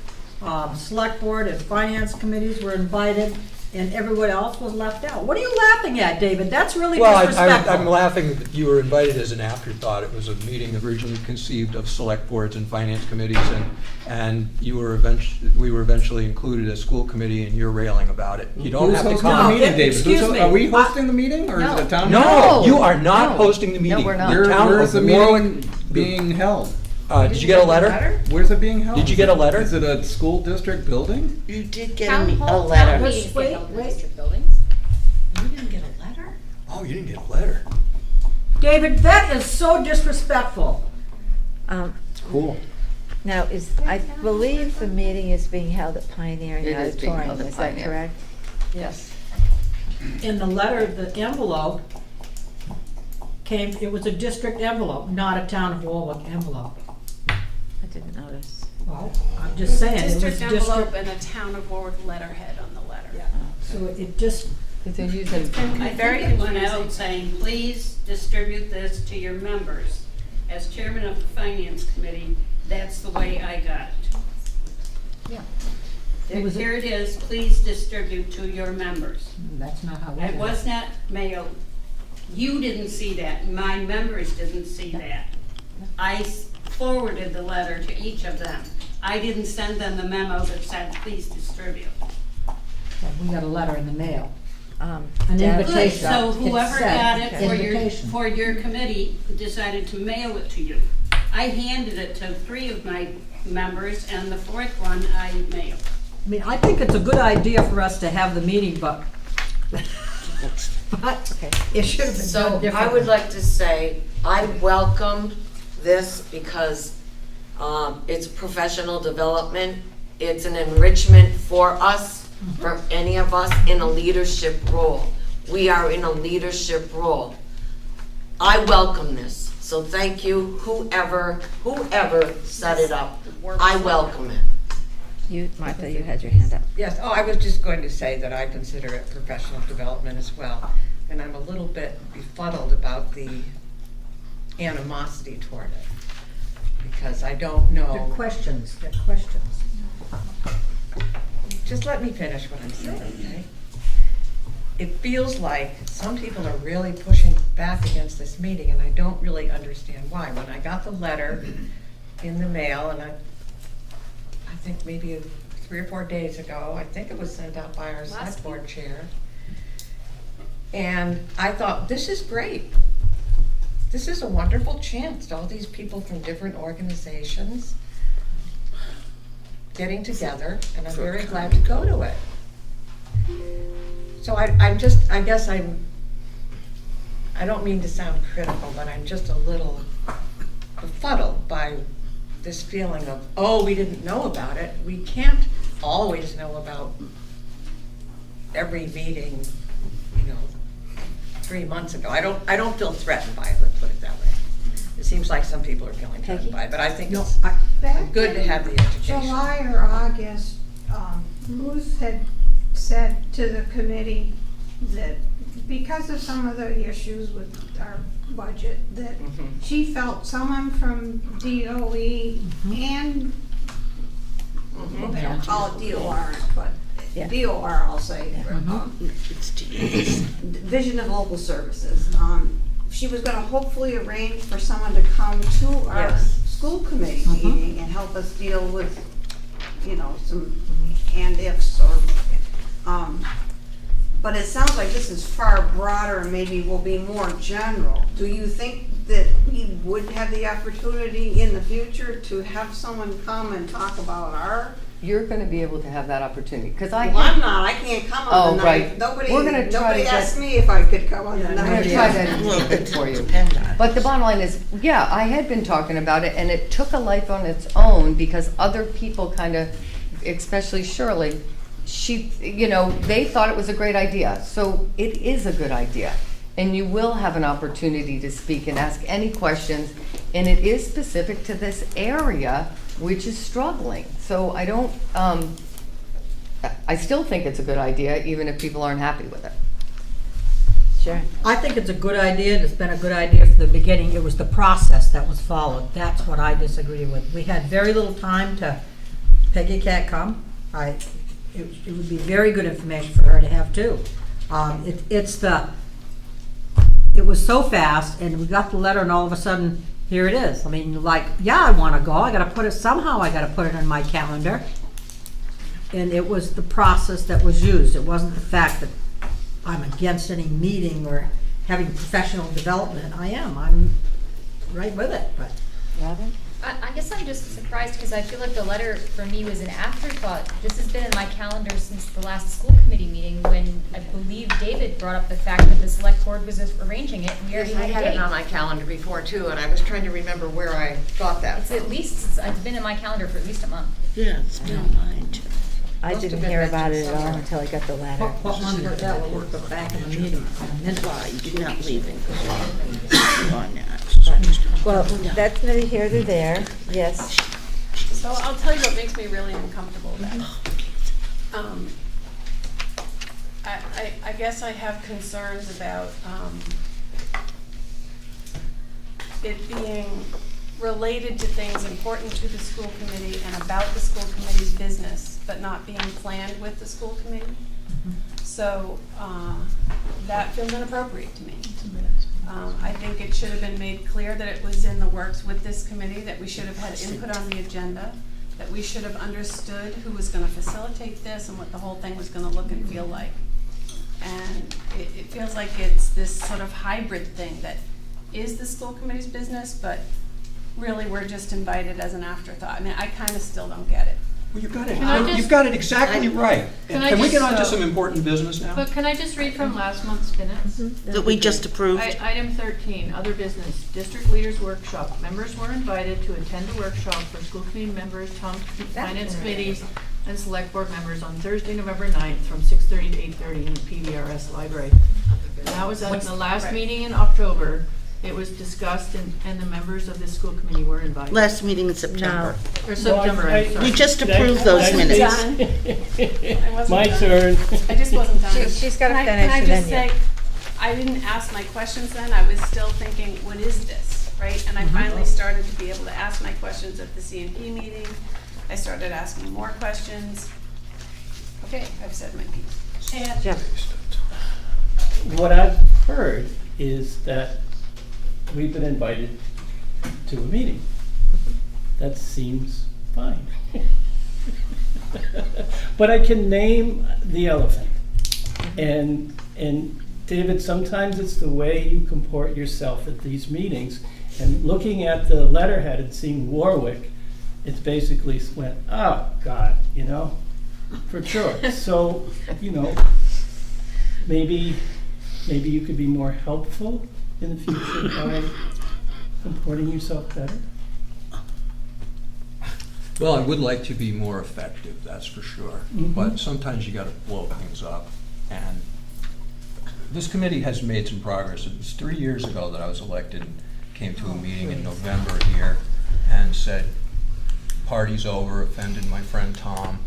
select board and finance committees were invited, and everyone else was left out. What are you laughing at, David? That's really disrespectful. I'm laughing that you were invited as an afterthought. It was a meeting originally conceived of select boards and finance committees, and we were eventually included as school committee, and you're railing about it. You don't Who's have to hosting come. the meeting, David? excuse me. Are we hosting the meeting, or is it a town? No, meeting? you are not No. hosting the meeting. No, we're not. The town Where's of the Warwick- meeting being held? Did you get a letter? Where's it being held? Did you get a letter? Is it a school district building? You did get Town a hall, letter. town meetings Wait, get held in wait. district buildings. You didn't get a letter? Oh, you didn't get a letter. David, that is so disrespectful. It's cool. Now, I believe the meeting is being held at Pioneering It is being Auditorium, held at is that Pioneer. correct? Yes. In the letter, the envelope came, it was a district envelope, not a town of Warwick envelope. I didn't notice. Well, I'm just saying, it was District envelope district. and a town of Warwick letterhead on the letter. So it just, They're using, I think it went out saying, please distribute this to your members. As chairman of the finance committee, that's the way I got it. It was a- Here it is, please distribute to your members. that's not how It it was not mailed. You didn't see that, my members didn't see that. I forwarded the letter to each of them. I didn't send them the memo that said, please distribute. We got a letter in the mail. An Deb- invitation. So It whoever said got it invitation. for your committee decided to mail it to you. I handed it to 3 of my members, and the 4th one I mailed. I mean, I think it's a good idea for us to have the meeting, but it should have been So done I differently. would like to say, I welcome this because it's professional development. It's an enrichment for us, for any of us in a leadership role. We are in a leadership role. I welcome this. So thank you, whoever set it up. I welcome it. Martha, you had your hand up. Yes, I was just going to say that I consider it professional development as well. And I'm a little bit befuddled about the animosity toward it. Because I don't know. The questions. Just let me finish what I'm saying, okay? It feels like some people are really pushing back against this meeting, and I don't really understand why. When I got the letter in the mail, and I think maybe 3 or 4 days ago, I think it was sent out by our select board chair. And I thought, this is great. This is a wonderful chance to all these people from different organizations getting together, and I'm very glad to go to it. So I don't mean to sound critical, but I'm just a little befuddled by this feeling of, oh, we didn't know about it. We can't always know about every meeting, 3 months ago. I don't feel threatened by it, let's put it that way. It seems like some people are feeling threatened by it, but I think it's good to have the education. July or August, Ruth had said to the committee that because of some of the issues with our budget, that she felt someone from DOE and, they don't call it DOR, but DOR I'll say, Division of Local Services. She was gonna hopefully arrange for someone to come to our school committee meeting and help us deal with, some and ifs or, but it sounds like this is far broader and maybe will be more general. Do you think that we would have the opportunity in the future to have someone come and talk about our? You're gonna be able to have that opportunity, because Well, I'm not, I can't come on the Oh, night. right. Nobody, We're gonna try to nobody get- asked me if I could come on the I'm night. gonna try that Well, for you. depend on it. But the bottom line is, yeah, I had been talking about it, and it took a life on its own because other people kind of, especially Shirley, she, they thought it was a great idea. So it is a good idea. And you will have an opportunity to speak and ask any questions. And it is specific to this area, which is struggling. So I don't, I still think it's a good idea, even if people aren't happy with it. Sure. I think it's a good idea, and it's been a good idea from the beginning. It was the process that was followed. That's what I disagree with. We had very little time to, Peggy can't come. It would be very good information for her to have too. It was so fast, and we got the letter, and all of a sudden, here it is. I mean, like, yeah, I want to go. I got to put it in my calendar. And it was the process that was used. It wasn't the fact that I'm against any meeting or having professional development. I'm right with it, but. Robin? I guess I'm just surprised because I feel like the letter for me was an afterthought. This has been in my calendar since the last school committee meeting when I believe David brought up the fact that the select board was arranging it. And we already I had a had it date. on my calendar before too, and I was trying to remember where I thought that It's from. at least, it's been in my calendar for at least a month. Yeah, it's been on mine too. I Must have didn't been hear about it mentioned at all somewhere. until I got the letter. What month was that? We'll look back in the meeting. Why, you're not leaving on that. Well, that's neither here nor there. Yes. So I'll tell you what makes me really uncomfortable then. I guess I have concerns about it being related to things important to the school committee and about the school committee's business, but not being planned with the school committee. So that feels inappropriate to me. I think it should have been made clear that it was in the works with this committee, that we should have had input on the agenda, that we should have understood who was gonna facilitate this and what the whole thing was gonna look and feel like. And it feels like it's this sort of hybrid thing that is the school committee's business, but really we're just invited as an afterthought. I mean, I kinda still don't get it. Well, you've got Can it exactly right. Can I Can we get just, on to some important business now? But can I just read from last month's minutes? That we just approved. Item 13, other business, district leaders workshop. Members were invited to attend the workshop for school committee members, town finance committees, and select board members on Thursday, November 9th from 6:30 to 8:30 in the PVRS library. And that was at the last meeting in October. It was discussed and the members of the school committee were invited. Last meeting in September. Or September, I'm sorry. We just approved those minutes. I wasn't My done. turn. I just wasn't done. She's got to Can finish I and just then say, I didn't ask my questions then, I was still thinking, what is this, right? And I finally started to be able to ask my questions at the CNP meeting. I started asking more questions. Okay, I've said my piece. you. Jeff. What I've heard is that we've been invited to a meeting. That seems fine. But I can name the elephant. And David, sometimes it's the way you comport yourself at these meetings. And looking at the letterhead and seeing Warwick, it's basically went, oh, God, for sure. So, maybe you could be more helpful in the future by comporting yourself better. Well, I would like to be more effective, that's for sure. But sometimes you gotta blow things up. And this committee has made some progress. It was 3 years ago that I was elected and came to a meeting in November here and said, party's over, offended my friend Tom.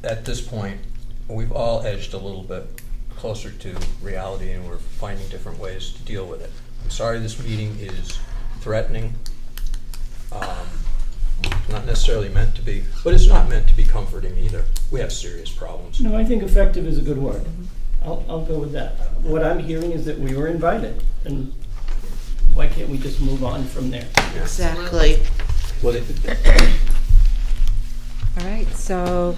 At this point, we've all edged a little bit closer to reality and we're finding different ways to deal with it. I'm sorry this meeting is threatening. Not necessarily meant to be, but it's not meant to be comforting either. We have serious problems. No, I think effective is a good word. I'll go with that. What I'm hearing is that we were invited, and why can't we just move on from there? Exactly. Well, All right, so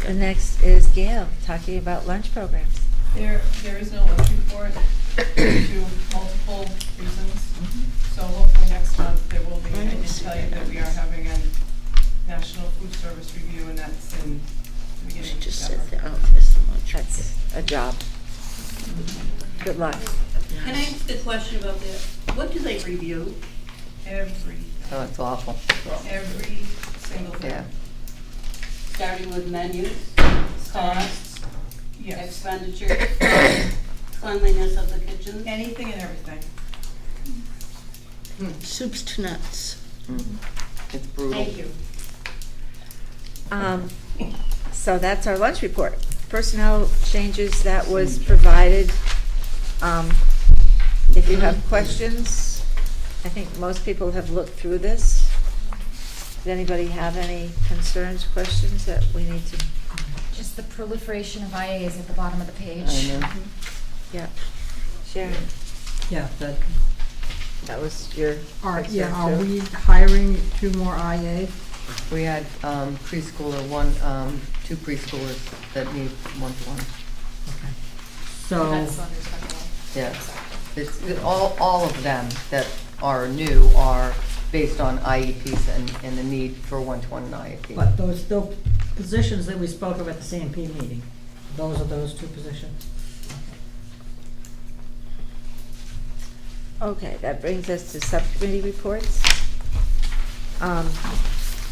the next is Gail talking about lunch programs. There is no lunch report. due to multiple reasons. So hopefully next month there will be, I can tell you that we are having a National Food Service Review, and that's in the beginning of Just December. said that, oh, that's the lunch. That's a job. Good luck. Can I ask a question about that? What do they review? Every, Oh, it's awful. every single thing. Yeah. Starting with menus, costs, Yes, expenditures, cleanliness of the kitchen? anything and everything. Soups to nuts. It's brutal. Thank you. So that's our lunch report. Personnel changes that was provided. If you have questions, I think most people have looked through this. Does anybody have any concerns, questions that we need to? Just the proliferation of IAs at the bottom of the page. I know. Yeah. Sharon, Yeah, that was your are concern too? we hiring 2 more IA? We had preschooler, two preschoolers that need one-to-one. So, That's understandable. Yeah. It's all of them that are new are based on IEPs and the need for one-to-one and IEP. but those still positions that we spoke of at the CMP meeting, those are those 2 positions? Okay, that brings us to subcommittee reports.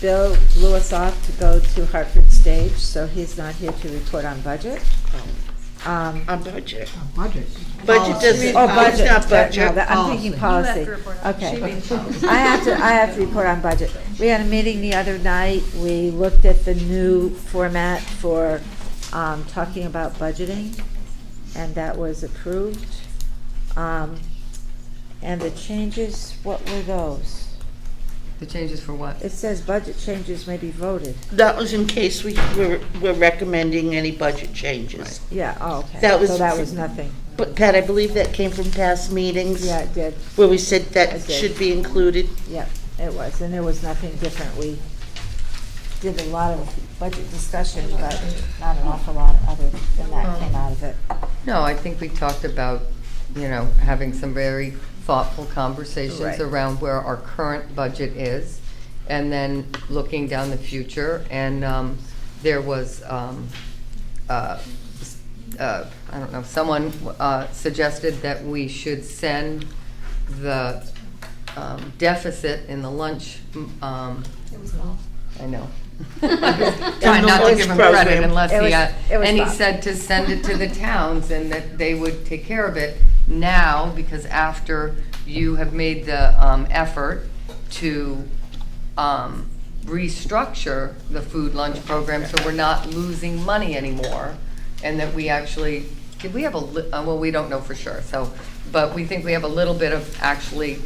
Bill blew us off to go to Hartford Stage, so he's not here to report on budget. On budget. Budget. Budget doesn't, Oh, it's budget. not budget. No, I'm thinking policy. Okay. I have to report on budget. We had a meeting the other night. We looked at the new format for talking about budgeting, and that was approved. And the changes, what were those? The changes for what? It says budget changes may be voted. That was in case we're recommending any budget changes. Yeah, oh, okay. That was So that was nothing. But Pat, I believe that came from past meetings. Yeah, it did. Where we said It that did. should be included. Yeah, it was, and there was nothing different. We did a lot of budget discussion, but not an awful lot other than that came out of it. No, I think we talked about, having some very thoughtful conversations Right. around where our current budget is, and then looking down the future. And there was, I don't know, someone suggested that we should send the deficit in the lunch. It was Paul. I know. Trying not to give him credit unless It was and he Bob. said to send it to the towns and that they would take care of it now, because after you have made the effort to restructure the food lunch program so we're not losing money anymore, and that we actually, did we have well, we don't know for sure, so, but we think we have a little bit of actually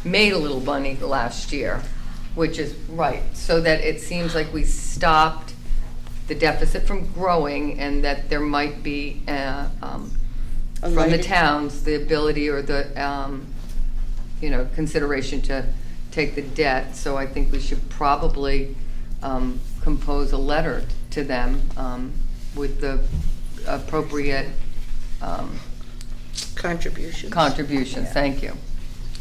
made a little money the last year, which is right, so that it seems like we stopped the deficit from growing, and that there might be, from the towns, the ability or the, consideration to take the debt. So I think we should probably compose a letter to them with the appropriate contributions. Thank you.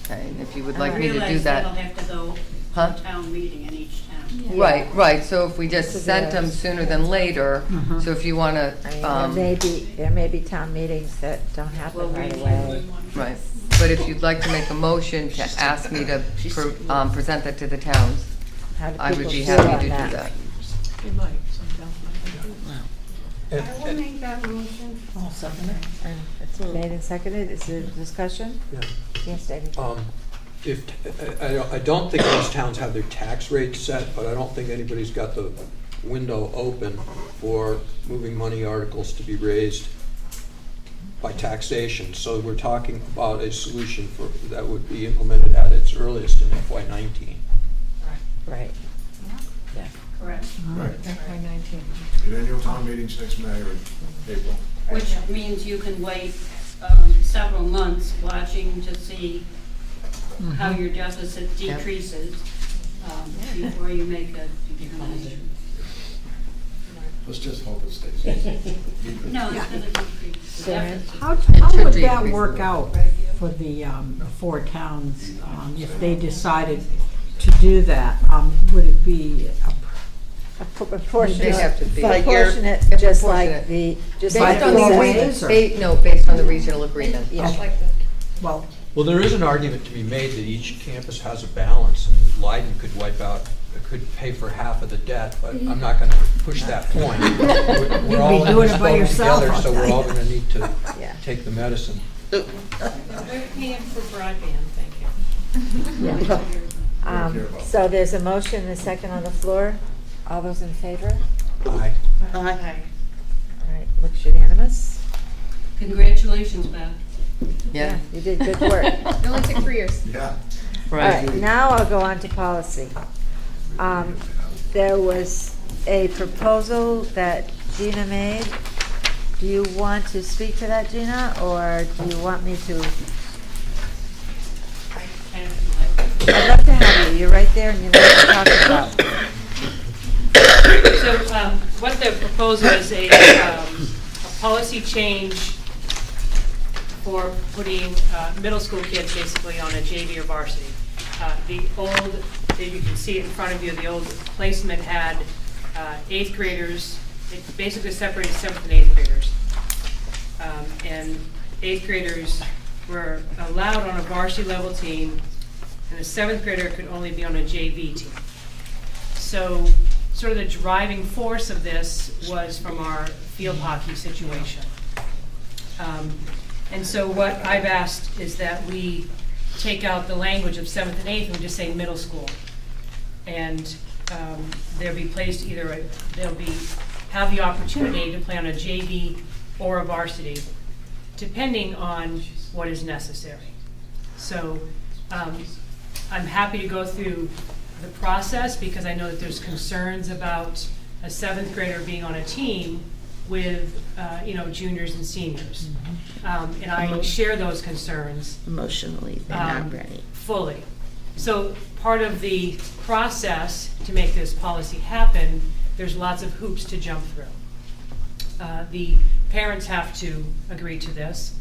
Okay, and if you would like me to do I realize that. that'll have to go Huh? to town meeting in each town. Right, so if we just sent them sooner than later, Mhm. so if you want I mean, to, there may be town meetings that don't happen right away. right, but if you'd like to make a motion to ask me to present that to the towns, How do I would people be feel happy on to do that? that. We might, some towns might. I will make that motion. I'll second it. And it's made and seconded. Is there discussion? Yeah. Yes, David? I don't think most towns have their tax rates set, but I don't think anybody's got the window open for moving money articles to be raised by taxation. So we're talking about a solution that would be implemented at its earliest in FY19. Right. Yeah. Correct. Right. FY19. Your annual town meeting's next May or April. Which means you can wait several months watching to see how your deficit decreases before you make a determination. Let's just hope it stays. No, it's gonna decrease. How should would that decrease. work out for the 4 towns, if they decided to do that? Would it be Proportionate, They have to be. proportionate, It's just proportionate. like the, just Based like on the the agreement, ways, or- no, based on the regional agreement, yeah. well, Well, there is an argument to be made that each campus has a balance, and Leiden could pay for half of the debt, but I'm not gonna push that point. We're all in doing this it by boat yourself, together, I'll so tell we're you. all gonna need to Yeah. take the medicine. We're paying for broadband, thank you. yeah. So there's a motion and a second on the floor. All those in favor? Aye. All right, looks unanimous. Congratulations, Beth. Yeah. You did good work. It only took 3 years. Yeah. All right, now I'll go on to policy. There was a proposal that Gina made. Do you want to speak to that, Gina, or do you want me to? I'd love to have you. You're right there and you know what you're talking about. So what the proposal is a policy change for putting middle school kids basically on a JV or varsity. The old, you can see it in front of you, the old placement had 8th graders, it basically separated 7th and 8th graders. And 8th graders were allowed on a varsity level team, and the 7th grader could only be on a JV team. So sort of the driving force of this was from our field hockey situation. And so what I've asked is that we take out the language of 7th and 8th and just say middle school. And they'll be placed either, have the opportunity to play on a JV or a varsity, depending on what is necessary. So I'm happy to go through the process because I know that there's concerns about a 7th grader being on a team with juniors and seniors. And I share those concerns. Emotionally, they're not ready. Fully. So part of the process to make this policy happen, there's lots of hoops to jump through. The parents have to agree to this.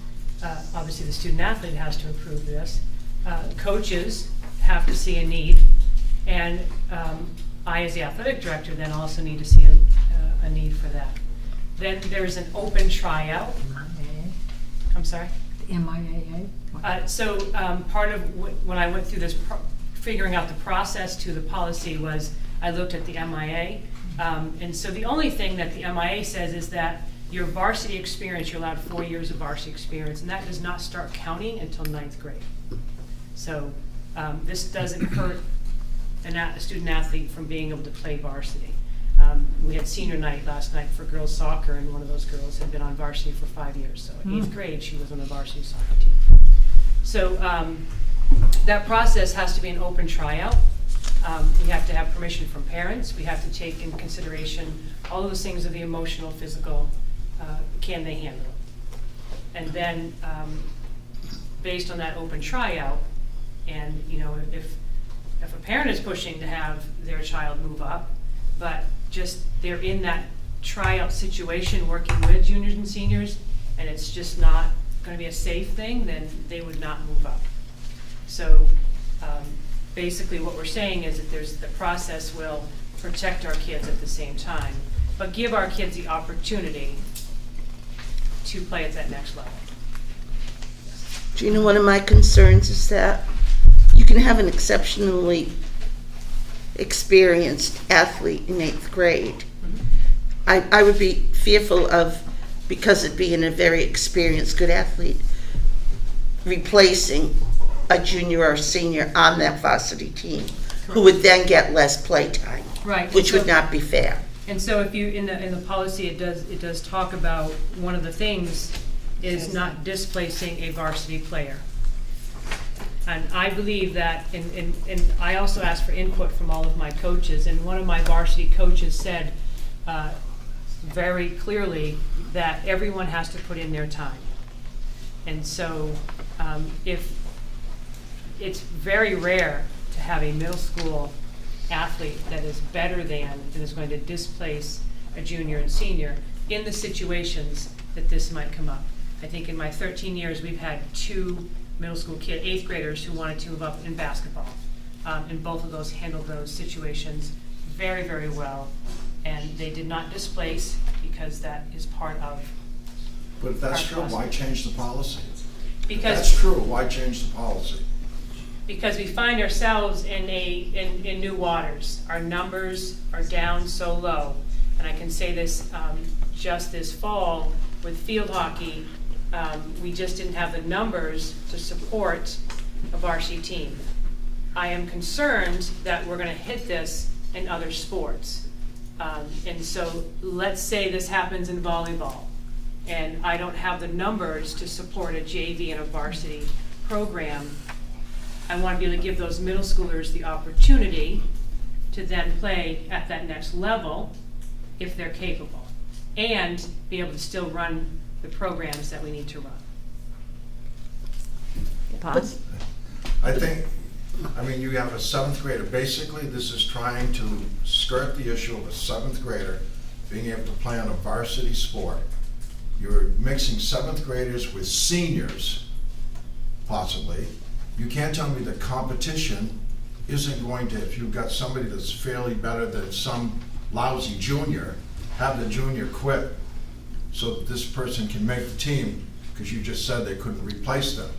Obviously, the student athlete has to approve this. Coaches have to see a need. And I, as the athletic director, then also need to see a need for that. Then there's an open tryout. I'm sorry? The MIAA? So part of when I went through this, figuring out the process to the policy was I looked at the MIA. And so the only thing that the MIA says is that your varsity experience, you're allowed 4 years of varsity experience, and that does not start counting until 9th grade. So this doesn't hurt a student athlete from being able to play varsity. We had senior night last night for girls soccer, and one of those girls had been on varsity for 5 years. So in 8th grade, she was on the varsity soccer team. So that process has to be an open tryout. We have to have permission from parents. We have to take in consideration all of those things of the emotional, physical, can they handle it? And then based on that open tryout, and if a parent is pushing to have their child move up, but just they're in that tryout situation working with juniors and seniors, and it's just not going to be a safe thing, then they would not move up. So basically what we're saying is that the process will protect our kids at the same time, but give our kids the opportunity to play at that next level. Do you know one of my concerns is that you can have an exceptionally experienced athlete in 8th grade. I would be fearful of, because it being a very experienced, good athlete, replacing a junior or senior on that varsity team, who would then get less play time, Right. which would not be fair. And so if you, in the policy, it does talk about, one of the things is not displacing a varsity player. And I believe that, and I also asked for input from all of my coaches, and one of my varsity coaches said very clearly that everyone has to put in their time. And so if it's very rare to have a middle school athlete that is better than and is going to displace a junior and senior in the situations that this might come up. I think in my 13 years, we've had 2 middle school 8th graders who wanted to move up in basketball. And both of those handled those situations very, very well. And they did not displace, because that is part of. But if that's our true, why process. change the policy? If Because that's true, why change the policy? Because we find ourselves in new waters. Our numbers are down so low. And I can say this, just this fall with field hockey, we just didn't have the numbers to support a varsity team. I am concerned that we're gonna hit this in other sports. And so let's say this happens in volleyball, and I don't have the numbers to support a JV and a varsity program. I want to be able to give those middle schoolers the opportunity to then play at that next level if they're capable, and be able to still run the programs that we need to run. I mean, you have a 7th grader. Basically, this is trying to skirt the issue of a 7th grader being able to play on a varsity sport. You're mixing 7th graders with seniors, possibly. You can't tell me that competition isn't going to, if you've got somebody that's fairly better than some lousy junior, have the junior quit so that this person can make the team, because you just said they couldn't replace them.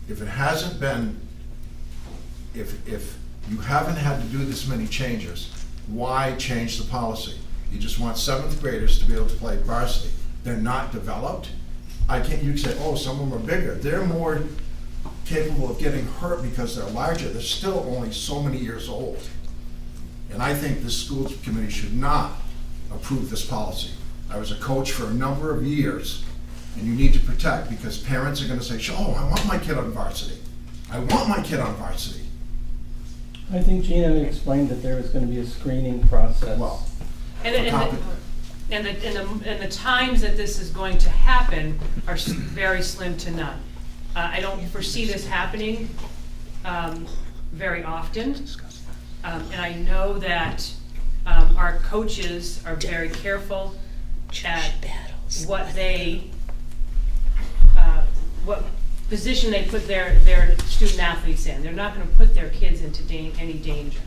If it hasn't been, if you haven't had to do this many changes, why change the policy? You just want 7th graders to be able to play varsity. They're not developed. You can say, oh, some of them are bigger. They're more capable of getting hurt because they're larger. They're still only so many years old. And I think the school committee should not approve this policy. I was a coach for a number of years, and you need to protect, because parents are gonna say, oh, I want my kid on varsity. I want my kid on varsity. I think Gina explained that there was going to be a screening process. Well, And the times that this is going to happen are very slim to none. I don't foresee this happening very often. And I know that our coaches are very careful at what position they put their student athletes in. They're not going to put their kids into any danger.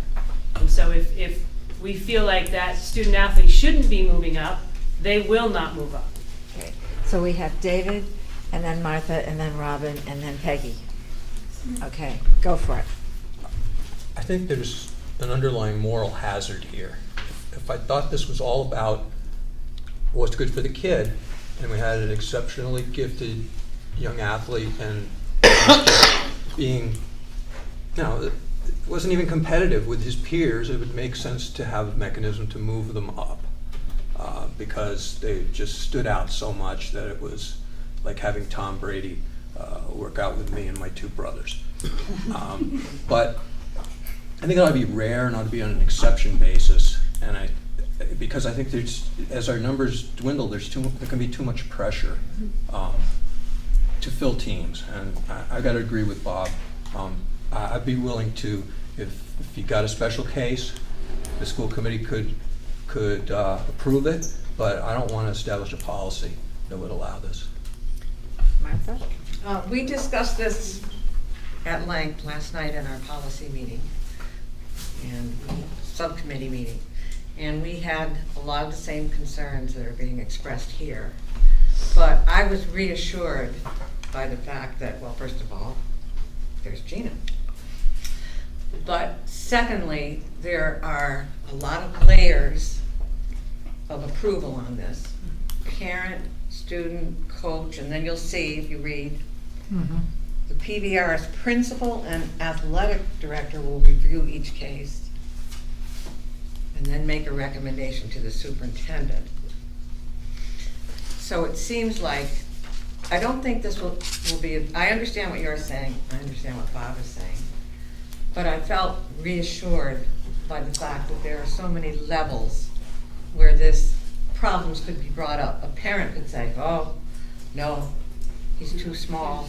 And so if we feel like that student athlete shouldn't be moving up, they will not move up. Okay, so we have David, and then Martha, and then Robin, and then Peggy. Okay, go for it. I think there's an underlying moral hazard here. If I thought this was all about what's good for the kid, and we had an exceptionally gifted young athlete and being, it wasn't even competitive with his peers, it would make sense to have a mechanism to move them up because they just stood out so much that it was like having Tom Brady work out with me and my 2 brothers. But I think it ought to be rare and ought to be on an exception basis, and because I think as our numbers dwindle, there can be too much pressure to fill teams, and I got to agree with Bob. I'd be willing to, if you got a special case, the school committee could approve it, but I don't want to establish a policy that would allow this. Martha? We discussed this at length last night in our policy meeting and subcommittee meeting, and we had a lot of the same concerns that are being expressed here. But I was reassured by the fact that, well, first of all, there's Gina. But secondly, there are a lot of layers of approval on this. Parent, student, coach, and then you'll see if you read, the PVRS principal and athletic director will review each case and then make a recommendation to the superintendent. So it seems like, I don't think this will be, I understand what you're saying, I understand what Bob is saying, but I felt reassured by the fact that there are so many levels where this problems could be brought up. A parent could say, oh, no, he's too small.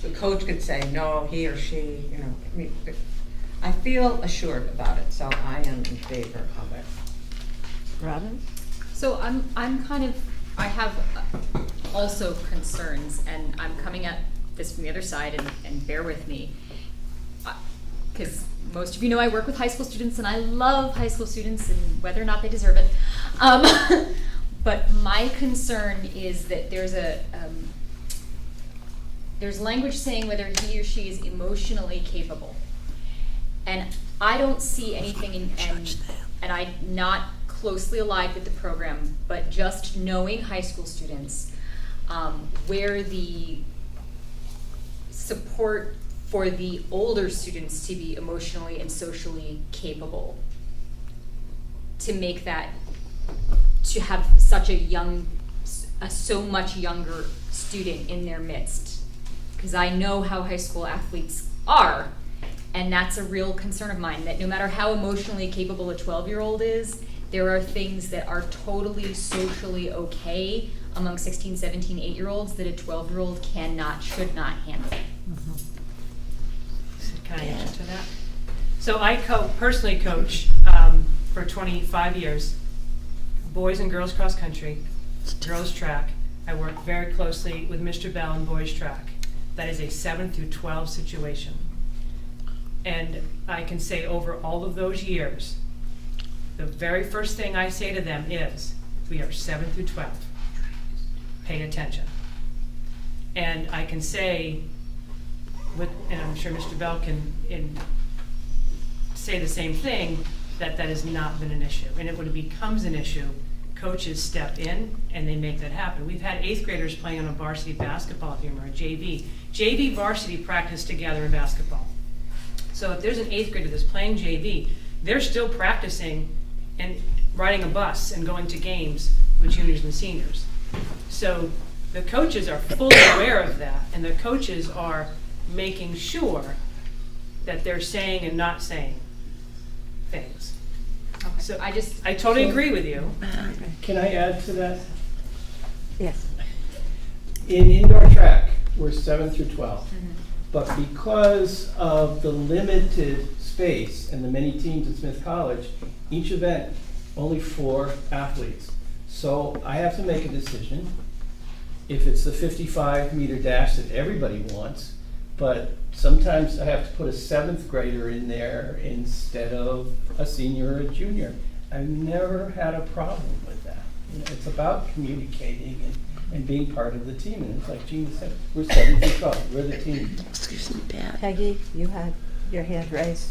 The coach could say, no, he or she, I feel assured about it, so I am in favor of it. Robin? So I'm kind of, I have also concerns, and I'm coming at this from the other side, and bear with me. Because most of you know I work with high school students, and I love high school students, and whether or not they deserve it. But my concern is that there's language saying whether he or she is emotionally capable. And I don't see anything and I'm not closely aligned with the program, but just knowing high school students, where the support for the older students to be emotionally and socially capable, to make that, to have such a so much younger student in their midst. Because I know how high school athletes are, and that's a real concern of mine, that no matter how emotionally capable a 12-year-old is, there are things that are totally socially okay among 16, 17, 8-year-olds that a 12-year-old cannot, should not handle. Can I answer to that? So I personally coach for 25 years, boys and girls cross country, girls track. I work very closely with Mr. Bell in boys track. That is a 7 through 12 situation. And I can say over all of those years, the very first thing I say to them is, we are 7 through 12. Pay attention. And I can say, and I'm sure Mr. Bell can say the same thing, that has not been an issue. And when it becomes an issue, coaches step in and they make that happen. We've had 8th graders playing on a varsity basketball team or a JV. JV varsity practice together in basketball. So if there's an 8th grader that's playing JV, they're still practicing and riding a bus and going to games with juniors and seniors. So the coaches are fully aware of that, and the coaches are making sure that they're saying and not saying things. Okay. So I totally agree with you. Can I add to that? Yes. In indoor track, we're 7 through 12. But because of the limited space and the many teams at Smith College, each event, only 4 athletes. So I have to make a decision. If it's the 55-meter dash that everybody wants, but sometimes I have to put a 7th grader in there instead of a senior or a junior. I've never had a problem with that. You know, it's about communicating and being part of the team. And it's like Gina said, we're 7 through 12. We're the team. Excuse me, Pat. Peggy, you had your hand raised.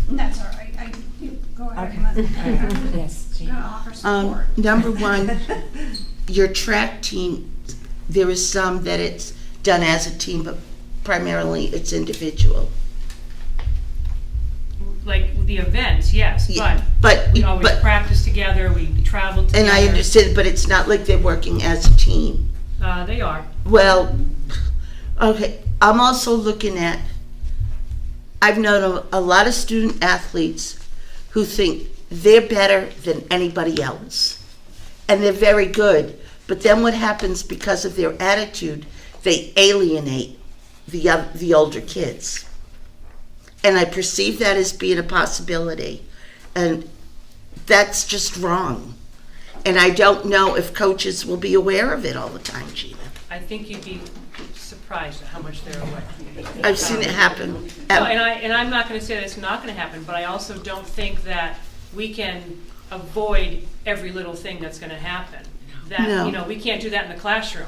That's all right. You go ahead. Okay. And let Yes, I'm gonna offer support. Number one, your track team, there is some that it's done as a team, but primarily it's individual. Like the events, yes, Yeah, but we always practice together, we travel together. And I understand, but it's not like they're working as a team. They are. Well, okay, I'm also looking at, I've known a lot of student athletes who think they're better than anybody else. And they're very good. But then what happens because of their attitude, they alienate the older kids. And I perceive that as being a possibility. And that's just wrong. And I don't know if coaches will be aware of it all the time, Gina. I think you'd be surprised at how much they're aware. I've seen it happen. No, and I'm not going to say that it's not going to happen, but I also don't think that we can avoid every little thing that's going to happen. That, No. you know, we can't do that in the classroom.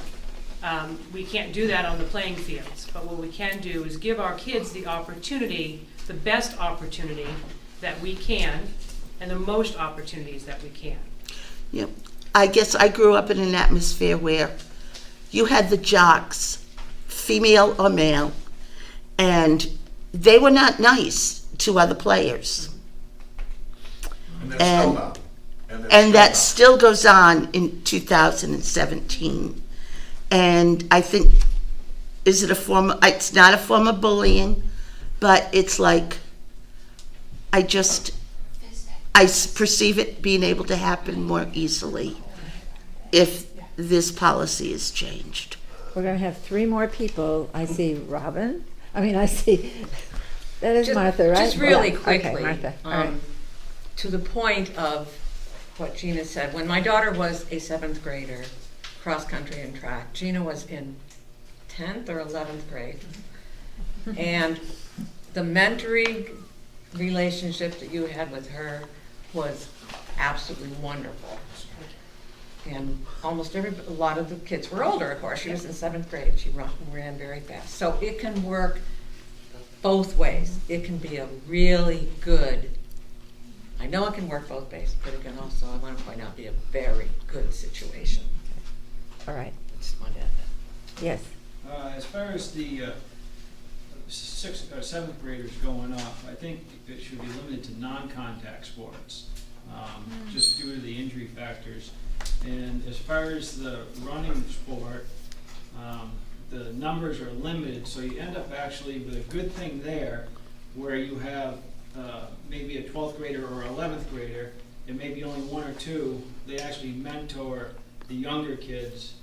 We can't do that on the playing fields. But what we can do is give our kids the opportunity, the best opportunity that we can, and the most opportunities that we can. Yep. I guess I grew up in an atmosphere where you had the jocks, female or male, and they were not nice to other players. And they're still not. And that still goes on in 2017. And I think, is it a form of, it's not a form of bullying, but it's like, I perceive it being able to happen more easily if this policy is changed. We're going to have 3 more people. I see Robin. I see, that is Martha, right? Just really Yeah. quickly, Okay, Martha. All right. to the point of what Gina said. When my daughter was a 7th grader, cross-country and track, Gina was in 10th or 11th grade. And the mentoring relationship that you had with her was absolutely wonderful. And almost a lot of the kids were older, of course. She was in 7th grade. She ran very fast. So it can work both ways. It can be a really good, I know it can work both ways, but it can also, I want to point out, be a very good situation. All right. I just wanted to add that. Yes. As far as the 6th or 7th graders going up, I think it should be limited to non-contact sports, just due to the injury factors. And as far as the running sport, the numbers are limited, so you end up actually with a good thing there, where you have maybe a 12th grader or 11th grader, and maybe only 1 or 2, they actually mentor the younger kids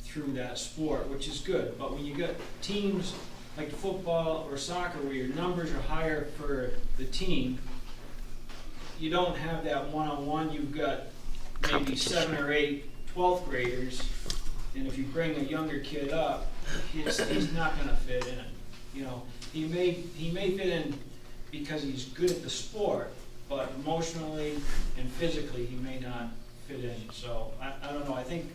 through that sport, which is good. But when you get teams like football or soccer where your numbers are higher for the team, you don't have that one-on-one. You've got maybe 7 or 8 12th graders, and if you bring a younger kid up, he's not going to fit in. You know, he may fit in because he's good at the sport, but emotionally and physically he may not fit in. So I don't know. I think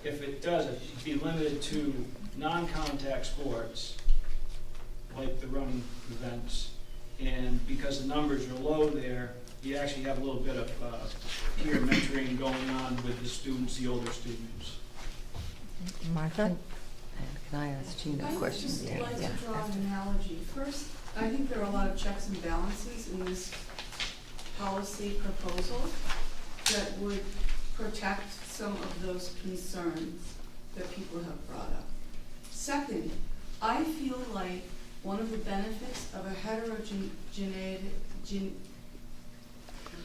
if it does, it should be limited to non-contact sports like the running events, and because the numbers are low there, you actually have a little bit of peer mentoring going on with the students, the older students. Martha? Can I ask Gina a question? I would just like to draw an analogy. First, I think there are a lot of checks and balances in this policy proposal that would protect some of those concerns that people have brought up. Second, I feel like one of the benefits of a heterogeneous.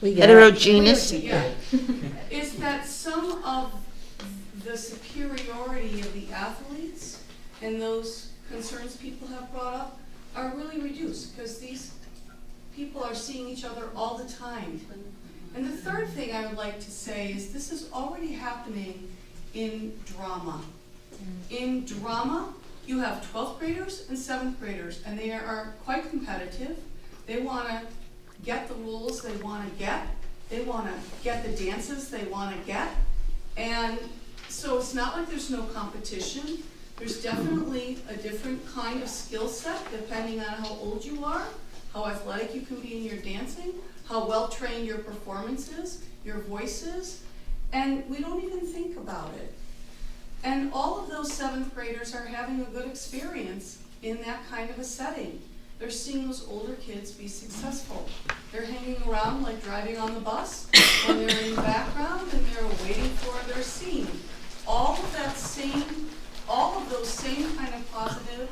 Yeah, is that some of the superiority of the athletes and those concerns people have brought up are really reduced, because these people are seeing each other all the time. And the third thing I would like to say is this is already happening in drama. In drama, you have 12th graders and 7th graders, and they are quite competitive. They want to get the rules they want to get. They want to get the dances they want to get. And so it's not like there's no competition. There's definitely a different kind of skill set depending on how old you are, how athletic you can be in your dancing, how well trained your performance is, your voice is, and we don't even think about it. And all of those 7th graders are having a good experience in that kind of a setting. They're seeing those older kids be successful. They're hanging around like driving on the bus when they're in the background and they're waiting for their scene. All of those same kind of positive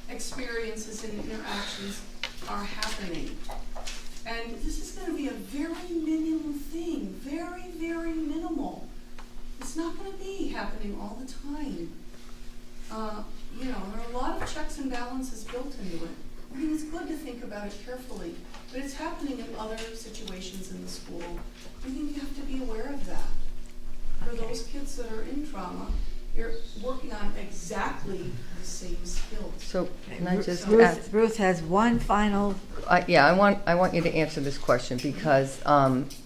experiences and interactions are happening. And this is going to be a very minimal thing, very, very minimal. It's not going to be happening all the time. There are a lot of checks and balances built into it. I think it's good to think about it carefully, but it's happening in other situations in the school. I think you have to be aware of that. For those kids that are in trauma, you're working on exactly the same skills. So can I just ask? Ruth has one final. Yeah, I want you to answer this question, because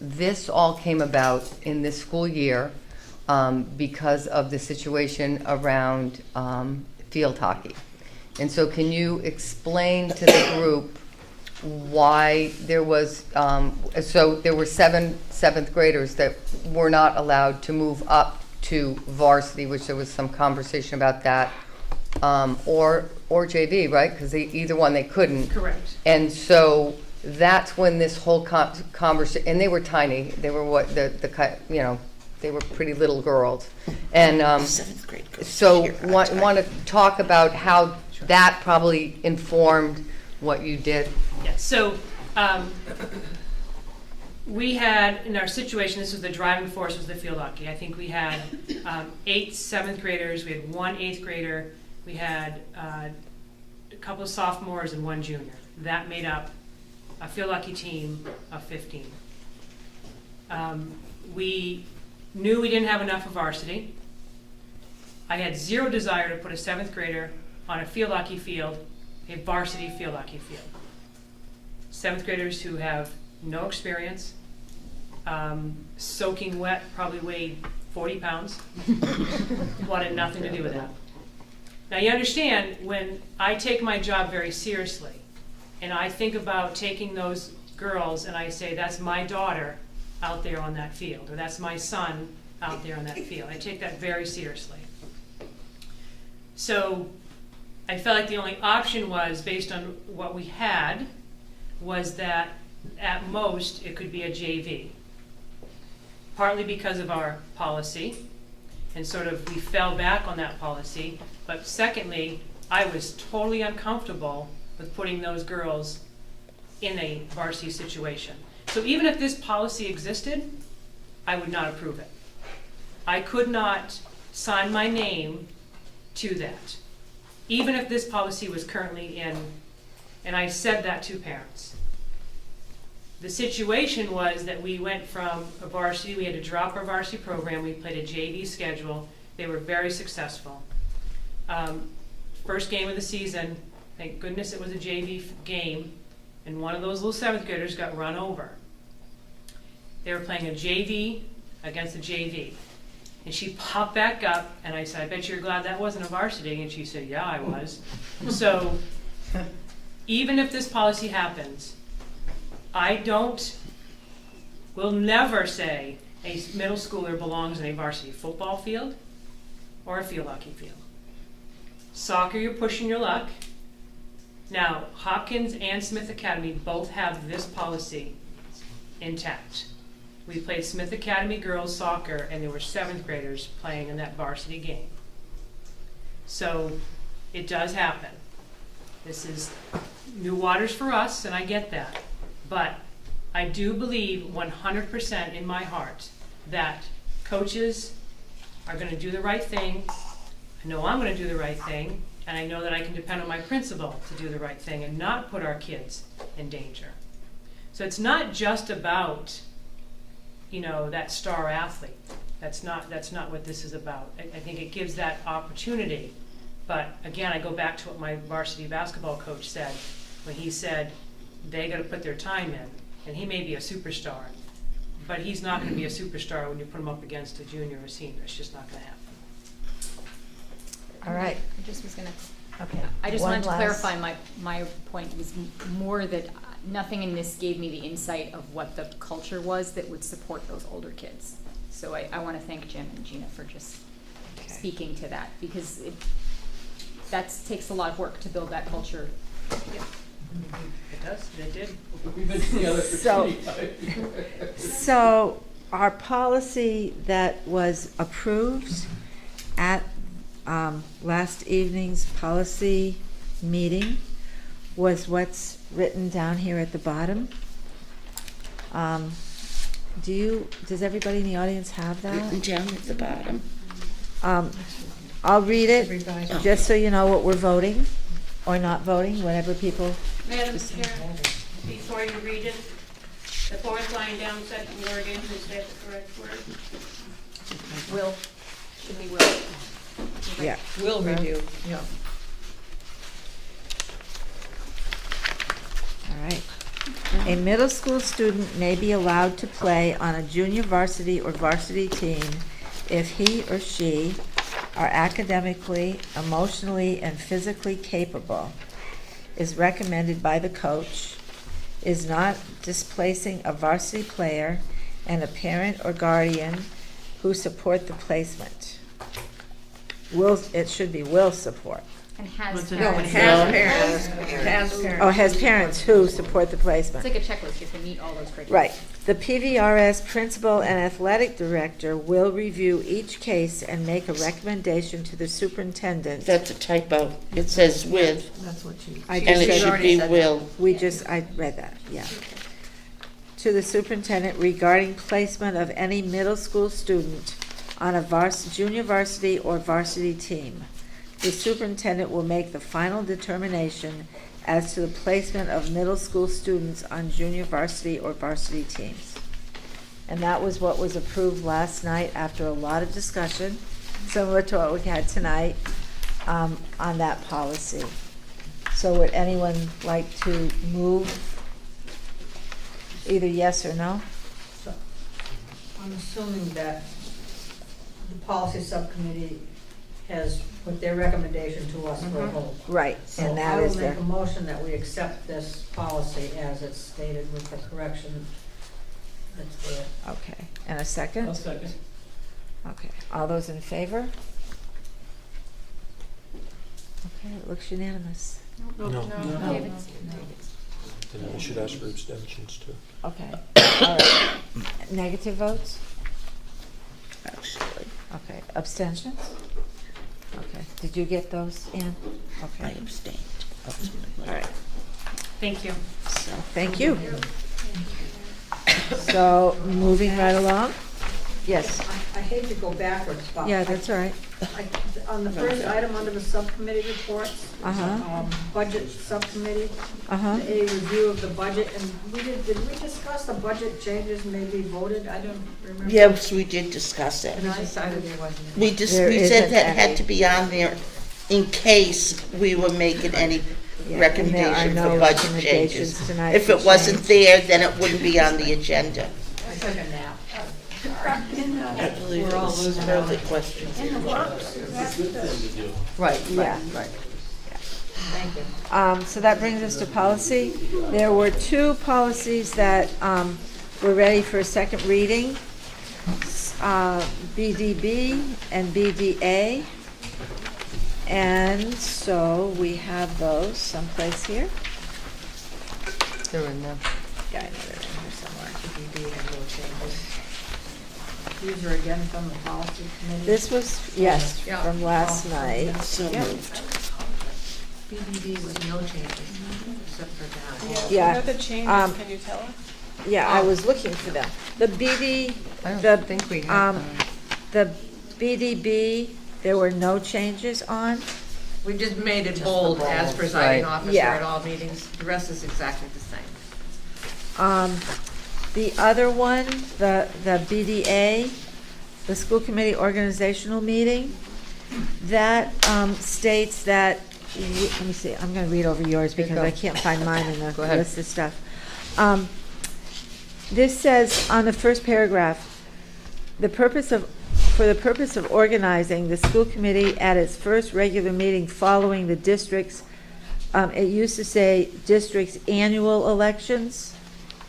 this all came about in this school year because of the situation around field hockey. And so can you explain to the group why there was, so there were 7 7th graders that were not allowed to move up to varsity, which there was some conversation about that, or JV, right? Because either one they couldn't. Correct. And so that's when this whole conversation, and they were tiny. They were they were pretty little girls, and 7th grade. so want to talk about how that probably informed what you did. Yes. So we had, in our situation, this was the driving force was the field hockey. I think we had 8 7th graders. We had 1 8th grader. We had a couple of sophomores and 1 junior. That made up a field hockey team of 15. we knew we didn't have enough of varsity. I had zero desire to put a 7th grader on a field hockey field, a varsity field hockey field. 7th graders who have no experience, soaking wet, probably weighed 40 pounds, wanted nothing to do with that. Now you understand, when I take my job very seriously, and I think about taking those girls and I say, that's my daughter out there on that field, or that's my son out there on that field. I take that very seriously. So I felt like the only option was, based on what we had, was that at most it could be a JV. Partly because of our policy, and sort of we fell back on that policy, but secondly, I was totally uncomfortable with putting those girls in a varsity situation. So even if this policy existed, I would not approve it. I could not sign my name to that, even if this policy was currently in, and I said that to parents. The situation was that we went from a varsity, we had to drop our varsity program, we played a JV schedule, they were very successful. First game of the season, thank goodness it was a JV game, and one of those little 7th graders got run over. They were playing a JV against a JV. And she popped back up, and I said, I bet you're glad that wasn't a varsity. And she said, yeah, I was. So even if this policy happens, will never say a middle schooler belongs in a varsity football field or a field hockey field. Soccer, you're pushing your luck. Now, Hopkins and Smith Academy both have this policy intact. We played Smith Academy girls soccer, and there were 7th graders playing in that varsity game. So it does happen. This is new waters for us, and I get that. But I do believe 100% in my heart that coaches are going to do the right thing. I know I'm going to do the right thing, and I know that I can depend on my principal to do the right thing and not put our kids in danger. So it's not just about, that star athlete. That's not what this is about. I think it gives that opportunity. But again, I go back to what my varsity basketball coach said when he said they got to put their time in. And he may be a superstar, but he's not going to be a superstar when you put him up against a junior or a senior. It's just not going to happen. All right. I just was gonna. Okay. I just One wanted to last- clarify my point was more that nothing in this gave me the insight of what the culture was that would support those older kids. So I want to thank Jim and Gina for just speaking to that, because that takes a lot of work to build that culture. It does. They did. We've been together for So- 25 years. So our policy that was approved at last evening's policy meeting was what's written down here at the bottom. Does everybody in the audience have that? Written down at the bottom. I'll read it, just so you know what we're voting, or not voting, whatever people. Madam Chair, before you read it, the 4th line down, 2nd word in, is that the correct word? Will, should be will. Yeah. Will review, yeah. All right. A middle school student may be allowed to play on a junior varsity or varsity team if he or she are academically, emotionally, and physically capable, is recommended by the coach, is not displacing a varsity player, and a parent or guardian who support the placement. It should be will support. And has No, it parents. has parents. Has parents. Oh, has parents who support the placement. It's like a checklist, you have to meet all those criteria. Right. The PVRS principal and athletic director will review each case and make a recommendation to the superintendent. That's a typo. It says with, That's what you. I and just it said- should be will. I read that, yeah. To the superintendent regarding placement of any middle school student on a junior varsity or varsity team. The superintendent will make the final determination as to the placement of middle school students on junior varsity or varsity teams. And that was what was approved last night after a lot of discussion, similar to what we had tonight, on that policy. So would anyone like to move either yes or no? So, I'm assuming that the policy subcommittee has put their recommendation to us for a vote. Right, So and that I will is make the, a motion that we accept this policy as it's stated with the correction that's there. okay, and a second? I'll second. Okay, all those in favor? Okay, it looks unanimous. No. David? Then you should ask for abstentions too. Okay, all right. Negative votes? Actually, Okay, abstentions? Okay, did you get those, Ann? I Okay, abstained. all right, Thank you. so, thank you. So, moving right along? Yes, I hate to go backwards, but. yeah, that's all right. On the first item under the subcommittee reports, Uh-huh. Budget Subcommittee, Uh-huh. a review of the budget, and did we discuss the budget changes maybe voted? I don't remember. Yes, we did discuss it. And I decided there wasn't. We There we said isn't that any. had to be on there in case we were making any Yeah, recommendation and there are for no budget recommendations changes. tonight If for it wasn't change. there, then it wouldn't be on the agenda. I took a nap. I believe it was further questions. Right, yeah. Right. Thank you. So that brings us to policy. There were two policies that were ready for a second reading, BDB and BDA. And so we have those someplace here. They're in there. Yeah, I know they're in here somewhere. BD and no changes. These are again from the policy committee. This was, yes, Yeah. from last night. So Yep. moved. BDD with no changes, except for that. Yeah. What are the changes, can you tell us? Yeah, I was looking for them. The BD, I the, don't think we have. the BDB, there were no changes on. We just made it Just bold the bold, as presiding right. officer Yeah. at all meetings. The rest is exactly the same. The other one, the BDA, the school committee organizational meeting, that states that, let me see, I'm gonna read over yours Here you because go. I can't find mine in the Go ahead. list of stuff. This says on the first paragraph, for the purpose of organizing the school committee at its first regular meeting following the district's, it used to say district's annual elections.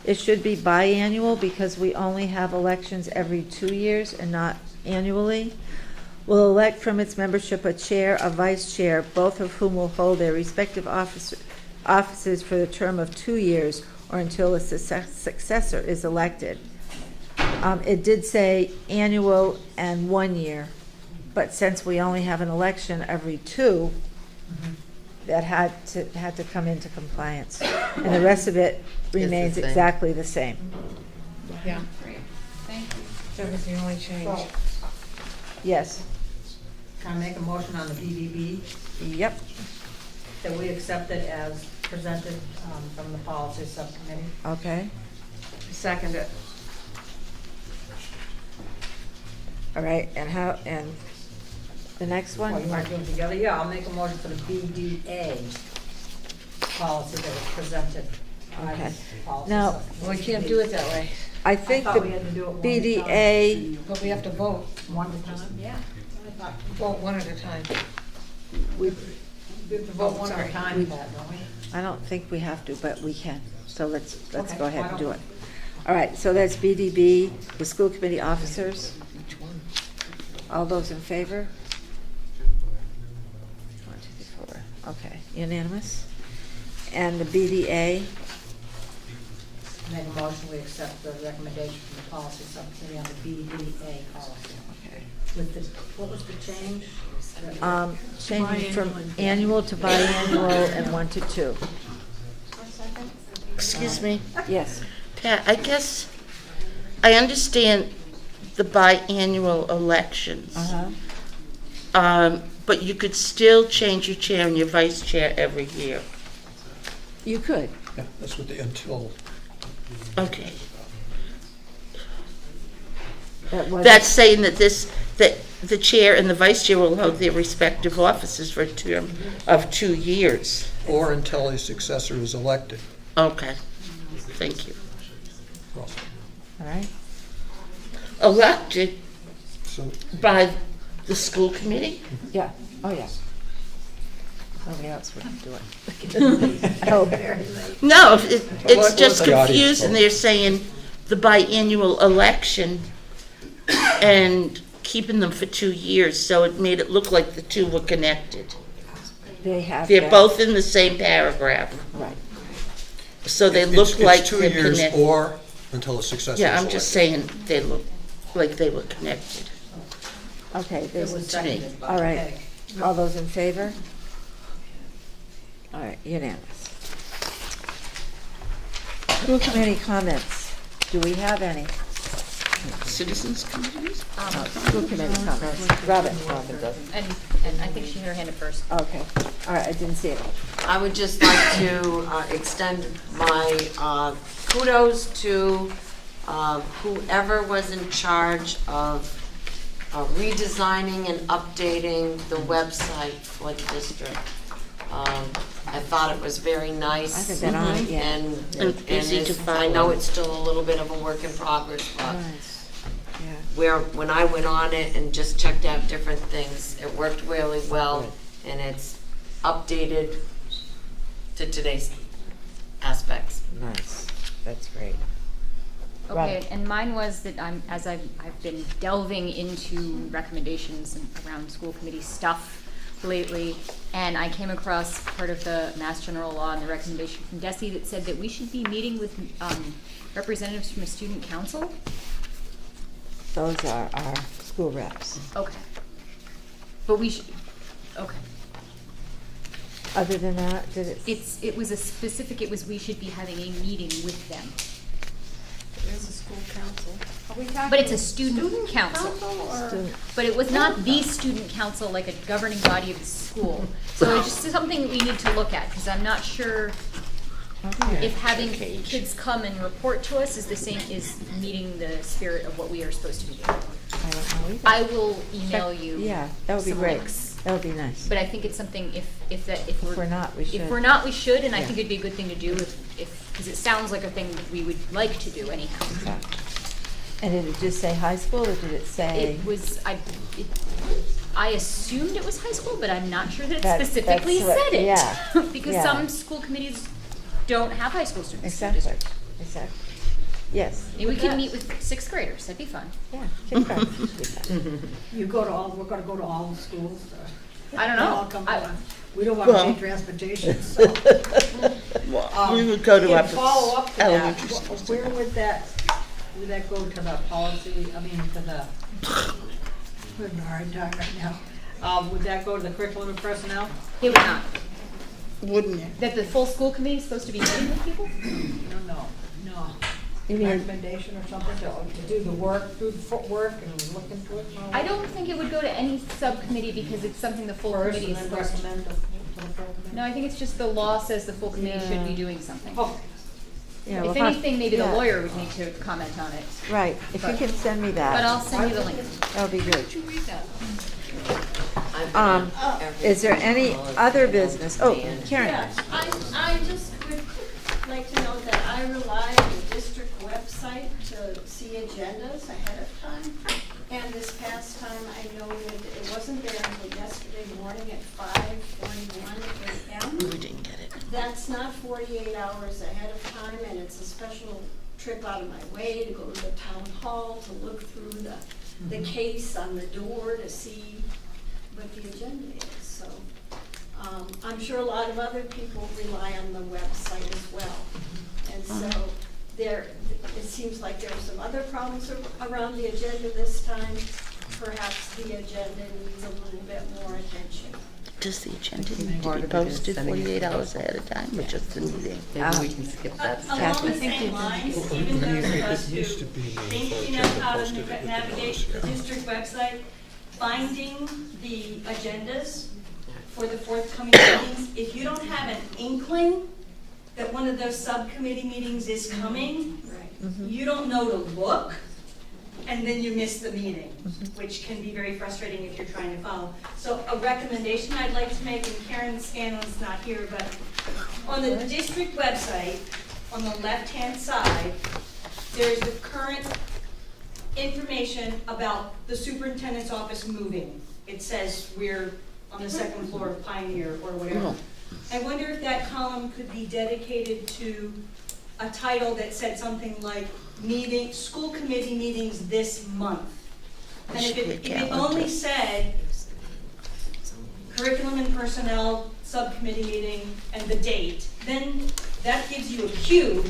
It should be biannual because we only have elections every 2 years and not annually. Will elect from its membership a chair, a vice chair, both of whom will hold their respective offices for the term of 2 years or until a successor is elected. It did say annual and 1 year, but since we only have an election every 2, that had to come into compliance. And the rest of it remains same. exactly the same. Yeah. Thank you. That was the only change. So, Yes, can I make a motion on the BDB yep, that we accept it as presented from the policy subcommittee? okay. Second it. All right, and the next one? Well, you want to do them together? Yeah, I'll make a motion for the BDA policy that was presented by Okay. the policy Now- subcommittee. Well, we can't do it that way. I think thought the we had to do it one at a BDA, But we have to vote. One at a time? Yeah. Vote one at a time. We have to vote one at a time, Pat, don't we? I don't think we have to, but we can. So let's Okay, go ahead why and do don't it. All right, so that's BDB, the school committee officers. Which one? All those in favor? 1, 2, 3, 4. Okay, unanimous. And the BDA, Make a motion, we accept the recommendation from the policy subcommittee on the BDA policy. okay. With the, what was the change? Changing from annual to biannual and 1 to 2. Excuse me, Yes, Pat, I guess, I understand the biannual elections. But you could still change your chair and your vice chair every year. you could. Yeah, that's what they, until, Okay. That's saying that that the chair and the vice chair will hold their respective offices for a term of 2 years. Or until a successor is elected. Okay, thank you. All right. Elected So by the school committee? Yeah, oh, yeah. Nobody else would do it. Oh, No, it's let just the audience confused, and vote. they're saying the biannual election and keeping them for 2 years, so it made it look like the two were connected. They're They're both in the same paragraph. Right. So they It's- look like It's 2 they're years connected. or until a successor is Yeah, elected. I'm just saying they look like they were connected. Okay, there's, To me. all right. All those in favor? All right, unanimous. School committee comments. Do we have any? Citizens committees? School committee comments. Robin? And I think she had her hand up first. Okay, all right, I didn't see it. I would just like to extend my kudos to whoever was in charge of redesigning and updating the website for the district. I thought it was very nice. I haven't been on it yet. And easy to I know follow. it's still a little bit of a work in progress, but Nice. when I went on it and just checked out different things, it worked really well, and it's updated to today's aspects. Nice, that's great. Okay, Robin. and mine was that I've been delving into recommendations around school committee stuff lately, and I came across part of the Mass General Law and the recommendation from DESE that said that we should be meeting with representatives from a student council. Those are our school reps. Okay. But we should, okay. Other than that, did it? It was a specific, it was we should be having a meeting with them. There's a school council. Are we talking? But it's a student council. or? Student. But it was not the student council, like a governing body of the school. So it's just something we need to look at, because I'm not sure if having kids come and report to us is the same, is meeting the spirit of what we are supposed to be doing. I don't know either. I will email you. Yeah, that would be some great. links. That would be nice. But I think it's something, if we're not, we should. If we're not, we should, and I Yeah. think it'd be a good thing to do because it sounds like a thing that we would like to do anyhow. Exactly. And did it just say high school, or did it say? It was, I assumed it was high school, but I'm not sure that it That- specifically that's what- said it. yeah, Because yeah. some school committees don't have high school students. in the Exactly, district. exactly. Yes. Maybe we can meet with sixth graders, that'd be fun. Yeah, kindergarten would be fun. You go to all, we're gonna go to all the schools. I don't They know. all come I- along. We don't wanna Well- pay transportation, so. We would go to in upper follow up to that, elementary schools. where would that go to the policy, I mean, to the, we're in a hard time right now. Would that go to the curriculum and personnel? It would not. Wouldn't it? That the full school committee is supposed to be meeting with people? No. You mean- Recommendation or something to do the work, do the footwork and look into it? and all I that? don't think it would go to any subcommittee because it's something the full First, committee and is then supposed to. recommend to the full committee? No, I think it's just the law says the full committee should be Yeah. doing something. Oh, Yeah, If we'll have- anything, maybe the yeah. lawyer would need to comment on it. Right, if you But- can send me that. But I'll send you the link. That would be good. Did you read that? I've been on every Is there any other business? Oh, Karen. Yes, I just would like to note that I rely on the district website to see agendas ahead of time. And this past time, I noted it wasn't there until yesterday morning at 5:41 a.m. We didn't get it. That's not 48 hours ahead of time, and it's a special trip out of my way to go to the town hall to look through the case on the door to see what the agenda is, so. I'm sure a lot of other people rely on the website as well. And so it seems like there are some other problems around the agenda this time. Perhaps the agenda needs a little bit more attention. Does the agenda need to be posted 48 hours ahead of time, or just the meeting? Maybe we can skip that. Along the same lines, even though for us to think we know how to navigate the district website, finding the agendas for the forthcoming meetings, if you don't have an inkling that one of those subcommittee meetings is coming, you don't know to look, and then you miss the meeting, which can be very frustrating if you're trying to follow. So a recommendation I'd like to make, and Karen Scanlon's not here, but on the district website, on the left-hand side, there's the current information about the superintendent's office moving. It says we're on the second floor of Pioneer or whatever. I wonder if that column could be dedicated to a title that said something like school committee meetings this month. And if it only said curriculum and personnel subcommittee meeting and the date, then that gives you a cue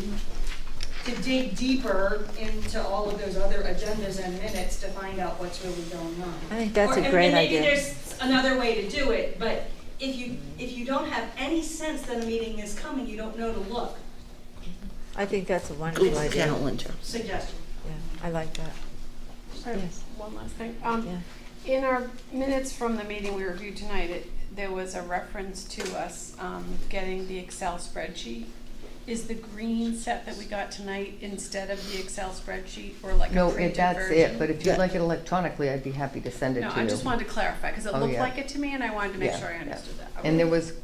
to dig deeper into all of those other agendas and minutes to find out what's really going on. I think that's a and great maybe idea. there's another way to do it, but if you don't have any sense that a meeting is coming, you don't know to look. I think that's a wonderful Google idea. Calendar. Suggestion. Yeah, I like that. Yes. One last thing. Yeah. In our minutes from the meeting we reviewed tonight, there was a reference to us getting the Excel spreadsheet. Is the green set that we got tonight instead of the Excel spreadsheet or like a printed that's version? it, but if you'd like it electronically, I'd be happy to send it to No, you. I just wanted to clarify, because it Oh, looked yeah. like it to me, and I wanted to make Yeah, sure I yeah. understood that. And there was,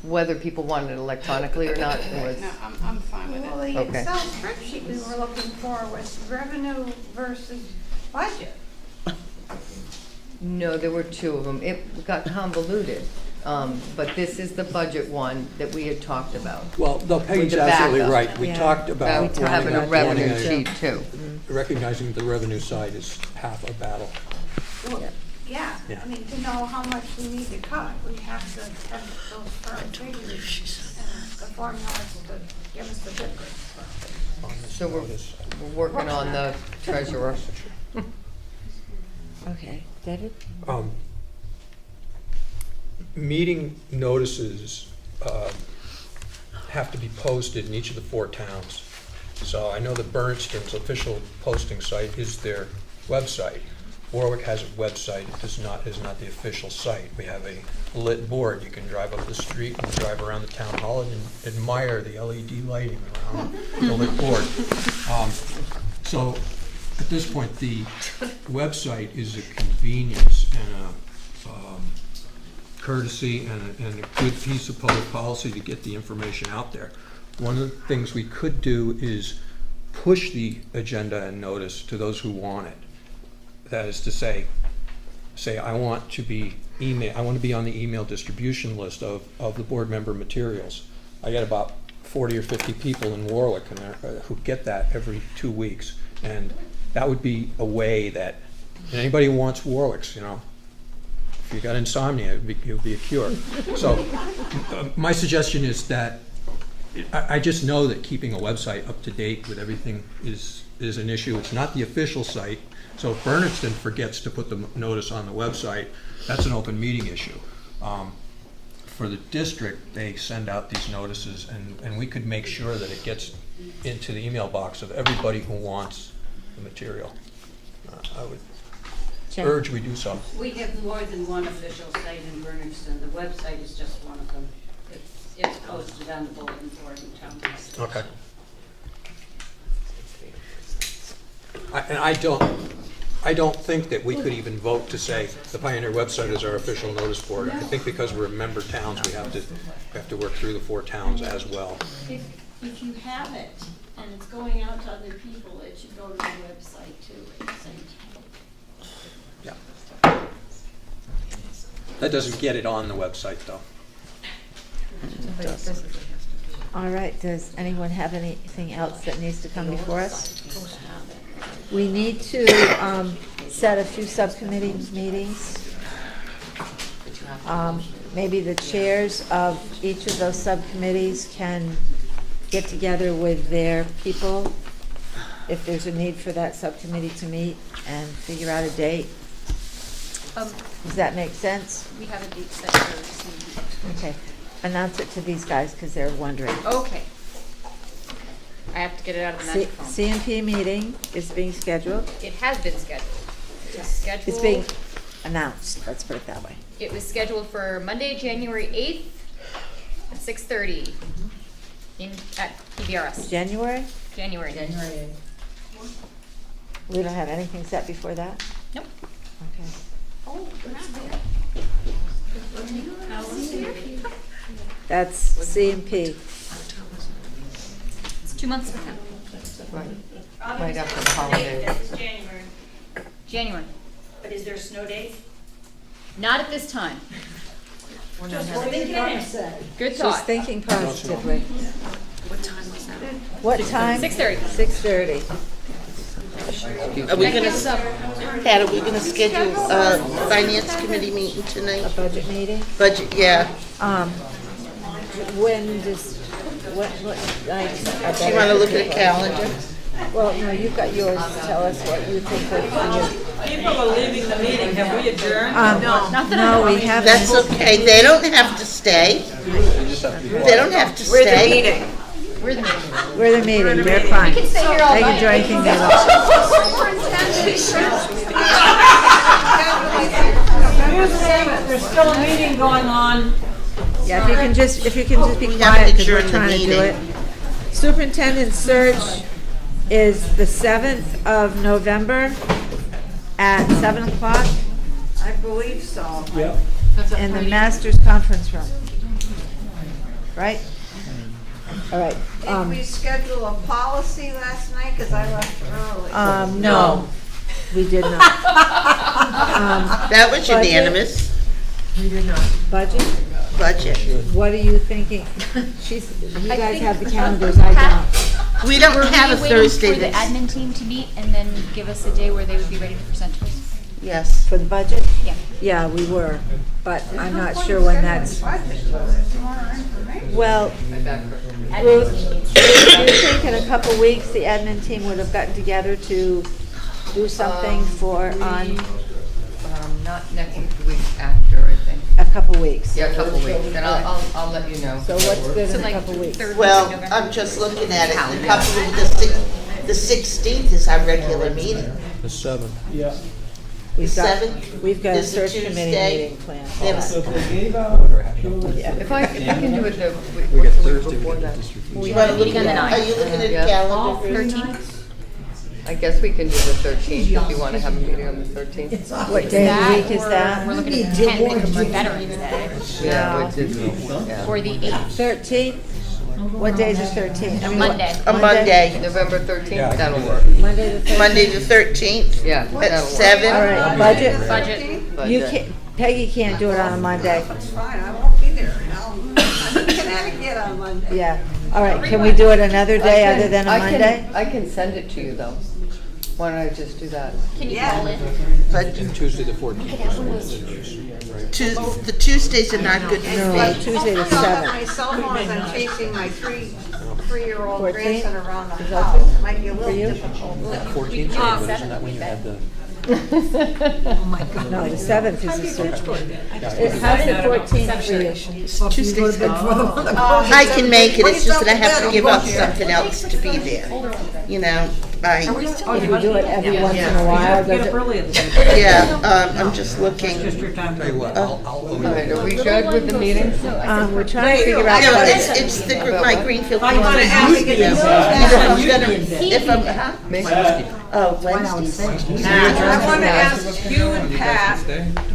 whether people wanted it electronically or not, it was, No, I'm fine with Well, it. the Okay. Excel spreadsheet we were looking for was revenue versus budget. no, there were two of them. It got convoluted. But this is the budget one that we had talked about. Well, no, With Peggy's the absolutely backup. right. We Yeah. talked about About having a wanting revenue sheet too. recognizing the revenue side is half a battle. Well, yeah, Yeah. I mean, to know how much we need to cut, we have to have those firm figures and the formulas to give us the difference. On this So notice. we're working on the treasurer. Okay, David? Meeting notices have to be posted in each of the 4 towns. So I know that Bernardston's official posting site is their website. Warwick has a website, it is not the official site. We have a lit board. You can drive up the street and drive around the town hall and admire the LED lighting around the lit board. So at this point, the website is a convenience and a courtesy and a good piece of public policy to get the information out there. One of the things we could do is push the agenda and notice to those who want it. That is to say I want to be on the email distribution list of the board member materials. I get about 40 or 50 people in Warwick who get that every 2 weeks, and that would be a way that anybody who wants Warwick's, if you got insomnia, it would be a cure. So my suggestion is that I just know that keeping a website up to date with everything is an issue. It's not the official site. So if Bernardston forgets to put the notice on the website, that's an open meeting issue. For the district, they send out these notices, and we could make sure that it gets into the email box of everybody who wants the material. I would urge we do so. We have more than one official site in Bernardston. The website is just one of them. It's posted on the bulletin board in town. Okay. I don't think that we could even vote to say the Pioneer website is our official notice board. I think because we're member towns, we have to work through the 4 towns as well. If you have it and it's going out to other people, it should go to the website too at the same time. Yeah. That doesn't get it on the website, though. All right, does anyone have anything else that needs to come before us? We need to set a few subcommittee meetings. Maybe the chairs of each of those subcommittees can get together with their people if there's a need for that subcommittee to meet and figure out a date. Does that make sense? We have a date set for this meeting. Okay. Announce it to these guys because they're wondering. Okay. I have to get it out of the magic phone. CMP meeting is being scheduled. It has been scheduled. It was scheduled. It's being announced, let's put it that way. It was scheduled for Monday, January 8th at 6:30 at PVRS. January? January. We don't have anything set before that? Nope. Okay. Oh, That's C and P. It's 2 months from now. Right after the holidays. That was January, January. but is there a snow date? Not at this time. Just thinking ahead. Good She's thought. thinking positively. What time was that? What time? 6:30. 6:30. Are we gonna, Pat, are we gonna schedule a finance committee meeting tonight? A budget meeting? Budget, yeah. When does, what nights are better? Do you wanna look for at a people? calendar? Well, no, you've got yours. Tell us what you think works for you. People are leaving the meeting, have we adjourned? No, we haven't. That's okay, they don't have to stay. They don't have to stay. We're the meeting. We're the meeting, you're fine. We can stay here all They can night. do anything they want. There's still a meeting going on. Yeah, if you can just be We haven't quiet, because we're adjourned the trying to do meeting. it. Superintendent search is the 7th of November at 7 o'clock I believe so. Yeah. in the Masters Conference Room. Right? All right. Did we schedule a policy last night, because I left early? No, we did not. That was Budget? unanimous. We did not. Budget? Budget. What are you thinking? You I guys think, have the calendars, I Pat, don't. We don't Were have a we Thursday waiting for the this. admin team to meet and then give us a day where they would be ready to present to us? Yes. For the budget? Yeah. Yeah, we were, but I'm not sure when that's, well, Ruth, do you think in a couple weeks, the admin team would have gotten together to do something for, on Not next week, the week after, I think. a couple weeks? Yeah, a couple weeks, and I'll let you know. So what's good So in a like couple weeks? third week of Well, November? I'm just looking at it, a couple of the 16th is our regular meeting. The 7th. Yeah. We've got, 7th we've got a is a search committee Tuesday. meeting planned. They have a So if they gave out. If I can do it the week, We got what's the week Thursday, we before got that? district. You wanna look meeting on the at, are 9th. you looking at Yeah. the calendar? 13th? I guess we can do the 13th if you want to have a meeting on the 13th. What day of the week is Or that? We're looking at the 10th because we're Veterans Day. Yeah, which is, yeah. Or the 8th, 13th? What day is the 13th? I mean, what- Monday. A Monday, November 13th, that'll work. Monday the 13th? Monday the 13th Yeah, at that'll work. 7. All right, budget? budget. You can't, Peggy can't do it on a Monday. That's fine, I won't be there. I'm in Connecticut on Monday. Yeah. All right, can we do it another day other than a Monday? I can send it to you, though. Why don't I just do that? Can you Yeah. call in? But Tuesday the 14th. the Tuesdays are not good for No, me. Tuesday the My 7th. cell phone is, I'm chasing my three-year-old 14th? grandson around the Is house. open It might be a for little you? difficult. 14th, but isn't that when you had the? No, the 7th is the search committee. How's the 14th for you? Tuesdays. I can make it, it's just that I have to give up something else to be there. You know, Oh, you do it every once in a while, does Get it? up early at the day. yeah, I'm just looking. Just your time. Tell you what, I'll All right, are we good with the meeting? We're trying to figure out No, budget. it's the, my Greenfield. I wanna ask you You know, this. if I'm, huh? Oh, Wednesdays. I want to ask you and Pat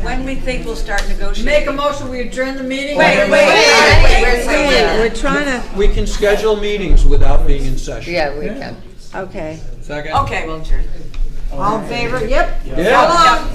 when we think we'll start negotiating. Make a motion, we adjourn the meeting? Wait, we're trying to, We can schedule meetings without being in session. Yeah, we can. okay. Second? Okay, we'll adjourn. All in favor? Yep. Yeah.